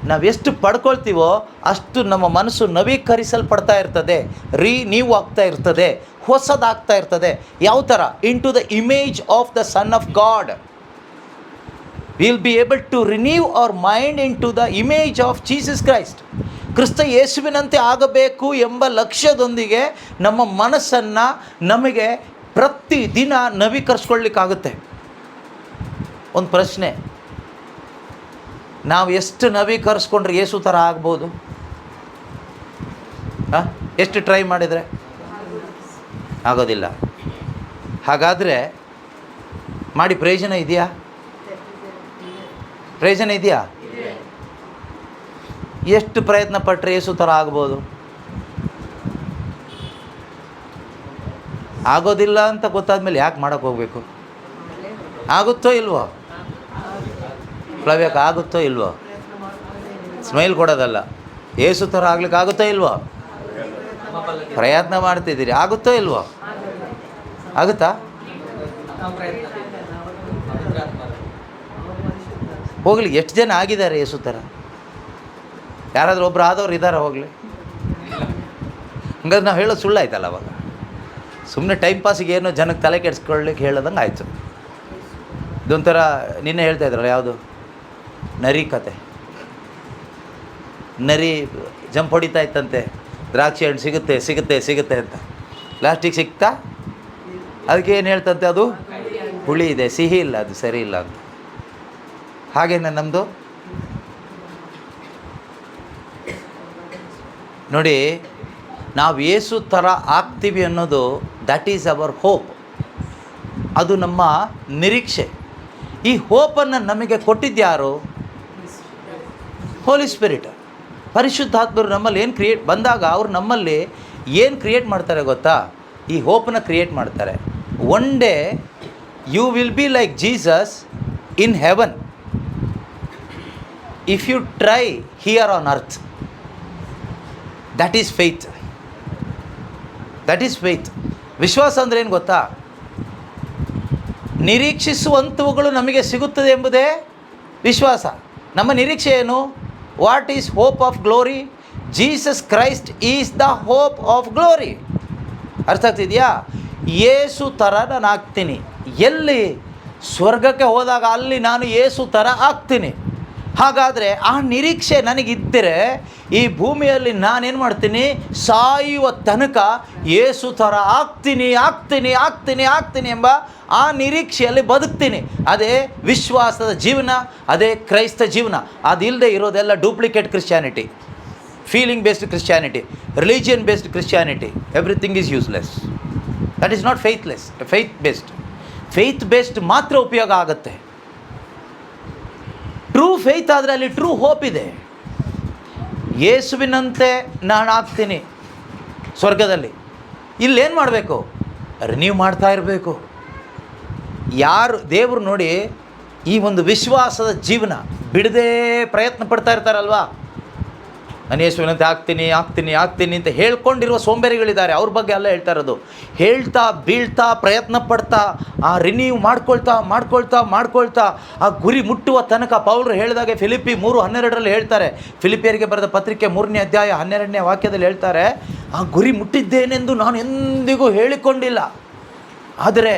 ನಾವೆಷ್ಟು ಪಡ್ಕೊಳ್ತೀವೋ ಅಷ್ಟು ನಮ್ಮ ಮನಸ್ಸು ನವೀಕರಿಸಲ್ಪಡ್ತಾ ಇರ್ತದೆ, ರಿನ್ಯೂ ಆಗ್ತಾ ಇರ್ತದೆ, ಹೊಸದಾಗ್ತಾ ಇರ್ತದೆ. ಯಾವ ಥರ? Into the image of the son of God. Will be able to renew our mind into the image of Jesus Christ. ಕ್ರಿಸ್ತ ಯೇಸುವಿನಂತೆ ಆಗಬೇಕು ಎಂಬ ಲಕ್ಷ್ಯದೊಂದಿಗೆ ನಮ್ಮ ಮನಸ್ಸನ್ನು ನಮಗೆ ಪ್ರತಿದಿನ ನವೀಕರಿಸ್ಕೊಳ್ಳಿಕ್ಕಾಗುತ್ತೆ. ಒಂದು ಪ್ರಶ್ನೆ, ನಾವು ಎಷ್ಟು ನವೀಕರಿಸ್ಕೊಂಡ್ರೆ ಯೇಸು ಥರ ಆಗ್ಬೋದು? ಎಷ್ಟು ಟ್ರೈ ಮಾಡಿದರೆ ಆಗೋದಿಲ್ಲ. ಹಾಗಾದರೆ ಮಾಡಿ ಪ್ರಯೋಜನ ಇದೆಯಾ? ಪ್ರಯೋಜನ ಇದೆಯಾ? ಎಷ್ಟು ಪ್ರಯತ್ನ ಪಟ್ಟರೆ ಯೇಸು ಥರ ಆಗ್ಬೋದು? ಆಗೋದಿಲ್ಲ ಅಂತ ಗೊತ್ತಾದ್ಮೇಲೆ ಯಾಕೆ ಮಾಡೋಕ್ಕೆ ಹೋಗಬೇಕು? ಆಗುತ್ತೋ ಇಲ್ವೋ? ಪ್ಲವ್ಯಕ್ಕೆ ಆಗುತ್ತೋ ಇಲ್ವೋ? ಸ್ಮೈಲ್ ಕೊಡೋದಲ್ಲ, ಯೇಸು ಥರ ಆಗ್ಲಿಕ್ಕೆ ಆಗುತ್ತೋ ಇಲ್ವೋ? ಪ್ರಯತ್ನ ಮಾಡ್ತಿದ್ದೀರಿ, ಆಗುತ್ತೋ ಇಲ್ವೋ? ಆಗುತ್ತಾ? ಹೋಗಲಿ, ಎಷ್ಟು ಜನ ಆಗಿದ್ದಾರೆ ಯೇಸು ಥರ? ಯಾರಾದರೂ ಒಬ್ರು ಆದವ್ರು ಇದ್ದಾರೆ? ಹೋಗಲಿ. ಹಂಗಾದ್ರೆ ನಾವು ಹೇಳೋದು ಸುಳ್ಳಾಯ್ತಲ್ಲ ಅವಾಗ. ಸುಮ್ಮನೆ ಟೈಮ್ ಪಾಸಿಗೆ ಏನೋ ಜನಕ್ಕೆ ತಲೆ ಕೆಡಿಸ್ಕೊಳ್ಳಿಕ್ಕೆ ಹೇಳೋದಂಗೆ ಆಯಿತು. ಇದೊಂಥರ ನಿನ್ನೆ ಹೇಳ್ತಾ ಇದ್ರಲ್ಲ, ಯಾವುದು ನರಿ ಕತೆ. ನರಿ ಜಂಪ್ ಹೊಡಿತಾ ಇತ್ತಂತೆ, ದ್ರಾಕ್ಷಿ ಹಣ್ಣು ಸಿಗುತ್ತೆ ಸಿಗುತ್ತೆ ಸಿಗುತ್ತೆ ಅಂತ. ಲಾಸ್ಟಿಗೆ ಸಿಗ್ತಾ ಅದಕ್ಕೆ ಏನು ಹೇಳ್ತಂತೆ, ಅದು ಹುಳಿ ಇದೆ, ಸಿಹಿ ಇಲ್ಲ, ಅದು ಸರಿ ಇಲ್ಲ ಅಂತ. ಹಾಗೇನೆ ನಮ್ಮದು ನೋಡಿ, ನಾವು ಯೇಸು ಥರ ಆಗ್ತೀವಿ ಅನ್ನೋದು ದ್ಯಾಟ್ ಈಸ್ ಅವರ್ ಹೋಪ್. ಅದು ನಮ್ಮ ನಿರೀಕ್ಷೆ. ಈ ಹೋಪನ್ನು ನಮಗೆ ಕೊಟ್ಟಿದ್ಯಾರು? ಹೋಲಿ ಸ್ಪಿರಿಟ್, ಪರಿಶುದ್ಧಾತ್ಮರು ನಮ್ಮಲ್ಲಿ ಏನು ಬಂದಾಗ ಅವ್ರು ನಮ್ಮಲ್ಲಿ ಏನು ಕ್ರಿಯೇಟ್ ಮಾಡ್ತಾರೆ ಗೊತ್ತಾ? ಈ ಹೋಪನ್ನ ಕ್ರಿಯೇಟ್ ಮಾಡ್ತಾರೆ. One day you will be like Jesus in heaven if you try here on earth. That is faith. That is faith. ವಿಶ್ವಾಸ ಅಂದರೆ ಏನು ಗೊತ್ತಾ? ನಿರೀಕ್ಷಿಸುವಂಥವುಗಳು ನಮಗೆ ಸಿಗುತ್ತದೆ ಎಂಬುದೇ ವಿಶ್ವಾಸ. ನಮ್ಮ ನಿರೀಕ್ಷೆ ಏನು? What is hope of glory? Jesus Christ is the hope of glory. ಅರ್ಥ ಆಗ್ತಿದೆಯಾ? ಯೇಸು ಥರ ನಾನು ಆಗ್ತೀನಿ. ಎಲ್ಲಿ? ಸ್ವರ್ಗಕ್ಕೆ ಹೋದಾಗ ಅಲ್ಲಿ ನಾನು ಯೇಸು ಥರ ಆಗ್ತೀನಿ. ಹಾಗಾದರೆ ಆ ನಿರೀಕ್ಷೆ ನನಗಿದ್ದರೆ ಈ ಭೂಮಿಯಲ್ಲಿ ನಾನೇನು ಮಾಡ್ತೀನಿ? ಸಾಯುವ ತನಕ ಯೇಸು ಥರ ಆಗ್ತೀನಿ ಆಗ್ತೀನಿ ಆಗ್ತೀನಿ ಆಗ್ತೀನಿ ಎಂಬ ಆ ನಿರೀಕ್ಷೆಯಲ್ಲಿ ಬದುಕ್ತೀನಿ. ಅದೇ ವಿಶ್ವಾಸದ ಜೀವನ, ಅದೇ ಕ್ರೈಸ್ತ ಜೀವನ. ಅದಿಲ್ಲದೆ ಇರೋದೆಲ್ಲ duplicate Christianity, feeling based Christianity, religion based Christianity. Everything is useless. That is not faithless, faith based. Faith based ಮಾತ್ರ ಉಪಯೋಗ ಆಗುತ್ತೆ. ಟ್ರೂ ಫೇತ್ ಆದರೆ ಅಲ್ಲಿ ಟ್ರೂ ಹೋಪ್ ಇದೆ. ಯೇಸುವಿನಂತೆ ನಾನು ಆಗ್ತೀನಿ ಸ್ವರ್ಗದಲ್ಲಿ. ಇಲ್ಲೇನು ಮಾಡಬೇಕು? ರಿನ್ಯೂ ಮಾಡ್ತಾ ಇರಬೇಕು. ಯಾರು ದೇವರು ನೋಡಿ ಈ ಒಂದು ವಿಶ್ವಾಸದ ಜೀವನ ಬಿಡದೇ ಪ್ರಯತ್ನ ಪಡ್ತಾ ಇರ್ತಾರಲ್ವಾ, ನಾನು ಯೇಸುವಿನಂತೆ ಆಗ್ತೀನಿ ಆಗ್ತೀನಿ ಆಗ್ತೀನಿ ಅಂತ ಹೇಳ್ಕೊಂಡಿರುವ ಸೋಂಬೇರಿಗಳಿದ್ದಾರೆ. ಅವ್ರ ಬಗ್ಗೆ ಎಲ್ಲ ಹೇಳ್ತಾ ಇರೋದು. ಹೇಳ್ತಾ ಬೀಳ್ತಾ ಪ್ರಯತ್ನ ಪಡ್ತಾ ಆ ರಿನ್ಯೂ ಮಾಡ್ಕೊಳ್ತಾ ಆ ಗುರಿ ಮುಟ್ಟುವ ತನಕ ಪೌಲರು ಹೇಳಿದಾಗೆ ಫಿಲಿಪ್ಪಿ 3:12 ಹೇಳ್ತಾರೆ. ಫಿಲಿಪಿಯರಿಗೆ ಬರೆದ ಪತ್ರಿಕೆ 3ನೇ ಅಧ್ಯಾಯ 12ನೇ ವಾಕ್ಯದಲ್ಲಿ ಹೇಳ್ತಾರೆ, ಆ ಗುರಿ ಮುಟ್ಟಿದ್ದೇನೆಂದು ನಾನು ಎಂದಿಗೂ ಹೇಳಿಕೊಂಡಿಲ್ಲ, ಆದರೆ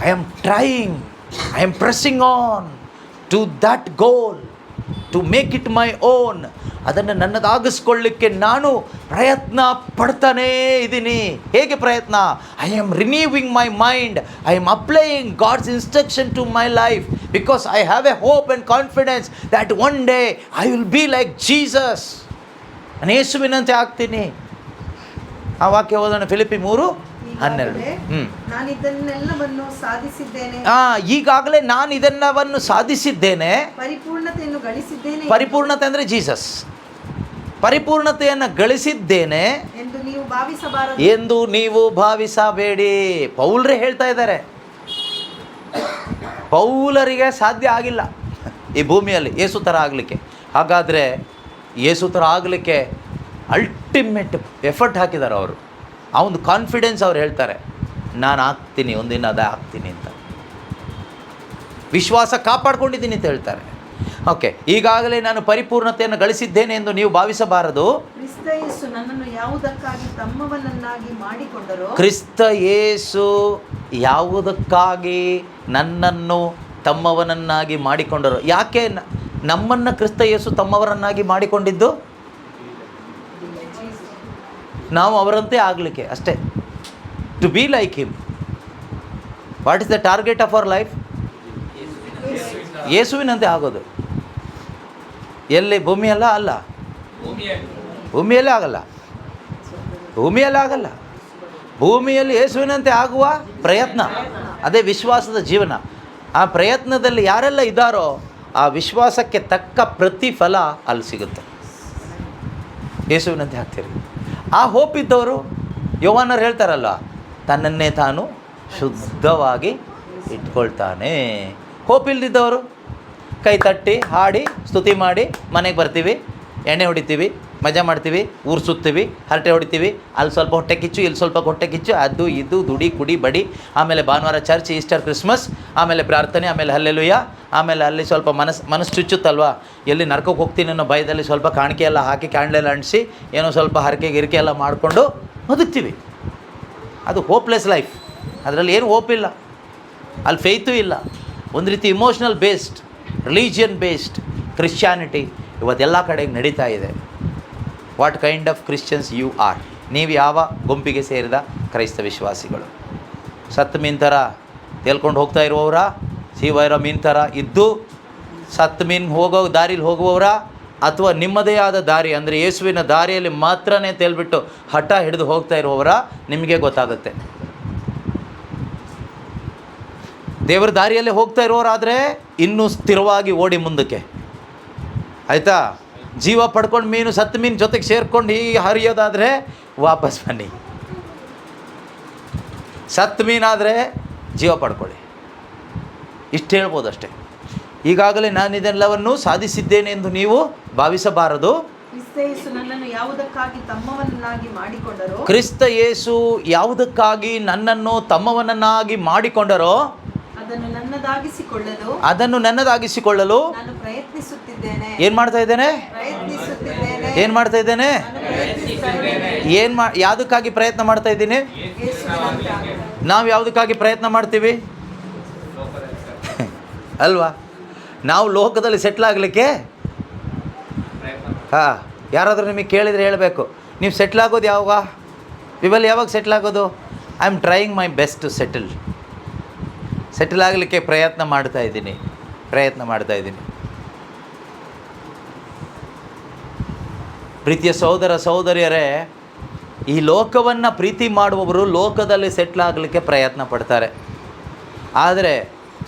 I am trying, I am pressing on to that goal to make it my own. ಅದನ್ನು ನನ್ನದಾಗಿಸ್ಕೊಳ್ಳಿಕ್ಕೆ ನಾನು ಪ್ರಯತ್ನ ಪಡ್ತಾನೇ ಇದ್ದೀನಿ. ಹೇಗೆ ಪ್ರಯತ್ನ? I am renewing my mind, I am applying God's instruction to my life because I have a hope and confidence that one day I will be like Jesus. ನಾನು ಯೇಸುವಿನಂತೆ ಆಗ್ತೀನಿ. ಆ ವಾಕ್ಯ ಓದೋಣ, ಫಿಲಿಪ್ಪಿ 3:12. ನಾನಿದನ್ನೆಲ್ಲವನ್ನು ಸಾಧಿಸಿದ್ದೇನೆ. ಈಗಾಗಲೇ ನಾನು ಇದೆಲ್ಲವನ್ನು ಸಾಧಿಸಿದ್ದೇನೆ, ಪರಿಪೂರ್ಣತೆಯನ್ನು ಗಳಿಸಿದ್ದೇನೆ. ಪರಿಪೂರ್ಣತೆ ಅಂದರೆ ಜೀಸಸ್. ಪರಿಪೂರ್ಣತೆಯನ್ನು ಗಳಿಸಿದ್ದೇನೆ ಎಂದು ನೀವು ಭಾವಿಸಬೇಡಿ. ಪೌಲರೇ ಹೇಳ್ತಾ ಇದ್ದಾರೆ. ಪೌಲರಿಗೆ ಸಾಧ್ಯ ಆಗಿಲ್ಲ ಈ ಭೂಮಿಯಲ್ಲಿ ಯೇಸು ಥರ ಆಗಲಿಕ್ಕೆ. ಹಾಗಾದರೆ ಯೇಸು ಥರ ಆಗಲಿಕ್ಕೆ ಅಲ್ಟಿಮೇಟ್ ಎಫರ್ಟ್ ಹಾಕಿದ್ದಾರೆ ಅವರು. ಆ ಒಂದು ಕಾನ್ಫಿಡೆನ್ಸ್ ಅವ್ರು ಹೇಳ್ತಾರೆ, ನಾನು ಆಗ್ತೀನಿ, ಒಂದಿನ ಅದೇ ಆಗ್ತೀನಿ ಅಂತ. ವಿಶ್ವಾಸ ಕಾಪಾಡ್ಕೊಂಡಿದ್ದೀನಿ ಅಂತ ಹೇಳ್ತಾರೆ. ಓಕೆ, ಈಗಾಗಲೇ ನಾನು ಪರಿಪೂರ್ಣತೆಯನ್ನು ಗಳಿಸಿದ್ದೇನೆ ಎಂದು ನೀವು ಭಾವಿಸಬಾರದು. ಕ್ರಿಸ್ತ ಯೇಸು ನನ್ನನ್ನು ಯಾವುದಕ್ಕಾಗಿ ತಮ್ಮವನನ್ನಾಗಿ ಮಾಡಿಕೊಂಡರೋ, ಕ್ರಿಸ್ತ ಯೇಸು ಯಾವುದಕ್ಕಾಗಿ ನನ್ನನ್ನು ತಮ್ಮವನನ್ನಾಗಿ ಮಾಡಿಕೊಂಡರು. ಯಾಕೆ ನಮ್ಮನ್ನು ಕ್ರಿಸ್ತ ಯೇಸು ತಮ್ಮವರನ್ನಾಗಿ ಮಾಡಿಕೊಂಡಿದ್ದು? ನಾವು ಅವರಂತೆ ಆಗಲಿಕ್ಕೆ ಅಷ್ಟೇ. To be like him. What is the target of our life? ಯೇಸುವಿನಂತೆ ಆಗೋದು. ಎಲ್ಲಿ? ಭೂಮಿಯಲ್ಲ ಅಲ್ಲ, ಭೂಮಿಯಲ್ಲೇ ಆಗಲ್ಲ, ಭೂಮಿಯಲ್ಲೇ ಆಗಲ್ಲ. ಭೂಮಿಯಲ್ಲಿ ಯೇಸುವಿನಂತೆ ಆಗುವ ಪ್ರಯತ್ನ, ಅದೇ ವಿಶ್ವಾಸದ ಜೀವನ. ಆ ಪ್ರಯತ್ನದಲ್ಲಿ ಯಾರೆಲ್ಲ ಇದ್ದಾರೋ ಆ ವಿಶ್ವಾಸಕ್ಕೆ ತಕ್ಕ ಪ್ರತಿಫಲ ಅಲ್ಲಿ ಸಿಗುತ್ತೆ. ಯೇಸುವಿನಂತೆ ಆಗ್ತೀರಿ. ಆ ಹೋಪ್ ಇದ್ದವರು, ಯೋಹಾನರು ಹೇಳ್ತಾರಲ್ಲ, ತನ್ನನ್ನೇ ತಾನು ಶುದ್ಧವಾಗಿ ಇಟ್ಕೊಳ್ತಾನೆ. ಹೋಪ್ ಇಲ್ದಿದ್ದವರು ಕೈ ತಟ್ಟಿ ಹಾಡಿ ಸ್ತುತಿ ಮಾಡಿ ಮನೆಗೆ ಬರ್ತೀವಿ, ಎಣ್ಣೆ ಹೊಡಿತೀವಿ, ಮಜಾ ಮಾಡ್ತೀವಿ, ಊರು ಸುತ್ತೀವಿ, ಹರಟೆ ಹೊಡಿತೀವಿ, ಅಲ್ಲಿ ಸ್ವಲ್ಪ ಹೊಟ್ಟೆ ಕಿಚ್ಚು, ಇಲ್ಲಿ ಸ್ವಲ್ಪ ಹೊಟ್ಟೆ ಕಿಚ್ಚು, ಅದು ಇದು ದುಡಿ ಕುಡಿ ಬಡಿ, ಆಮೇಲೆ ಭಾನುವಾರ ಚರ್ಚ್, ಈಸ್ಟರ್, ಕ್ರಿಸ್ಮಸ್, ಆಮೇಲೆ ಪ್ರಾರ್ಥನೆ, ಆಮೇಲೆ ಹಲ್ಲೆಲೂಯ, ಆಮೇಲೆ ಅಲ್ಲಿ ಸ್ವಲ್ಪ ಮನಸ್ಸು ಚುಚ್ಚುತ್ತಲ್ವ, ಎಲ್ಲಿ ನರ್ಕಕ್ಕೆ ಹೋಗ್ತೀನಿ ಅನ್ನೋ ಭಯದಲ್ಲಿ ಸ್ವಲ್ಪ ಕಾಣಿಕೆ ಎಲ್ಲ ಹಾಕಿ ಕ್ಯಾಂಡ್ಲೆಲ್ಲ ಅಂಟಿಸಿ ಏನೋ ಸ್ವಲ್ಪ ಹರಕೆ ಗಿರಿಕೆ ಎಲ್ಲ ಮಾಡಿಕೊಂಡು ಬದುಕ್ತೀವಿ. ಅದು ಹೋಪ್ಲೆಸ್ ಲೈಫ್. ಅದರಲ್ಲಿ ಏನು ಹೋಪ್ ಇಲ್ಲ, ಅಲ್ಲಿ ಫೇತು ಇಲ್ಲ. ಒಂದು ರೀತಿ emotional based, religion based Christianity ಇವತ್ತೆಲ್ಲ ಕಡೆಗೆ ನಡೀತಾ ಇದೆ. What kind of Christians you are. ನೀವು ಯಾವ ಗುಂಪಿಗೆ ಸೇರಿದ ಕ್ರೈಸ್ತ ವಿಶ್ವಾಸಿಗಳು? ಸತ್ತು ಮೀನು ಥರ ತೇಲ್ಕೊಂಡು ಹೋಗ್ತಾ ಇರುವವರ, ಸೀವೈರೋ ಮೀನು ಥರ ಇದ್ದು ಸತ್ತು ಮೀನು ಹೋಗೋ ದಾರಿಲಿ ಹೋಗುವವರ, ಅಥವಾ ನಿಮ್ಮದೇ ಆದ ದಾರಿ ಅಂದರೆ ಯೇಸುವಿನ ದಾರಿಯಲ್ಲಿ ಮಾತ್ರನೇ ತೇಲ್ಬಿಟ್ಟು ಹಠ ಹಿಡಿದು ಹೋಗ್ತಾ ಇರುವವರ, ನಿಮಗೆ ಗೊತ್ತಾಗುತ್ತೆ. ದೇವರ ದಾರಿಯಲ್ಲಿ ಹೋಗ್ತಾ ಇರೋರಾದರೆ ಇನ್ನೂ ಸ್ಥಿರವಾಗಿ ಓಡಿ ಮುಂದಕ್ಕೆ, ಆಯಿತಾ? ಜೀವ ಪಡ್ಕೊಂಡು ಮೀನು ಸತ್ತು ಮೀನು ಜೊತೆಗೆ ಸೇರ್ಕೊಂಡು ಹೀಗೆ ಹರಿಯೋದಾದರೆ ವಾಪಸ್ ಬನ್ನಿ. ಸತ್ತು ಮೀನಾದರೆ ಜೀವ ಪಡ್ಕೊಳ್ಳಿ. ಇಷ್ಟು ಹೇಳ್ಬೋದು ಅಷ್ಟೇ. ಈಗಾಗಲೇ ನಾನು ಇದೆಲ್ಲವನ್ನು ಸಾಧಿಸಿದ್ದೇನೆ ಎಂದು ನೀವು ಭಾವಿಸಬಾರದು. ಕ್ರಿಸ್ತ ಯೇಸು ನನ್ನನ್ನು ಯಾವುದಕ್ಕಾಗಿ ತಮ್ಮವನ್ನಾಗಿ ಮಾಡಿಕೊಂಡರೋ, ಕ್ರಿಸ್ತ ಯೇಸು ಯಾವುದಕ್ಕಾಗಿ ನನ್ನನ್ನು ತಮ್ಮವನನ್ನಾಗಿ ಮಾಡಿಕೊಂಡರೋ ಅದನ್ನು ನನ್ನದಾಗಿಸಿಕೊಳ್ಳಲು ನಾನು ಪ್ರಯತ್ನಿಸುತ್ತಿದ್ದೇನೆ. ಏನು ಮಾಡ್ತಾ ಇದ್ದೇನೆ? ಏನು ಮಾಡ್ತಾ ಇದ್ದೇನೆ? ಯಾವುದಕ್ಕಾಗಿ ಪ್ರಯತ್ನ ಮಾಡ್ತಾ ಇದ್ದೀನಿ? ನಾವು ಯಾವುದಕ್ಕಾಗಿ ಪ್ರಯತ್ನ ಮಾಡ್ತೀವಿ ಅಲ್ವಾ? ನಾವು ಲೋಕದಲ್ಲಿ ಸೆಟ್ಲ್ ಆಗಲಿಕ್ಕೆ. ಹಾಂ, ಯಾರಾದರೂ ನಿಮಗೆ ಕೇಳಿದರೆ ಹೇಳಬೇಕು, ನೀವು ಸೆಟ್ಲ್ ಆಗೋದು ಯಾವಾಗ? ವಿವಲ್ ಯಾವಾಗ ಸೆಟ್ಲ್ ಆಗೋದು? I am trying my best to settle ಆಗಲಿಕ್ಕೆ ಪ್ರಯತ್ನ ಮಾಡ್ತಾ ಇದ್ದೀನಿ. ಪ್ರೀತಿಯ ಸಹೋದರ ಸಹೋದರಿಯರೇ, ಈ ಲೋಕವನ್ನು ಪ್ರೀತಿ ಮಾಡುವವರು ಲೋಕದಲ್ಲಿ ಸೆಟ್ಲ್ ಆಗಲಿಕ್ಕೆ ಪ್ರಯತ್ನ ಪಡ್ತಾರೆ. ಆದರೆ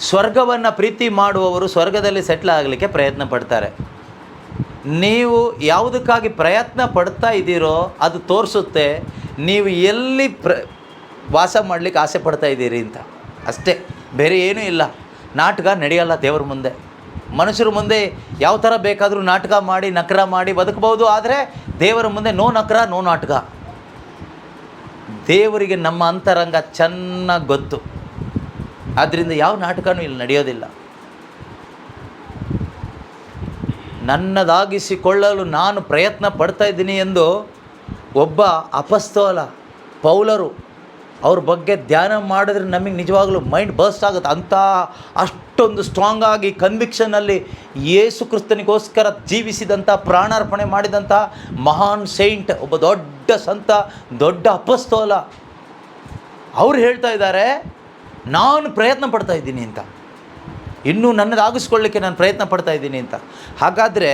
ಸ್ವರ್ಗವನ್ನು ಪ್ರೀತಿ ಮಾಡುವವರು ಸ್ವರ್ಗದಲ್ಲಿ ಸೆಟ್ಲ್ ಆಗಲಿಕ್ಕೆ ಪ್ರಯತ್ನ ಪಡ್ತಾರೆ. ನೀವು ಯಾವುದಕ್ಕಾಗಿ ಪ್ರಯತ್ನ ಪಡ್ತಾ ಇದ್ದೀರೋ ಅದು ತೋರಿಸುತ್ತೆ ನೀವು ಎಲ್ಲಿ ವಾಸ ಮಾಡಲಿಕ್ಕೆ ಆಸೆ ಪಡ್ತಾ ಇದ್ದೀರಿ ಅಂತ ಅಷ್ಟೇ, ಬೇರೆ ಏನೂ ಇಲ್ಲ. ನಾಟಕ ನಡೆಯಲ್ಲ ದೇವರ ಮುಂದೆ. ಮನುಷ್ಯರ ಮುಂದೆ ಯಾವ ಥರ ಬೇಕಾದರೂ ನಾಟಕ ಮಾಡಿ ನಕರ ಮಾಡಿ ಬದುಕಬಹುದು, ಆದರೆ ದೇವರ ಮುಂದೆ ನೋ ನಕರ ನೋ ನಾಟಕ. ದೇವರಿಗೆ ನಮ್ಮ ಅಂತರಂಗ ಚೆನ್ನಾಗಿ ಗೊತ್ತು. ಆದ್ದರಿಂದ ಯಾವ ನಾಟಕನೂ ಇಲ್ಲಿ ನಡೆಯೋದಿಲ್ಲ. ನನ್ನದಾಗಿಸಿಕೊಳ್ಳಲು ನಾನು ಪ್ರಯತ್ನ ಪಡ್ತಾ ಇದ್ದೀನಿ ಎಂದು ಒಬ್ಬ ಅಪಸ್ತೋಲ ಪೌಲರು ಅವ್ರ ಬಗ್ಗೆ ಧ್ಯಾನ ಮಾಡಿದ್ರೆ ನಮಗೆ ನಿಜವಾಗಲೂ ಮೈಂಡ್ ಬರ್ಸ್ಟ್ ಆಗುತ್ತೆ. ಅಂಥ ಅಷ್ಟೊಂದು ಸ್ಟ್ರಾಂಗ್ ಆಗಿ ಕನ್ವಿಕ್ಷನಲ್ಲಿ ಯೇಸು ಕ್ರಿಸ್ತನಿಗೋಸ್ಕರ ಜೀವಿಸಿದಂಥ, ಪ್ರಾಣಾರ್ಪಣೆ ಮಾಡಿದಂಥ ಮಹಾನ್ ಸೈಂಟ್, ಒಬ್ಬ ದೊಡ್ಡ ಸಂತ, ದೊಡ್ಡ ಅಪಸ್ತೋಲ. ಅವ್ರು ಹೇಳ್ತಾ ಇದ್ದಾರೆ, ನಾನು ಪ್ರಯತ್ನ ಪಡ್ತಾ ಇದ್ದೀನಿ ಅಂತ, ಇನ್ನೂ ನನ್ನದಾಗಿಸ್ಕೊಳ್ಳಿಕ್ಕೆ ನಾನು ಪ್ರಯತ್ನ ಪಡ್ತಾ ಇದ್ದೀನಿ ಅಂತ. ಹಾಗಾದರೆ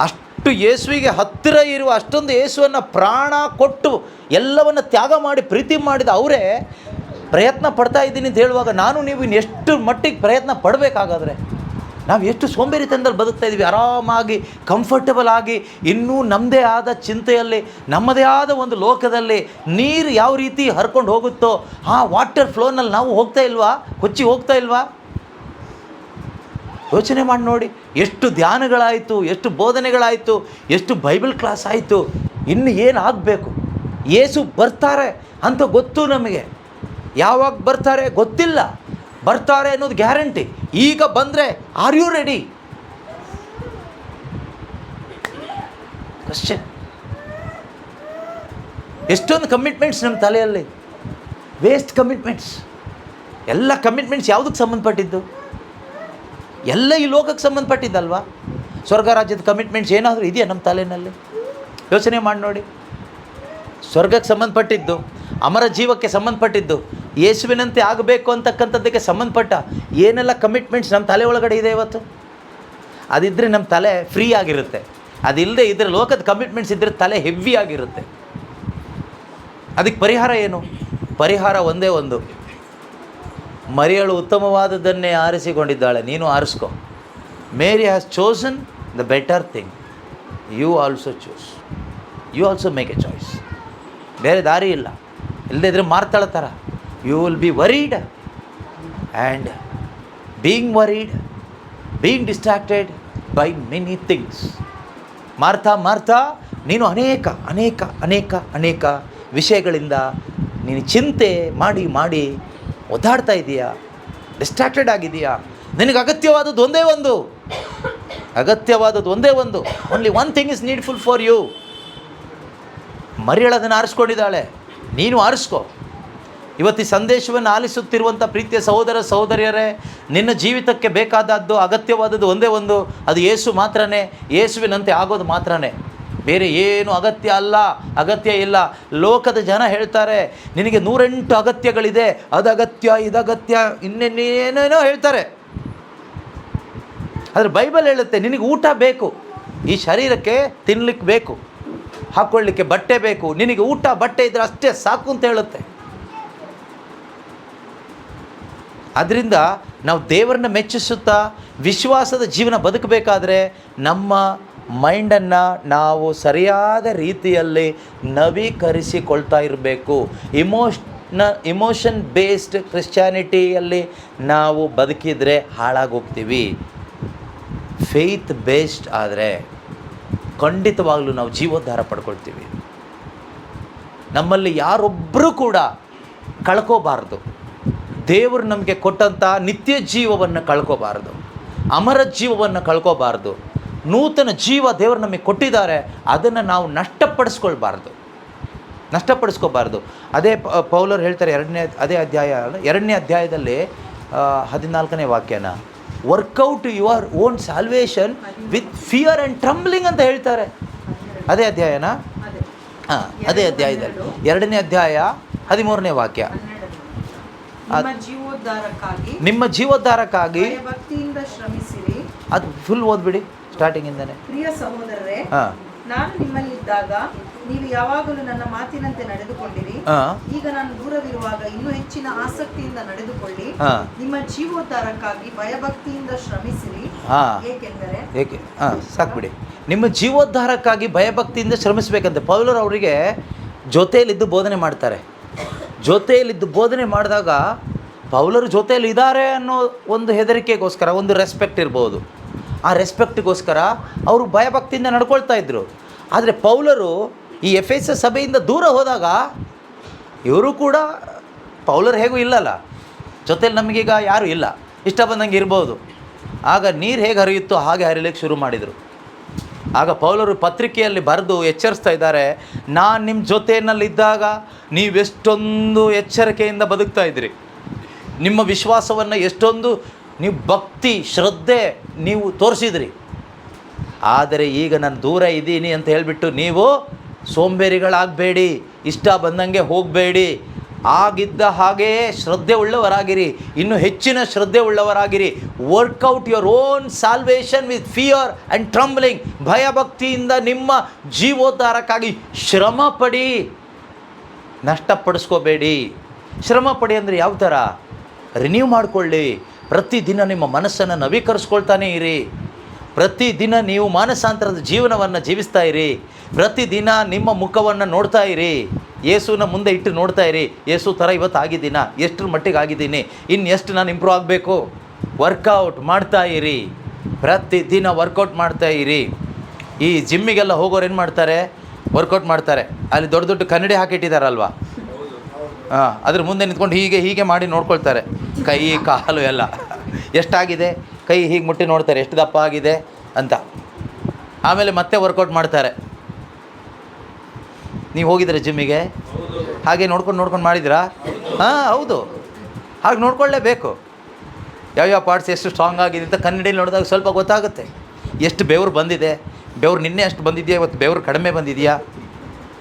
ಅಷ್ಟು ಯೇಸುವಿಗೆ ಹತ್ತಿರ ಇರುವ, ಅಷ್ಟೊಂದು ಯೇಸುವನ್ನು ಪ್ರಾಣ ಕೊಟ್ಟು ಎಲ್ಲವನ್ನು ತ್ಯಾಗ ಮಾಡಿ ಪ್ರೀತಿ ಮಾಡಿದ ಅವರೇ ಪ್ರಯತ್ನ ಪಡ್ತಾ ಇದ್ದೀನಿ ಅಂತ ಹೇಳುವಾಗ ನಾನು ನೀವು ಇನ್ನೆಷ್ಟು ಮಟ್ಟಿಗೆ ಪ್ರಯತ್ನ ಪಡಬೇಕಾಗಾದರೆ? ನಾವು ಎಷ್ಟು ಸೋಂಬೇರಿತನದಲ್ಲಿ ಬದುಕ್ತಾ ಇದ್ದೀವಿ. ಆರಾಮಾಗಿ ಕಂಫರ್ಟಬಲ್ ಆಗಿ ಇನ್ನೂ ನಮ್ಮದೇ ಆದ ಚಿಂತೆಯಲ್ಲಿ, ನಮ್ಮದೇ ಆದ ಒಂದು ಲೋಕದಲ್ಲಿ ನೀರು ಯಾವ ರೀತಿ ಹರ್ಕೊಂಡು ಹೋಗುತ್ತೋ ಆ ವಾಟರ್ ಫ್ಲೋನಲ್ಲಿ ನಾವು ಹೋಗ್ತಾ ಇಲ್ವಾ? ಕೊಚ್ಚಿ ಹೋಗ್ತಾ ಇಲ್ವಾ? ಯೋಚನೆ ಮಾಡಿ ನೋಡಿ. ಎಷ್ಟು ಧ್ಯಾನಗಳಾಯಿತು, ಎಷ್ಟು ಬೋಧನೆಗಳಾಯಿತು, ಎಷ್ಟು ಬೈಬಲ್ ಕ್ಲಾಸ್ ಆಯಿತು. ಇನ್ನು ಏನು ಆಗಬೇಕು? ಯೇಸು ಬರ್ತಾರೆ ಅಂತ ಗೊತ್ತು ನಮಗೆ. ಯಾವಾಗ ಬರ್ತಾರೆ ಗೊತ್ತಿಲ್ಲ, ಬರ್ತಾರೆ ಅನ್ನೋದು ಗ್ಯಾರಂಟಿ. ಈಗ ಬಂದರೆ ಆರ್ ಯು ರೆಡಿ? ಕ್ವಶ್ಚನ್. ಎಷ್ಟೊಂದು ಕಮಿಟ್ಮೆಂಟ್ಸ್ ನಮ್ಮ ತಲೆಯಲ್ಲಿ, ವೇಸ್ಟ್ ಕಮಿಟ್ಮೆಂಟ್ಸ್. ಎಲ್ಲ ಕಮಿಟ್ಮೆಂಟ್ಸ್ ಯಾವುದಕ್ಕೆ ಸಂಬಂಧಪಟ್ಟಿದ್ದು? ಎಲ್ಲ ಈ ಲೋಕಕ್ಕೆ ಸಂಬಂಧಪಟ್ಟಿದ್ದಲ್ವಾ? ಸ್ವರ್ಗ ರಾಜ್ಯದ ಕಮಿಟ್ಮೆಂಟ್ಸ್ ಏನಾದರೂ ಇದೆಯಾ ನಮ್ಮ ತಲೆಯಲ್ಲಿ? ಯೋಚನೆ ಮಾಡಿ ನೋಡಿ. ಸ್ವರ್ಗಕ್ಕೆ ಸಂಬಂಧಪಟ್ಟಿದ್ದು, ಅಮರ ಜೀವಕ್ಕೆ ಸಂಬಂಧಪಟ್ಟಿದ್ದು, ಯೇಸುವಿನಂತೆ ಆಗಬೇಕು ಅಂತಕ್ಕಂಥದ್ದಕ್ಕೆ ಸಂಬಂಧಪಟ್ಟ ಏನೆಲ್ಲ ಕಮಿಟ್ಮೆಂಟ್ಸ್ ನಮ್ಮ ತಲೆ ಒಳಗಡೆ ಇದೆ ಇವತ್ತು? ಅದಿದ್ದರೆ ನಮ್ಮ ತಲೆ ಫ್ರೀ ಆಗಿರುತ್ತೆ. ಅದಿಲ್ಲದೆ ಇದ್ದರೆ, ಲೋಕದ ಕಮಿಟ್ಮೆಂಟ್ಸ್ ಇದ್ದರೆ ತಲೆ ಹೆವಿ ಆಗಿರುತ್ತೆ. ಅದಕ್ಕೆ ಪರಿಹಾರ ಏನು? ಪರಿಹಾರ ಒಂದೇ ಒಂದು. ಮರಿಯಳು ಉತ್ತಮವಾದದ್ದನ್ನೇ ಆರಿಸಿಕೊಂಡಿದ್ದಾಳೆ, ನೀನು ಆರಿಸ್ಕೊ. Mary has chosen the better thing. You also choose. You also make a choice. ಬೇರೆ ದಾರಿ ಇಲ್ಲ. ಇಲ್ಲದೇ ಇದ್ದರೆ ಮಾರ್ತಾಳ ಥರ you will be worried and being worried, being distracted by many things. Martha ನೀನು ಅನೇಕ ಅನೇಕ ಅನೇಕ ಅನೇಕ ವಿಷಯಗಳಿಂದ ನೀನು ಚಿಂತೆ ಮಾಡಿ ಮಾಡಿ ಒದ್ದಾಡ್ತಾ ಇದೆಯಾ, ಡಿಸ್ಟ್ರಾಕ್ಟೆಡ್ ಆಗಿದೆಯಾ. ನಿನಗೆ ಅಗತ್ಯವಾದದ್ದು ಒಂದೇ ಒಂದು. Only one thing is needful for you. ಮರಿಯಳದನ್ನು ಆರಿಸ್ಕೊಂಡಿದ್ದಾಳೆ, ನೀನು ಆರಿಸ್ಕೊ. ಇವತ್ತು ಈ ಸಂದೇಶವನ್ನು ಆಲಿಸುತ್ತಿರುವಂಥ ಪ್ರೀತಿಯ ಸಹೋದರ ಸಹೋದರಿಯರೇ, ನಿನ್ನ ಜೀವಿತಕ್ಕೆ ಬೇಕಾದದ್ದು, ಅಗತ್ಯವಾದದ್ದು ಒಂದೇ ಒಂದು. ಅದು ಯೇಸು ಮಾತ್ರನೇ, ಯೇಸುವಿನಂತೆ ಆಗೋದು ಮಾತ್ರನೇ. ಬೇರೆ ಏನು ಅಗತ್ಯ ಇಲ್ಲ. ಲೋಕದ ಜನ ಹೇಳ್ತಾರೆ ನಿನಗೆ 108 ಅಗತ್ಯಗಳಿದೆ, ಅದಗತ್ಯ ಇದಗತ್ಯ ಇನ್ನೇನೇನೇನೋ ಹೇಳ್ತಾರೆ. ಆದರೆ ಬೈಬಲ್ ಹೇಳುತ್ತೆ ನಿನಗೆ ಊಟ ಬೇಕು, ಈ ಶರೀರಕ್ಕೆ ತಿನ್ನಲಿಕ್ಕೆ ಬೇಕು, ಹಾಕ್ಕೊಳ್ಳಿಕ್ಕೆ ಬಟ್ಟೆ ಬೇಕು, ನಿನಗೆ ಊಟ ಬಟ್ಟೆ ಇದ್ದರೆ ಅಷ್ಟೇ ಸಾಕು ಅಂತ ಹೇಳುತ್ತೆ. ಅದರಿಂದ ನಾವು ದೇವರನ್ನ ಮೆಚ್ಚಿಸುತ್ತಾ ವಿಶ್ವಾಸದ ಜೀವನ ಬದುಕಬೇಕಾದ್ರೆ ನಮ್ಮ ಮೈಂಡನ್ನು ನಾವು ಸರಿಯಾದ ರೀತಿಯಲ್ಲಿ ನವೀಕರಿಸಿಕೊಳ್ತಾ ಇರಬೇಕು. ಇಮೋಷನ್ ಬೇಸ್ಡ್ ಕ್ರಿಶ್ಚಾನಿಟಿಯಲ್ಲಿ ನಾವು ಬದುಕಿದರೆ ಹಾಳಾಗೋಗ್ತೀವಿ. ಫೇತ್ ಬೇಸ್ಡ್ ಆದರೆ ಖಂಡಿತವಾಗಲೂ ನಾವು ಜೀವೋದ್ಧಾರ ಪಡ್ಕೊಳ್ತೀವಿ. ನಮ್ಮಲ್ಲಿ ಯಾರೊಬ್ಬರೂ ಕೂಡ ಕಳ್ಕೋಬಾರ್ದು. ದೇವರು ನಮಗೆ ಕೊಟ್ಟಂಥ ನಿತ್ಯ ಜೀವವನ್ನು ಕಳ್ಕೋಬಾರ್ದು, ಅಮರ ಜೀವವನ್ನು ಕಳ್ಕೋಬಾರ್ದು. ನೂತನ ಜೀವ ದೇವರು ನಮಗೆ ಕೊಟ್ಟಿದ್ದಾರೆ, ಅದನ್ನು ನಾವು ನಷ್ಟಪಡಿಸ್ಕೋಬಾರ್ದು. ಅದೇ ಪೌಲರು ಹೇಳ್ತಾರೆ ಎರಡನೇ ಅಧ್ಯಾಯದಲ್ಲಿ 14ನೇ ವಾಕ್ಯನ, work out your own salvation with fear and trembling ಅಂತ ಹೇಳ್ತಾರೆ. ಅದೇ ಅಧ್ಯಾಯನ ಅದೇ ಅಧ್ಯಾಯದಲ್ಲಿ 2ನೇ ಅಧ್ಯಾಯ 13ನೇ ವಾಕ್ಯ. ನಿಮ್ಮ ಜೀವೋದ್ಧಾರಕ್ಕಾಗಿ ಭಕ್ತಿಯಿಂದ ಶ್ರಮಿಸಿರಿ. ಅದು ಫುಲ್ ಓದ್ಬಿಡಿ ಸ್ಟಾರ್ಟಿಂಗಿಂದನೇ. ಪ್ರಿಯ ಸಹೋದರರೇ, ನಾನು ನಿಮ್ಮಲ್ಲಿದ್ದಾಗ ನೀವು ಯಾವಾಗಲೂ ನನ್ನ ಮಾತಿನಂತೆ ನಡೆದುಕೊಂಡಿರಿ. ಈಗ ನಾನು ದೂರವಿರುವಾಗ ಇನ್ನೂ ಹೆಚ್ಚಿನ ಆಸಕ್ತಿಯಿಂದ ನಡೆದುಕೊಳ್ಳಿ. ನಿಮ್ಮ ಜೀವೋದ್ಧಾರಕ್ಕಾಗಿ ಭಯಭಕ್ತಿಯಿಂದ ಶ್ರಮಿಸಿರಿ. ಏಕೆ ಸಾಕ್ಬಿಡಿ. ನಿಮ್ಮ ಜೀವೋದ್ಧಾರಕ್ಕಾಗಿ ಭಯಭಕ್ತಿಯಿಂದ ಶ್ರಮಿಸಬೇಕಂತೆ. ಪೌಲರು ಅವರಿಗೆ ಜೊತೆಯಲ್ಲಿದ್ದು ಬೋಧನೆ ಮಾಡ್ತಾರೆ. ಜೊತೆಯಲ್ಲಿದ್ದು ಬೋಧನೆ ಮಾಡಿದಾಗ ಪೌಲರು ಜೊತೆಯಲ್ಲಿ ಇದ್ದಾರೆ ಅನ್ನೋ ಒಂದು ಹೆದರಿಕೆಗೋಸ್ಕರ, ಒಂದು ರೆಸ್ಪೆಕ್ಟ್ ಇರ್ಬೋದು, ಆ ರೆಸ್ಪೆಕ್ಟಿಗೋಸ್ಕರ ಅವರು ಭಯಭಕ್ತಿಯಿಂದ ನಡ್ಕೊಳ್ತಾ ಇದ್ದರು. ಆದರೆ ಪೌಲರು ಈ ಎಫೆಸ ಸಭೆಯಿಂದ ದೂರ ಹೋದಾಗ ಇವರು ಕೂಡ, ಪೌಲರು ಹೇಗೂ ಇಲ್ಲಲ್ಲ, ಜೊತೆಲಿ ನಮಗೀಗ ಯಾರೂ ಇಲ್ಲ, ಇಷ್ಟ ಬಂದಂಗೆ ಇರ್ಬೋದು. ಆಗ ನೀರು ಹೇಗೆ ಹರಿಯುತ್ತೋ ಹಾಗೆ ಹರಿಲಿಕ್ಕೆ ಶುರು ಮಾಡಿದರು. ಆಗ ಪೌಲರು ಪತ್ರಿಕೆಯಲ್ಲಿ ಬರೆದು ಎಚ್ಚರಿಸ್ತಾ ಇದ್ದಾರೆ, ನಾನು ನಿಮ್ಮ ಜೊತೆಯಲ್ಲಿದ್ದಾಗ ನೀವೆಷ್ಟೊಂದು ಎಚ್ಚರಿಕೆಯಿಂದ ಬದುಕ್ತಾ ಇದ್ದೀರಿ, ನಿಮ್ಮ ವಿಶ್ವಾಸವನ್ನು ಎಷ್ಟೊಂದು ನೀವು ಭಕ್ತಿ ಶ್ರದ್ಧೆ ನೀವು ತೋರಿಸಿದ್ರಿ. ಆದರೆ ಈಗ ನಾನು ದೂರ ಇದ್ದೀನಿ ಅಂತ ಹೇಳಿಬಿಟ್ಟು ನೀವು ಸೋಂಬೇರಿಗಳಾಗಬೇಡಿ, ಇಷ್ಟ ಬಂದಂಗೆ ಹೋಗಬೇಡಿ. ಆಗಿದ್ದ ಹಾಗೆಯೇ ಶ್ರದ್ಧೆ ಉಳ್ಳವರಾಗಿರಿ, ಇನ್ನೂ ಹೆಚ್ಚಿನ ಶ್ರದ್ಧೆ ಉಳ್ಳವರಾಗಿರಿ. Work out your own salvation with fear and trembling. ಭಯಭಕ್ತಿಯಿಂದ ನಿಮ್ಮ ಜೀವೋದ್ಧಾರಕ್ಕಾಗಿ ಶ್ರಮ ಪಡಿ, ನಷ್ಟಪಡಿಸ್ಕೋಬೇಡಿ. ಶ್ರಮ ಪಡಿ ಅಂದರೆ ಯಾವ ಥರ? ರಿನ್ಯೂ ಮಾಡಿಕೊಳ್ಳಿ. ಪ್ರತಿದಿನ ನಿಮ್ಮ ಮನಸ್ಸನ್ನು ನವೀಕರಿಸ್ಕೊಳ್ತಾನೇ ಇರಿ. ಪ್ರತಿದಿನ ನೀವು ಮಾನಸಾಂತರದ ಜೀವನವನ್ನು ಜೀವಿಸ್ತಾ ಇರಿ. ಪ್ರತಿದಿನ ನಿಮ್ಮ ಮುಖವನ್ನು ನೋಡ್ತಾ ಇರಿ, ಯೇಸುವಿನ ಮುಂದೆ ಇಟ್ಟು ನೋಡ್ತಾ ಇರಿ. ಯೇಸು ಥರ ಇವತ್ತು ಆಗಿದ್ದೀನ, ಎಷ್ಟರ ಮಟ್ಟಿಗೆ ಆಗಿದ್ದೀನಿ, ಇನ್ನೆಷ್ಟು ನಾನು ಇಂಪ್ರೂವ್ ಆಗಬೇಕು. ವರ್ಕೌಟ್ ಮಾಡ್ತಾ ಇರಿ, ಪ್ರತಿದಿನ ವರ್ಕೌಟ್ ಮಾಡ್ತಾ ಇರಿ. ಈ ಜಿಮ್ಮಿಗೆಲ್ಲ ಹೋಗೋರು ಏನು ಮಾಡ್ತಾರೆ? ವರ್ಕೌಟ್ ಮಾಡ್ತಾರೆ. ಅಲ್ಲಿ ದೊಡ್ಡ ದೊಡ್ಡ ಕನ್ನಡಿ ಹಾಕಿಟ್ಟಿದ್ದಾರಲ್ವ, ಅದ್ರ ಮುಂದೆ ನಿಂತ್ಕೊಂಡು ಹೀಗೆ ಮಾಡಿ ನೋಡ್ಕೊಳ್ತಾರೆ, ಕೈ ಕಾಲು ಎಲ್ಲ ಎಷ್ಟಾಗಿದೆ, ಕೈ ಹೀಗೆ ಮುಟ್ಟಿ ನೋಡ್ತಾರೆ ಎಷ್ಟು ದಪ್ಪ ಆಗಿದೆ ಅಂತ. ಆಮೇಲೆ ಮತ್ತೆ ವರ್ಕೌಟ್ ಮಾಡ್ತಾರೆ. ನೀವು ಹೋಗಿದ್ದೀರಾ ಜಿಮ್ಮಿಗೆ? ಹಾಗೆ ನೋಡ್ಕೊಂಡು ಮಾಡಿದ್ದೀರಾ? ಹೌದು, ಹಾಗೆ ನೋಡ್ಕೊಳ್ಳೇಬೇಕು. ಯಾವ್ಯಾವ ಪಾರ್ಟ್ಸ್ ಎಷ್ಟು ಸ್ಟ್ರಾಂಗ್ ಆಗಿದೆ ಅಂತ ಕನ್ನಡಿಲಿ ನೋಡಿದಾಗ ಸ್ವಲ್ಪ ಗೊತ್ತಾಗುತ್ತೆ. ಎಷ್ಟು ಬೆವರು ಬಂದಿದೆ, ಬೆವರು ನಿನ್ನೆ ಅಷ್ಟು ಬಂದಿದೆಯಾ, ಇವತ್ತು ಬೆವರು ಕಡಿಮೆ ಬಂದಿದೆಯಾ,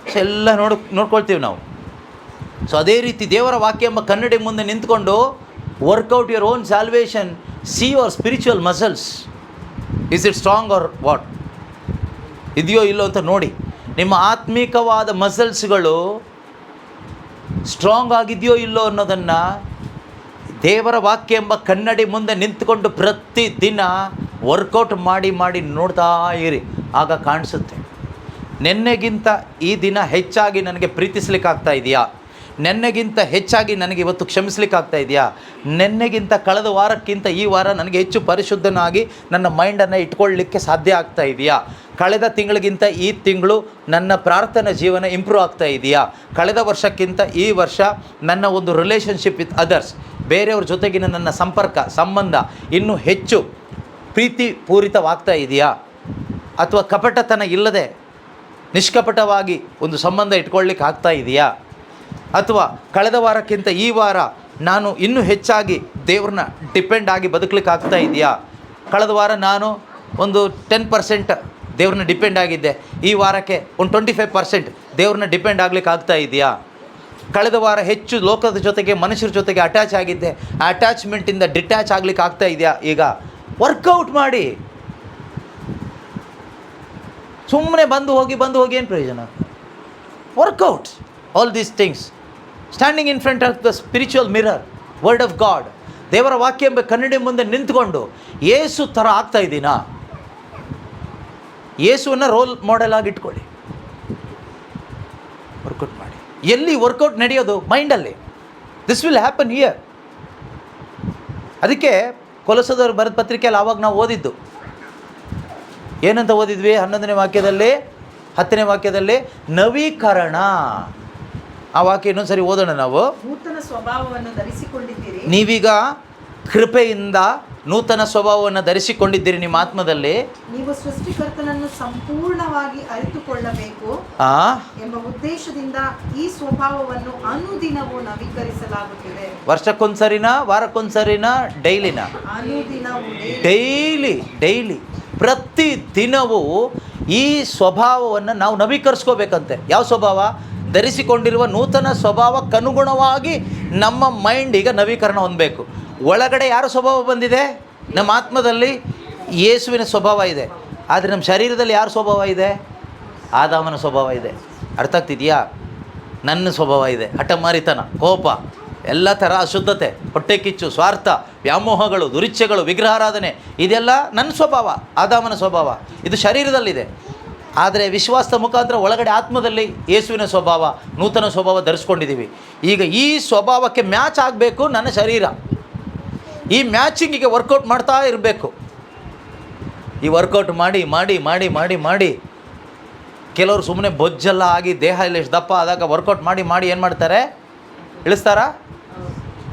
ಸೊ ಎಲ್ಲ ನೋಡ್ಕೊಳ್ತೀವಿ ನಾವು. ಸೊ ಅದೇ ರೀತಿ ದೇವರ ವಾಕ್ಯ ಎಂಬ ಕನ್ನಡಿ ಮುಂದೆ ನಿಂತ್ಕೊಂಡು work out your own salvation, see your spiritual muscles, is it strong or what, ಇದೆಯೋ ಇಲ್ಲೋ ಅಂತ ನೋಡಿ. ನಿಮ್ಮ ಆತ್ಮೀಕವಾದ ಮಸಲ್ಸ್ಗಳು ಸ್ಟ್ರಾಂಗ್ ಆಗಿದೆಯೋ ಇಲ್ಲೋ ಅನ್ನೋದನ್ನು ದೇವರ ವಾಕ್ಯ ಎಂಬ ಕನ್ನಡಿ ಮುಂದೆ ನಿಂತ್ಕೊಂಡು ಪ್ರತಿದಿನ ವರ್ಕೌಟ್ ಮಾಡಿ ನೋಡ್ತಾ ಇರಿ. ಆಗ ಕಾಣಿಸುತ್ತೆ, ನೆನ್ನೆಗಿಂತ ಈ ದಿನ ಹೆಚ್ಚಾಗಿ ನನಗೆ ಪ್ರೀತಿಸ್ಲಿಕ್ಕಾಗ್ತಾ ಇದೆಯಾ, ನೆನ್ನೆಗಿಂತ ಹೆಚ್ಚಾಗಿ ನನಗೆ ಇವತ್ತು ಕ್ಷಮಿಸ್ಲಿಕ್ಕಾಗ್ತಾ ಇದೆಯಾ, ನೆನ್ನೆಗಿಂತ ಕಳೆದ ವಾರಕ್ಕಿಂತ ಈ ವಾರ ನನಗೆ ಹೆಚ್ಚು ಪರಿಶುದ್ಧನಾಗಿ ನನ್ನ ಮೈಂಡನ್ನು ಇಟ್ಕೊಳ್ಳಲಿಕ್ಕೆ ಸಾಧ್ಯ ಆಗ್ತಾ ಇದೆಯಾ, ಕಳೆದ ತಿಂಗಳಿಗಿಂತ ಈ ತಿಂಗಳು ನನ್ನ ಪ್ರಾರ್ಥನಾ ಜೀವನ ಇಂಪ್ರೂವ್ ಆಗ್ತಾ ಇದೆಯಾ, ಕಳೆದ ವರ್ಷಕ್ಕಿಂತ ಈ ವರ್ಷ ನನ್ನ ಒಂದು ರಿಲೇಷನ್ಶಿಪ್ ವಿತ್ ಅದರ್ಸ್, ಬೇರೆಯವ್ರ ಜೊತೆಗಿನ ನನ್ನ ಸಂಬಂಧ ಇನ್ನೂ ಹೆಚ್ಚು ಪ್ರೀತಿಪೂರಿತವಾಗ್ತಾ ಇದೆಯಾ, ಅಥವಾ ಕಪಟತನ ಇಲ್ಲದೆ ನಿಷ್ಕಪಟವಾಗಿ ಒಂದು ಸಂಬಂಧ ಇಟ್ಕೊಳ್ಳಿಕ್ಕೆ ಆಗ್ತಾ ಇದೆಯಾ, ಅಥವಾ ಕಳೆದ ವಾರಕ್ಕಿಂತ ಈ ವಾರ ನಾನು ಇನ್ನೂ ಹೆಚ್ಚಾಗಿ ದೇವ್ರನ್ನ ಡಿಪೆಂಡ್ ಆಗಿ ಬದುಕಲಿಕ್ಕೆ ಆಗ್ತಾ ಇದೆಯಾ, ಕಳೆದ ವಾರ ನಾನು ಒಂದು 10% ದೇವ್ರನ್ನ ಡಿಪೆಂಡ್ ಆಗಿದ್ದೆ, ಈ ವಾರಕ್ಕೆ ಒಂದು 25% ದೇವ್ರನ್ನ ಡಿಪೆಂಡ್ ಆಗ್ಲಿಕ್ಕೆ ಆಗ್ತಾ ಇದೆಯಾ? ಕಳೆದ ವಾರ ಹೆಚ್ಚು ಲೋಕದ ಜೊತೆಗೆ ಮನುಷ್ಯರ ಜೊತೆಗೆ ಅಟ್ಯಾಚ್ ಆಗಿದ್ದೆ, ಆ ಅಟ್ಯಾಚ್ಮೆಂಟಿಂದ ಡಿಟ್ಯಾಚ್ ಆಗ್ಲಿಕ್ಕೆ ಆಗ್ತಾ ಇದೆಯಾ? ಈಗ ವರ್ಕೌಟ್ ಮಾಡಿ. ಸುಮ್ಮನೆ ಬಂದು ಹೋಗಿ ಏನು ಪ್ರಯೋಜನ? Work out all these things. Standing in front of the spiritual mirror, word of God, ದೇವರ ವಾಕ್ಯ ಎಂಬ ಕನ್ನಡಿ ಮುಂದೆ ನಿಂತ್ಕೊಂಡು ಯೇಸು ಥರ ಆಗ್ತಾ ಇದ್ದೀನಾ? ಯೇಸುವನ್ನು ರೋಲ್ ಮಾಡೆಲ್ ಆಗಿ ಇಟ್ಕೊಳ್ಳಿ. ವರ್ಕೌಟ್ ಮಾಡಿ. ಎಲ್ಲಿ ವರ್ಕೌಟ್ ನಡೆಯೋದು? ಮೈಂಡಲ್ಲಿ. This will happen here. ಅದಕ್ಕೆ ಕೊಲೊಸದವರು ಬರೆದ ಪತ್ರಿಕೆಯಲ್ಲಿ ಆವಾಗ ನಾವು ಓದಿದ್ದು ಏನಂತ ಓದಿದ್ವಿ? 11ನೇ ವಾಕ್ಯದಲ್ಲಿ 10ನೇ ವಾಕ್ಯದಲ್ಲಿ ನವೀಕರಣ. ಆ ವಾಕ್ಯ ಇನ್ನೊಂದು ಸರಿ ಓದೋಣ ನಾವು. ನೂತನ ಸ್ವಭಾವವನ್ನು ಧರಿಸಿಕೊಂಡಿದ್ದೀರಿ. ನೀವೀಗ ಕೃಪೆಯಿಂದ ನೂತನ ಸ್ವಭಾವವನ್ನು ಧರಿಸಿಕೊಂಡಿದ್ದೀರಿ ನಿಮ್ಮ ಆತ್ಮದಲ್ಲಿ. ನೀವು ಸೃಷ್ಟಿಕರ್ತನನ್ನು ಸಂಪೂರ್ಣವಾಗಿ ಅರಿತುಕೊಳ್ಳಬೇಕು ಎಂಬ ಉದ್ದೇಶದಿಂದ ಈ ಸ್ವಭಾವವನ್ನು ಅನುದಿನವೂ ನವೀಕರಿಸಲಾಗುತ್ತಿದೆ. ವರ್ಷಕ್ಕೊಂದ್ಸರಿನಾ, ವಾರಕ್ಕೊಂದ್ಸರಿನಾ, ಡೈಲಿನ? ಅನುದಿನವೂ, ಡೈಲಿ ಪ್ರತಿ ದಿನವೂ ಈ ಸ್ವಭಾವವನ್ನು ನಾವು ನವೀಕರಿಸ್ಕೋಬೇಕಂತೆ. ಯಾವ ಸ್ವಭಾವ? ಧರಿಸಿಕೊಂಡಿರುವ ನೂತನ ಸ್ವಭಾವಕ್ಕನುಗುಣವಾಗಿ ನಮ್ಮ ಮೈಂಡ್ ಈಗ ನವೀಕರಣ ಹೊಂದಬೇಕು. ಒಳಗಡೆ ಯಾರ ಸ್ವಭಾವ ಬಂದಿದೆ? ನಮ್ಮ ಆತ್ಮದಲ್ಲಿ ಯೇಸುವಿನ ಸ್ವಭಾವ ಇದೆ. ಆದರೆ ನಮ್ಮ ಶರೀರದಲ್ಲಿ ಯಾರ ಸ್ವಭಾವ ಇದೆ? ಆದಾಮನ ಸ್ವಭಾವ ಇದೆ. ಅರ್ಥ ಆಗ್ತಿದೆಯಾ? ನನ್ನ ಸ್ವಭಾವ ಇದೆ. ಹಠಮಾರಿತನ, ಕೋಪ, ಎಲ್ಲ ಥರ ಅಶುದ್ಧತೆ, ಹೊಟ್ಟೆ ಕಿಚ್ಚು, ಸ್ವಾರ್ಥ, ವ್ಯಾಮೋಹಗಳು, ದುರಿಚ್ಛೆಗಳು, ವಿಗ್ರಹಾರಾಧನೆ, ಇದೆಲ್ಲ ನನ್ನ ಸ್ವಭಾವ, ಆದಾಮನ ಸ್ವಭಾವ. ಇದು ಶರೀರದಲ್ಲಿದೆ. ಆದರೆ ವಿಶ್ವಾಸದ ಮುಖಾಂತರ ಒಳಗಡೆ ಆತ್ಮದಲ್ಲಿ ಯೇಸುವಿನ ಸ್ವಭಾವ, ನೂತನ ಸ್ವಭಾವ ಧರಿಸ್ಕೊಂಡಿದ್ದೀವಿ. ಈಗ ಈ ಸ್ವಭಾವಕ್ಕೆ ಮ್ಯಾಚ್ ಆಗಬೇಕು ನನ್ನ ಶರೀರ. ಈ ಮ್ಯಾಚಿಂಗಿಗೆ ವರ್ಕೌಟ್ ಮಾಡ್ತಾ ಇರಬೇಕು. ಈ ವರ್ಕೌಟ್ ಮಾಡಿ ಮಾಡಿ ಮಾಡಿ ಮಾಡಿ ಮಾಡಿ ಕೆಲವರು ಸುಮ್ಮನೆ ಬೊಜ್ಜೆಲ್ಲ ಆಗಿ ದೇಹ ಎಲ್ಲ ಎಷ್ಟು ದಪ್ಪ ಆದಾಗ ವರ್ಕೌಟ್ ಮಾಡಿ ಮಾಡಿ ಏನು ಮಾಡ್ತಾರೆ?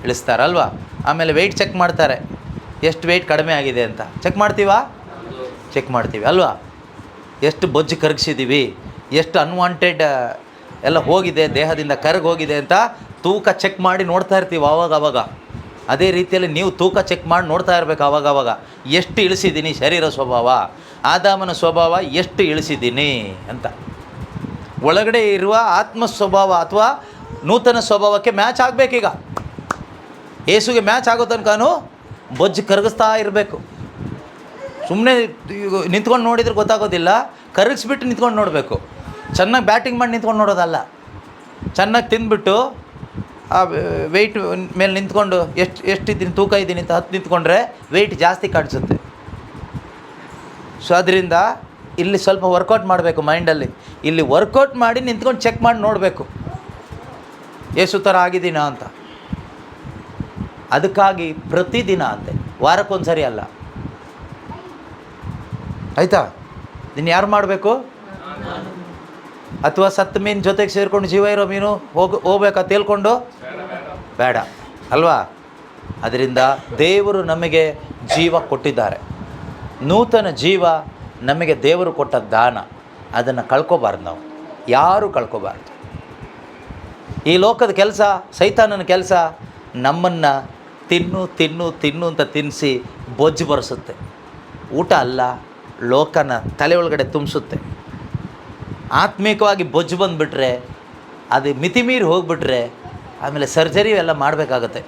ಇಳಿಸ್ತಾರಲ್ವಾ? ಆಮೇಲೆ ವೆಯ್ಟ್ ಚೆಕ್ ಮಾಡ್ತಾರೆ, ಎಷ್ಟು ವೆಯ್ಟ್ ಕಡಿಮೆ ಆಗಿದೆ ಅಂತ. ಚೆಕ್ ಮಾಡ್ತೀವಿ ಅಲ್ವಾ? ಎಷ್ಟು ಬೊಜ್ಜು ಕರಗಿಸಿದ್ದೀವಿ, ಎಷ್ಟು ಅನ್ವಾಂಟೆಡ್ ಎಲ್ಲ ಹೋಗಿದೆ ದೇಹದಿಂದ, ಕರಗಿ ಹೋಗಿದೆ ಅಂತ ತೂಕ ಚೆಕ್ ಮಾಡಿ ನೋಡ್ತಾ ಇರ್ತೀವಿ ಆವಾಗ. ಅದೇ ರೀತಿಯಲ್ಲಿ ನೀವು ತೂಕ ಚೆಕ್ ಮಾಡಿ ನೋಡ್ತಾ ಇರಬೇಕು ಆವಾಗ. ಎಷ್ಟು ಇಳಿಸಿದ್ದೀನಿ ಶರೀರ ಸ್ವಭಾವ, ಆದಾಮನ ಸ್ವಭಾವ ಎಷ್ಟು ಇಳಿಸಿದ್ದೀನಿ ಅಂತ. ಒಳಗಡೆ ಇರುವ ಆತ್ಮ ಸ್ವಭಾವ ಅಥವಾ ನೂತನ ಸ್ವಭಾವಕ್ಕೆ ಮ್ಯಾಚ್ ಆಗಬೇಕೀಗ. ಯೇಸುಗೆ ಮ್ಯಾಚ್ ಆಗೋ ತನಕನೂ ಬೊಜ್ಜು ಕರಗಿಸ್ತಾ ಇರಬೇಕು. ಸುಮ್ಮನೆ ನಿಂತ್ಕೊಂಡು ನೋಡಿದ್ರೆ ಗೊತ್ತಾಗೋದಿಲ್ಲ, ಕರಗಿಸ್ಬಿಟ್ಟು ನಿಂತ್ಕೊಂಡು ನೋಡಬೇಕು. ಚೆನ್ನಾಗಿ ಬ್ಯಾಟಿಂಗ್ ಮಾಡಿ ನಿಂತ್ಕೊಂಡು ನೋಡೋದಲ್ಲ. ಚೆನ್ನಾಗಿ ತಿಂದ್ಬಿಟ್ಟು ಆ ವೆಯ್ಟ್ ಮೇಲೆ ನಿಂತ್ಕೊಂಡು ಎಷ್ಟಿದ್ದೀನಿ, ತೂಕ ಇದ್ದೀನಿ ಅಂತ ನಿಂತ್ಕೊಂಡ್ರೆ ವೆಯ್ಟ್ ಜಾಸ್ತಿ ಕಾಣಿಸುತ್ತೆ. ಸೊ ಅದರಿಂದ ಇಲ್ಲಿ ಸ್ವಲ್ಪ ವರ್ಕೌಟ್ ಮಾಡಬೇಕು ಮೈಂಡಲ್ಲಿ. ಇಲ್ಲಿ ವರ್ಕೌಟ್ ಮಾಡಿ ನಿಂತ್ಕೊಂಡು ಚೆಕ್ ಮಾಡಿ ನೋಡಬೇಕು ಯೇಸು ಥರ ಆಗಿದ್ದೀನಾ ಅಂತ. ಅದಕ್ಕಾಗಿ ಪ್ರತಿದಿನ ಅಂತೆ, ವಾರಕ್ಕೊಂದು ಸರಿ ಅಲ್ಲ. ಆಯಿತಾ? ಇನ್ನು ಯಾರು ಮಾಡಬೇಕು? ಅಥವಾ ಸತ್ತ ಮೀನು ಜೊತೆಗೆ ಸೇರಿಕೊಂಡು ಜೀವ ಇರೋ ಮೀನು ಹೋಗ್ಬೇಕಾ ತೇಲ್ಕೊಂಡು? ಬೇಡ ಅಲ್ವಾ? ಅದರಿಂದ ದೇವರು ನಮಗೆ ಜೀವ ಕೊಟ್ಟಿದ್ದಾರೆ. ನೂತನ ಜೀವ ನಮಗೆ ದೇವರು ಕೊಟ್ಟ ದಾನ. ಅದನ್ನು ಕಳ್ಕೊಬಾರ್ದು, ನಾವು ಯಾರೂ ಕಳ್ಕೊಬಾರ್ದು. ಈ ಲೋಕದ ಕೆಲಸ, ಸೈತಾನನ ಕೆಲಸ ನಮ್ಮನ್ನು ತಿನ್ನು ತಿನ್ನು ತಿನ್ನು ಅಂತ ತಿನ್ನಿಸಿ ಬೊಜ್ಜು ಬರೆಸುತ್ತೆ. ಊಟ ಅಲ್ಲ, ಲೋಕನ ತಲೆ ಒಳಗಡೆ ತುಂಬಿಸುತ್ತೆ. ಆತ್ಮಿಕವಾಗಿ ಬೊಜ್ಜು ಬಂದುಬಿಟ್ರೆ, ಅದು ಮಿತಿಮೀರಿ ಹೋಗಿಬಿಟ್ರೆ ಆಮೇಲೆ ಸರ್ಜರಿ ಎಲ್ಲ ಮಾಡಬೇಕಾಗತ್ತೆ.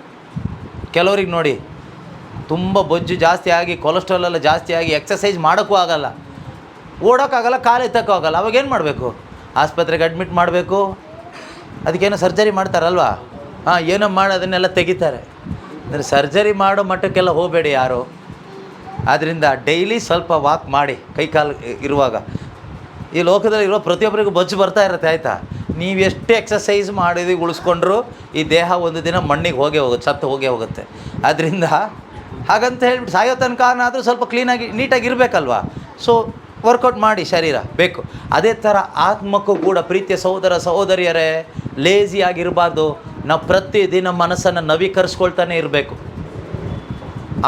ಕೆಲವ್ರಿಗೆ ನೋಡಿ ತುಂಬ ಬೊಜ್ಜು ಜಾಸ್ತಿ ಆಗಿ, ಕೊಲೆಸ್ಟ್ರಾಲ್ ಎಲ್ಲ ಜಾಸ್ತಿ ಆಗಿ ಎಕ್ಸಸೈಸ್ ಮಾಡೋಕ್ಕೂ ಆಗಲ್ಲ, ಓಡೋಕ್ಕಾಗಲ್ಲ, ಕಾಲು ಎತ್ತಕ್ಕೂ ಆಗಲ್ಲ. ಅವಾಗೇನು ಮಾಡಬೇಕು? ಆಸ್ಪತ್ರೆಗೆ ಅಡ್ಮಿಟ್ ಮಾಡಬೇಕು. ಅದಕ್ಕೇನೋ ಸರ್ಜರಿ ಮಾಡ್ತಾರಲ್ವಾ? ಏನೋ ಮಾಡಿ ಅದನ್ನೆಲ್ಲ ತೆಗಿತಾರೆ. ಅಂದರೆ ಸರ್ಜರಿ ಮಾಡೋ ಮಟ್ಟಕ್ಕೆಲ್ಲ ಹೋಗಬೇಡಿ ಯಾರು. ಆದ್ದರಿಂದ ಡೈಲಿ ಸ್ವಲ್ಪ ವಾಕ್ ಮಾಡಿ, ಕೈಕಾಲು ಇರುವಾಗ. ಈ ಲೋಕದಲ್ಲಿರೋ ಪ್ರತಿಯೊಬ್ಬರಿಗೂ ಬೊಜ್ಜು ಬರ್ತಾ ಇರುತ್ತೆ. ಆಯಿತಾ? ನೀವು ಎಷ್ಟು ಎಕ್ಸಸೈಸ್ ಮಾಡಿದ್ವಿ ಉಳಿಸ್ಕೊಂಡ್ರು ಈ ದೇಹ ಒಂದು ದಿನ ಮಣ್ಣಿಗೆ ಹೋಗುತ್ತೆ, ಸತ್ತು ಹೋಗುತ್ತೆ. ಅದರಿಂದ ಹಾಗಂತ ಹೇಳ್ಬಿಟ್ಟು ಸಾಯೋ ತನಕನಾದರೂ ಸ್ವಲ್ಪ ಕ್ಲೀನಾಗಿ ನೀಟಾಗಿ ಇರಬೇಕಲ್ವ? ಸೊ ವರ್ಕೌಟ್ ಮಾಡಿ, ಶರೀರ ಬೇಕು. ಅದೇ ಥರ ಆತ್ಮಕ್ಕೂ ಕೂಡ ಪ್ರೀತಿಯ ಸಹೋದರ ಸಹೋದರಿಯರೇ, ಲೇಜಿಯಾಗಿರಬಾರ್ದು. ನಾವು ಪ್ರತಿದಿನ ಮನಸ್ಸನ್ನು ನವೀಕರಿಸ್ಕೊಳ್ತಾನೆ ಇರಬೇಕು,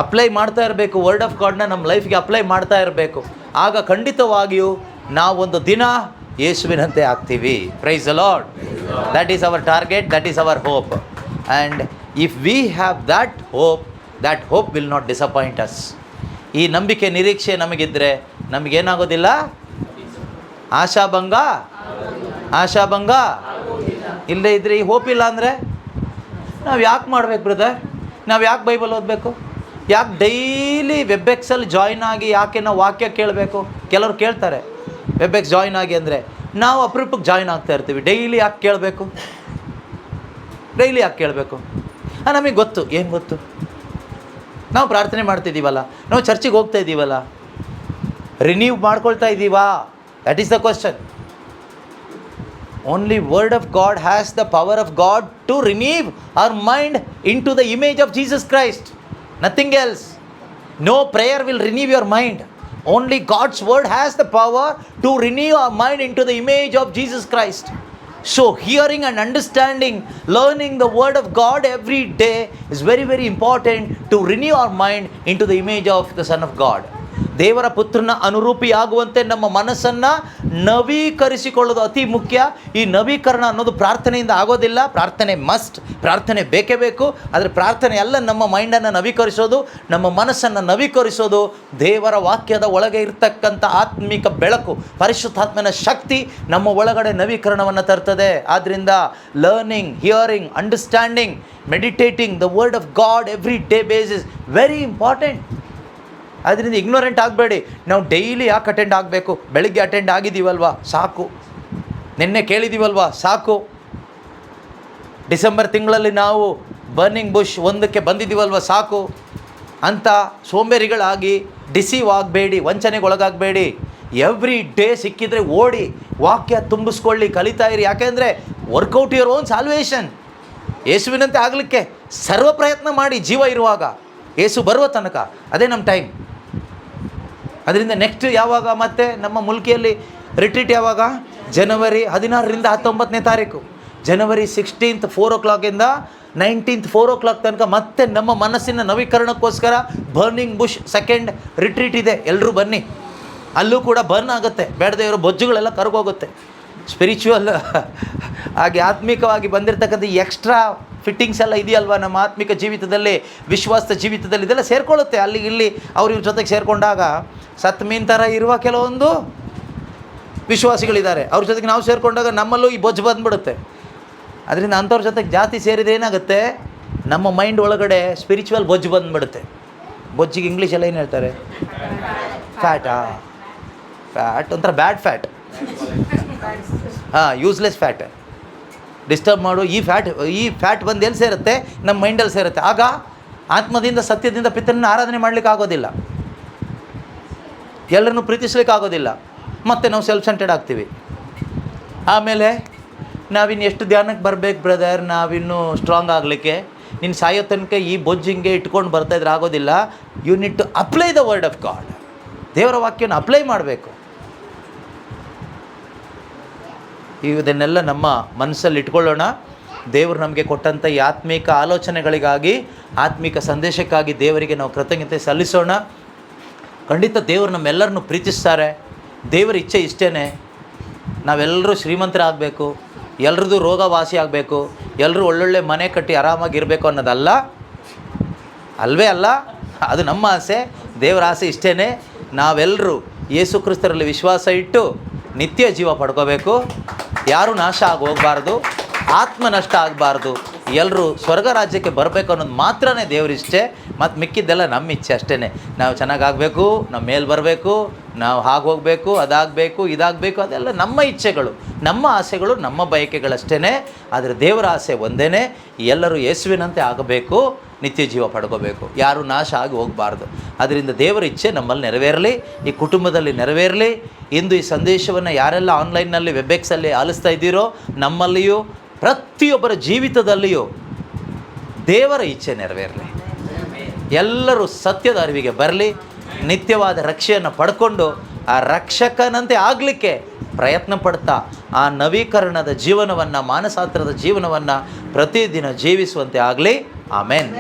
ಅಪ್ಲೈ ಮಾಡ್ತಾ ಇರಬೇಕು. ವರ್ಡ್ ಆಫ್ ಗಾಡ್ನ ನಮ್ಮ ಲೈಫ್ಗೆ ಅಪ್ಲೈ ಮಾಡ್ತಾ ಇರಬೇಕು. ಆಗ ಖಂಡಿತವಾಗಿಯೂ ನಾವೊಂದು ದಿನ ಯೇಸುವಿನಂತೆ ಆಗ್ತೀವಿ. Price the lord. That is our target, that is our hope. And if we have that hope will not disappoint us. ಈ ನಂಬಿಕೆ ನಿರೀಕ್ಷೆ ನಮಗಿದ್ದರೆ ನಮಗೇನಾಗೋದಿಲ್ಲ? ಆಶಾಭಂಗ ಇಲ್ಲದೇ ಇದ್ರೆ ಈ ಹೋಪ್ ಇಲ್ಲ ಅಂದರೆ ನಾವು ಯಾಕೆ ಮಾಡ್ಬೇಕು ಬ್ರದರ್? ನಾವು ಯಾಕೆ ಬೈಬಲ್ ಓದಬೇಕು? ಯಾಕೆ ಡೈಲಿ ವೆಬ್ಎಕ್ಸಲ್ಲಿ ಜಾಯ್ನ್ ಆಗಿ ಯಾಕೆ ನಾವು ವಾಕ್ಯ ಕೇಳಬೇಕು? ಕೆಲವ್ರು ಕೇಳ್ತಾರೆ ವೆಬ್ಎಕ್ಸ್ ಜಾಯ್ನ್ ಆಗಿ ಅಂದರೆ, ನಾವು ಅಪರೂಪಕ್ಕೆ ಜಾಯ್ನ್ ಆಗ್ತಾ ಇರ್ತೀವಿ. ಡೈಲಿ ಯಾಕೆ ಕೇಳಬೇಕು? ನಮಗೆ ಗೊತ್ತು, ಏನು ಗೊತ್ತು? ನಾವು ಪ್ರಾರ್ಥನೆ ಮಾಡ್ತಿದ್ದೀವಲ್ಲ, ನಾವು ಚರ್ಚಿಗೆ ಹೋಗ್ತಾ ಇದ್ದೀವಲ್ಲ, ರಿನ್ಯೂ ಮಾಡ್ಕೊಳ್ತಾ ಇದ್ದೀವಾ? That is the question. Only word of God has the power of God to renew our mind into the image of Jesus Christ. Nothing else. No prayer will renew your mind. Only God's word has the power to renew our mind into the image of Jesus Christ. So hearing and understanding, learning the word of God every day is very, very important to renew our mind into the image of the Son of God. ದೇವರ ಪುತ್ರನ ಅನುರೂಪಿಯಾಗುವಂತೆ ನಮ್ಮ ಮನಸ್ಸನ್ನು ನವೀಕರಿಸಿಕೊಳ್ಳೋದು ಅತಿ ಮುಖ್ಯ. ಈ ನವೀಕರಣ ಅನ್ನೋದು ಪ್ರಾರ್ಥನೆಯಿಂದ ಆಗೋದಿಲ್ಲ. ಪ್ರಾರ್ಥನೆ ಮಸ್ಟ್, ಪ್ರಾರ್ಥನೆ ಬೇಕೇ ಬೇಕು. ಆದರೆ ಪ್ರಾರ್ಥನೆ ಎಲ್ಲ ನಮ್ಮ ಮೈಂಡನ್ನು ನವೀಕರಿಸೋದು, ನಮ್ಮ ಮನಸ್ಸನ್ನು ನವೀಕರಿಸೋದು ದೇವರ ವಾಕ್ಯದ ಒಳಗೆ ಇರ್ತಕ್ಕಂಥ ಆತ್ಮಿಕ ಬೆಳಕು, ಪರಿಶುದ್ಧಾತ್ಮನ ಶಕ್ತಿ ನಮ್ಮ ಒಳಗಡೆ ನವೀಕರಣವನ್ನು ತರ್ತದೆ. ಆದ್ದರಿಂದ learning, hearing, understanding, meditating the word of god every day basis very important. ಅದರಿಂದ ಇಗ್ನೋರೆಂಟ್ ಆಗಬೇಡಿ. ನಾವು ಡೈಲಿ ಯಾಕೆ ಅಟೆಂಡ್ ಆಗಬೇಕು? ಬೆಳಿಗ್ಗೆ ಅಟೆಂಡ್ ಆಗಿದ್ದೀವಲ್ವಾ ಸಾಕು, ನಿನ್ನೆ ಕೇಳಿದ್ದೀವಲ್ವಾ ಸಾಕು, ಡಿಸೆಂಬರ್ ತಿಂಗಳಲ್ಲಿ ನಾವು ಬರ್ನಿಂಗ್ ಬುಷ್ 1ಕ್ಕೆ ಬಂದಿದ್ದೀವಲ್ವ ಸಾಕು ಅಂತ ಸೋಂಬೇರಿಗಳಾಗಿ ಡಿಸೀವ್ ಆಗಬೇಡಿ, ವಂಚನೆಗೊಳಗಾಗಬೇಡಿ. ಎವ್ರಿ ಡೇ ಸಿಕ್ಕಿದರೆ ಓಡಿ ವಾಕ್ಯ ತುಂಬಿಸ್ಕೊಳ್ಳಿ, ಕಲಿತಾ ಇರಿ. ಯಾಕೆಂದರೆ ವರ್ಕೌಟ್ ಯುವರ್ ಓನ್ ಸಾಲ್ವೇಷನ್. ಯೇಸುವಿನಂತೆ ಆಗಲಿಕ್ಕೆ ಸರ್ವ ಪ್ರಯತ್ನ ಮಾಡಿ ಜೀವ ಇರುವಾಗ, ಯೇಸು ಬರುವ ತನಕ ಅದೇ ನಮ್ಮ ಟೈಮ್. ಅದರಿಂದ ನೆಕ್ಸ್ಟ್ ಯಾವಾಗ ಮತ್ತೆ ನಮ್ಮ ಮುಲ್ಕಿಯಲ್ಲಿ ರಿಟ್ರೀಟ್ ಯಾವಾಗ? ಜನವರಿ 16ರಿಂದ 19ನೇ ತಾರೀಕು. ಜನವರಿ 16th 4 o'clock 19th 4 o'clock ತನಕ ಮತ್ತೆ ನಮ್ಮ ಮನಸ್ಸಿನ ನವೀಕರಣಕ್ಕೋಸ್ಕರ ಬರ್ನಿಂಗ್ ಬುಷ್ 2nd ರಿಟ್ರೀಟ್ ಇದೆ. ಎಲ್ಲರೂ ಬನ್ನಿ. ಅಲ್ಲೂ ಕೂಡ ಬರ್ನ್ ಆಗುತ್ತೆ, ಬೇಡದೇ ಇರೋ ಬೊಜ್ಜುಗಳೆಲ್ಲ ಕರಗೋಗುತ್ತೆ. ಸ್ಪಿರಿಚುವಲ್ ಹಾಗೆ ಆತ್ಮಿಕವಾಗಿ ಬಂದಿರತಕ್ಕಂಥ ಎಕ್ಸ್ಟ್ರಾ ಫಿಟ್ಟಿಂಗ್ಸ್ ಎಲ್ಲ ಇದೆಯಲ್ವ ನಮ್ಮ ಆತ್ಮಿಕ ಜೀವಿತದಲ್ಲಿ, ವಿಶ್ವಾಸದ ಜೀವಿತದಲ್ಲಿ, ಇದೆಲ್ಲ ಸೇರಿಕೊಳ್ಳುತ್ತೆ. ಅಲ್ಲಿ ಇಲ್ಲಿ ಅವ್ರ ಇವ್ರ ಜೊತೆಗೆ ಸೇರಿಕೊಂಡಾಗ ಸತ್ ಮೀನ್ ಥರ ಇರುವ ಕೆಲವೊಂದು ವಿಶ್ವಾಸಿಗಳಿದ್ದಾರೆ. ಅವ್ರ ಜೊತೆಗೆ ನಾವು ಸೇರಿಕೊಂಡಾಗ ನಮ್ಮಲ್ಲೂ ಈ ಬೊಜ್ಜು ಬಂದುಬಿಡುತ್ತೆ. ಅದರಿಂದ ಅಂಥವ್ರ ಜೊತೆಗೆ ಜಾಸ್ತಿ ಸೇರಿದ್ರೆ ಏನಾಗುತ್ತೆ, ನಮ್ಮ ಮೈಂಡ್ ಒಳಗಡೆ ಸ್ಪಿರಿಚುವಲ್ ಬೊಜ್ಜು ಬಂದುಬಿಡುತ್ತೆ. ಬೊಜ್ಜಿಗೆ ಇಂಗ್ಲೀಷಲ್ಲಿ ಏನು ಹೇಳ್ತಾರೆ? ಫ್ಯಾಟಾ? ಫ್ಯಾಟ್ ಒಂಥರ ಬ್ಯಾಡ್ ಫ್ಯಾಟ್, ಯೂಸ್ಲೆಸ್ ಫ್ಯಾಟ್, ಡಿಸ್ಟರ್ಬ್ ಮಾಡು. ಈ ಫ್ಯಾಟ್ ಬಂದು ಎಲ್ಲಿ ಸೇರುತ್ತೆ? ನಮ್ಮ ಮೈಂಡಲ್ಲಿ ಸೇರುತ್ತೆ. ಆಗ ಆತ್ಮದಿಂದ ಸತ್ಯದಿಂದ ಪಿತರನ್ನು ಆರಾಧನೆ ಮಾಡಲಿಕ್ಕೆ ಆಗೋದಿಲ್ಲ, ಎಲ್ಲರನ್ನು ಪ್ರೀತಿಸ್ಲಿಕ್ಕೆ ಆಗೋದಿಲ್ಲ. ಮತ್ತು ನಾವು ಸೆಲ್ಫ್ ಸೆಂಟರ್ಡ್ ಆಗ್ತೀವಿ. ಆಮೇಲೆ ನಾವಿನ್ನು ಎಷ್ಟು ಧ್ಯಾನಕ್ಕೆ ಬರಬೇಕು ಬ್ರದರ್, ನಾವಿನ್ನೂ ಸ್ಟ್ರಾಂಗ್ ಆಗಲಿಕ್ಕೆ? ನಿನ್ನ ಸಾಯೋ ತನಕ ಈ ಬೊಜ್ಜಿಂಗೆ ಇಟ್ಕೊಂಡು ಬರ್ತಾಯಿದ್ರೆ ಆಗೋದಿಲ್ಲ. You need to apply the word of God. ದೇವರ ವಾಕ್ಯವನ್ನು ಅಪ್ಲೈ ಮಾಡಬೇಕು. ಇದನ್ನೆಲ್ಲ ನಮ್ಮ ಮನಸ್ಸಲ್ಲಿ ಇಟ್ಕೊಳ್ಳೋಣ. ದೇವರು ನಮಗೆ ಕೊಟ್ಟಂಥ ಈ ಆತ್ಮಿಕ ಆಲೋಚನೆಗಳಿಗಾಗಿ, ಆತ್ಮಿಕ ಸಂದೇಶಕ್ಕಾಗಿ ದೇವರಿಗೆ ನಾವು ಕೃತಜ್ಞತೆ ಸಲ್ಲಿಸೋಣ. ಖಂಡಿತ ದೇವರು ನಮ್ಮೆಲ್ಲರನ್ನು ಪ್ರೀತಿಸ್ತಾರೆ. ದೇವರ ಇಚ್ಛೆ ಇಷ್ಟೇ, ನಾವೆಲ್ಲರೂ ಶ್ರೀಮಂತರಾಗಬೇಕು, ಎಲ್ರದ್ದು ರೋಗ ವಾಸಿ ಆಗಬೇಕು, ಎಲ್ಲರೂ ಒಳ್ಳೊಳ್ಳೆ ಮನೆ ಕಟ್ಟಿ ಆರಾಮಾಗಿರಬೇಕು ಅನ್ನೋದಲ್ಲ, ಅಲ್ವೇ ಅಲ್ಲ. ಅದು ನಮ್ಮ ಆಸೆ. ದೇವರ ಆಸೆ ಇಷ್ಟೇ, ನಾವೆಲ್ಲರೂ ಯೇಸು ಕ್ರಿಸ್ತರಲ್ಲಿ ವಿಶ್ವಾಸ ಇಟ್ಟು ನಿತ್ಯ ಜೀವ ಪಡ್ಕೋಬೇಕು. ಯಾರೂ ನಾಶ ಆಗಿ ಹೋಗಬಾರ್ದು, ಆತ್ಮ ನಷ್ಟ ಆಗಬಾರ್ದು, ಎಲ್ಲರೂ ಸ್ವರ್ಗ ರಾಜ್ಯಕ್ಕೆ ಬರಬೇಕು ಅನ್ನೋದು ಮಾತ್ರನೇ ದೇವ್ರ ಇಚ್ಛೆ. ಮತ್ತು ಮಿಕ್ಕಿದ್ದೆಲ್ಲ ನಮ್ಮ ಇಚ್ಛೆ ಅಷ್ಟೇ. ನಾವು ಚೆನ್ನಾಗಾಗಬೇಕು, ನಮ್ಮ ಮೇಲೆ ಬರಬೇಕು, ನಾವು ಹಾಗೆ ಹೋಗಬೇಕು, ಅದಾಗಬೇಕು, ಇದಾಗಬೇಕು, ಅದೆಲ್ಲ ನಮ್ಮ ಇಚ್ಛೆಗಳು, ನಮ್ಮ ಆಸೆಗಳು, ನಮ್ಮ ಬಯಕೆಗಳಷ್ಟೇ. ಆದರೆ ದೇವರ ಆಸೆ ಒಂದೇ, ಎಲ್ಲರೂ ಯೇಸುವಿನಂತೆ ಆಗಬೇಕು, ನಿತ್ಯ ಜೀವ ಪಡ್ಕೋಬೇಕು, ಯಾರೂ ನಾಶ ಆಗಿ ಹೋಗಬಾರ್ದು. ಅದರಿಂದ ದೇವರ ಇಚ್ಛೆ ನಮ್ಮಲ್ಲಿ ನೆರವೇರಲಿ, ಈ ಕುಟುಂಬದಲ್ಲಿ ನೆರವೇರಲಿ. ಇಂದು ಈ ಸಂದೇಶವನ್ನು ಯಾರೆಲ್ಲ ಆನ್ಲೈನ್ನಲ್ಲಿ ವೆಬ್ಎಕ್ಸಲ್ಲಿ ಆಲಿಸ್ತಾ ಇದ್ದೀರೋ, ನಮ್ಮಲ್ಲಿಯೂ ಪ್ರತಿಯೊಬ್ಬರ ಜೀವಿತದಲ್ಲಿಯೂ ದೇವರ ಇಚ್ಛೆ ನೆರವೇರಲಿ. ಎಲ್ಲರೂ ಸತ್ಯದ ಅರಿವಿಗೆ ಬರಲಿ, ನಿತ್ಯವಾದ ರಕ್ಷೆಯನ್ನು ಪಡ್ಕೊಂಡು ಆ ರಕ್ಷಕನಂತೆ ಆಗಲಿಕ್ಕೆ ಪ್ರಯತ್ನ ಪಡ್ತಾ ಆ ನವೀಕರಣದ ಜೀವನವನ್ನು, ಮಾನಸಾಂತರದ ಜೀವನವನ್ನು ಪ್ರತಿದಿನ ಜೀವಿಸುವಂತೆ ಆಗಲಿ. ಆಮೇನ್.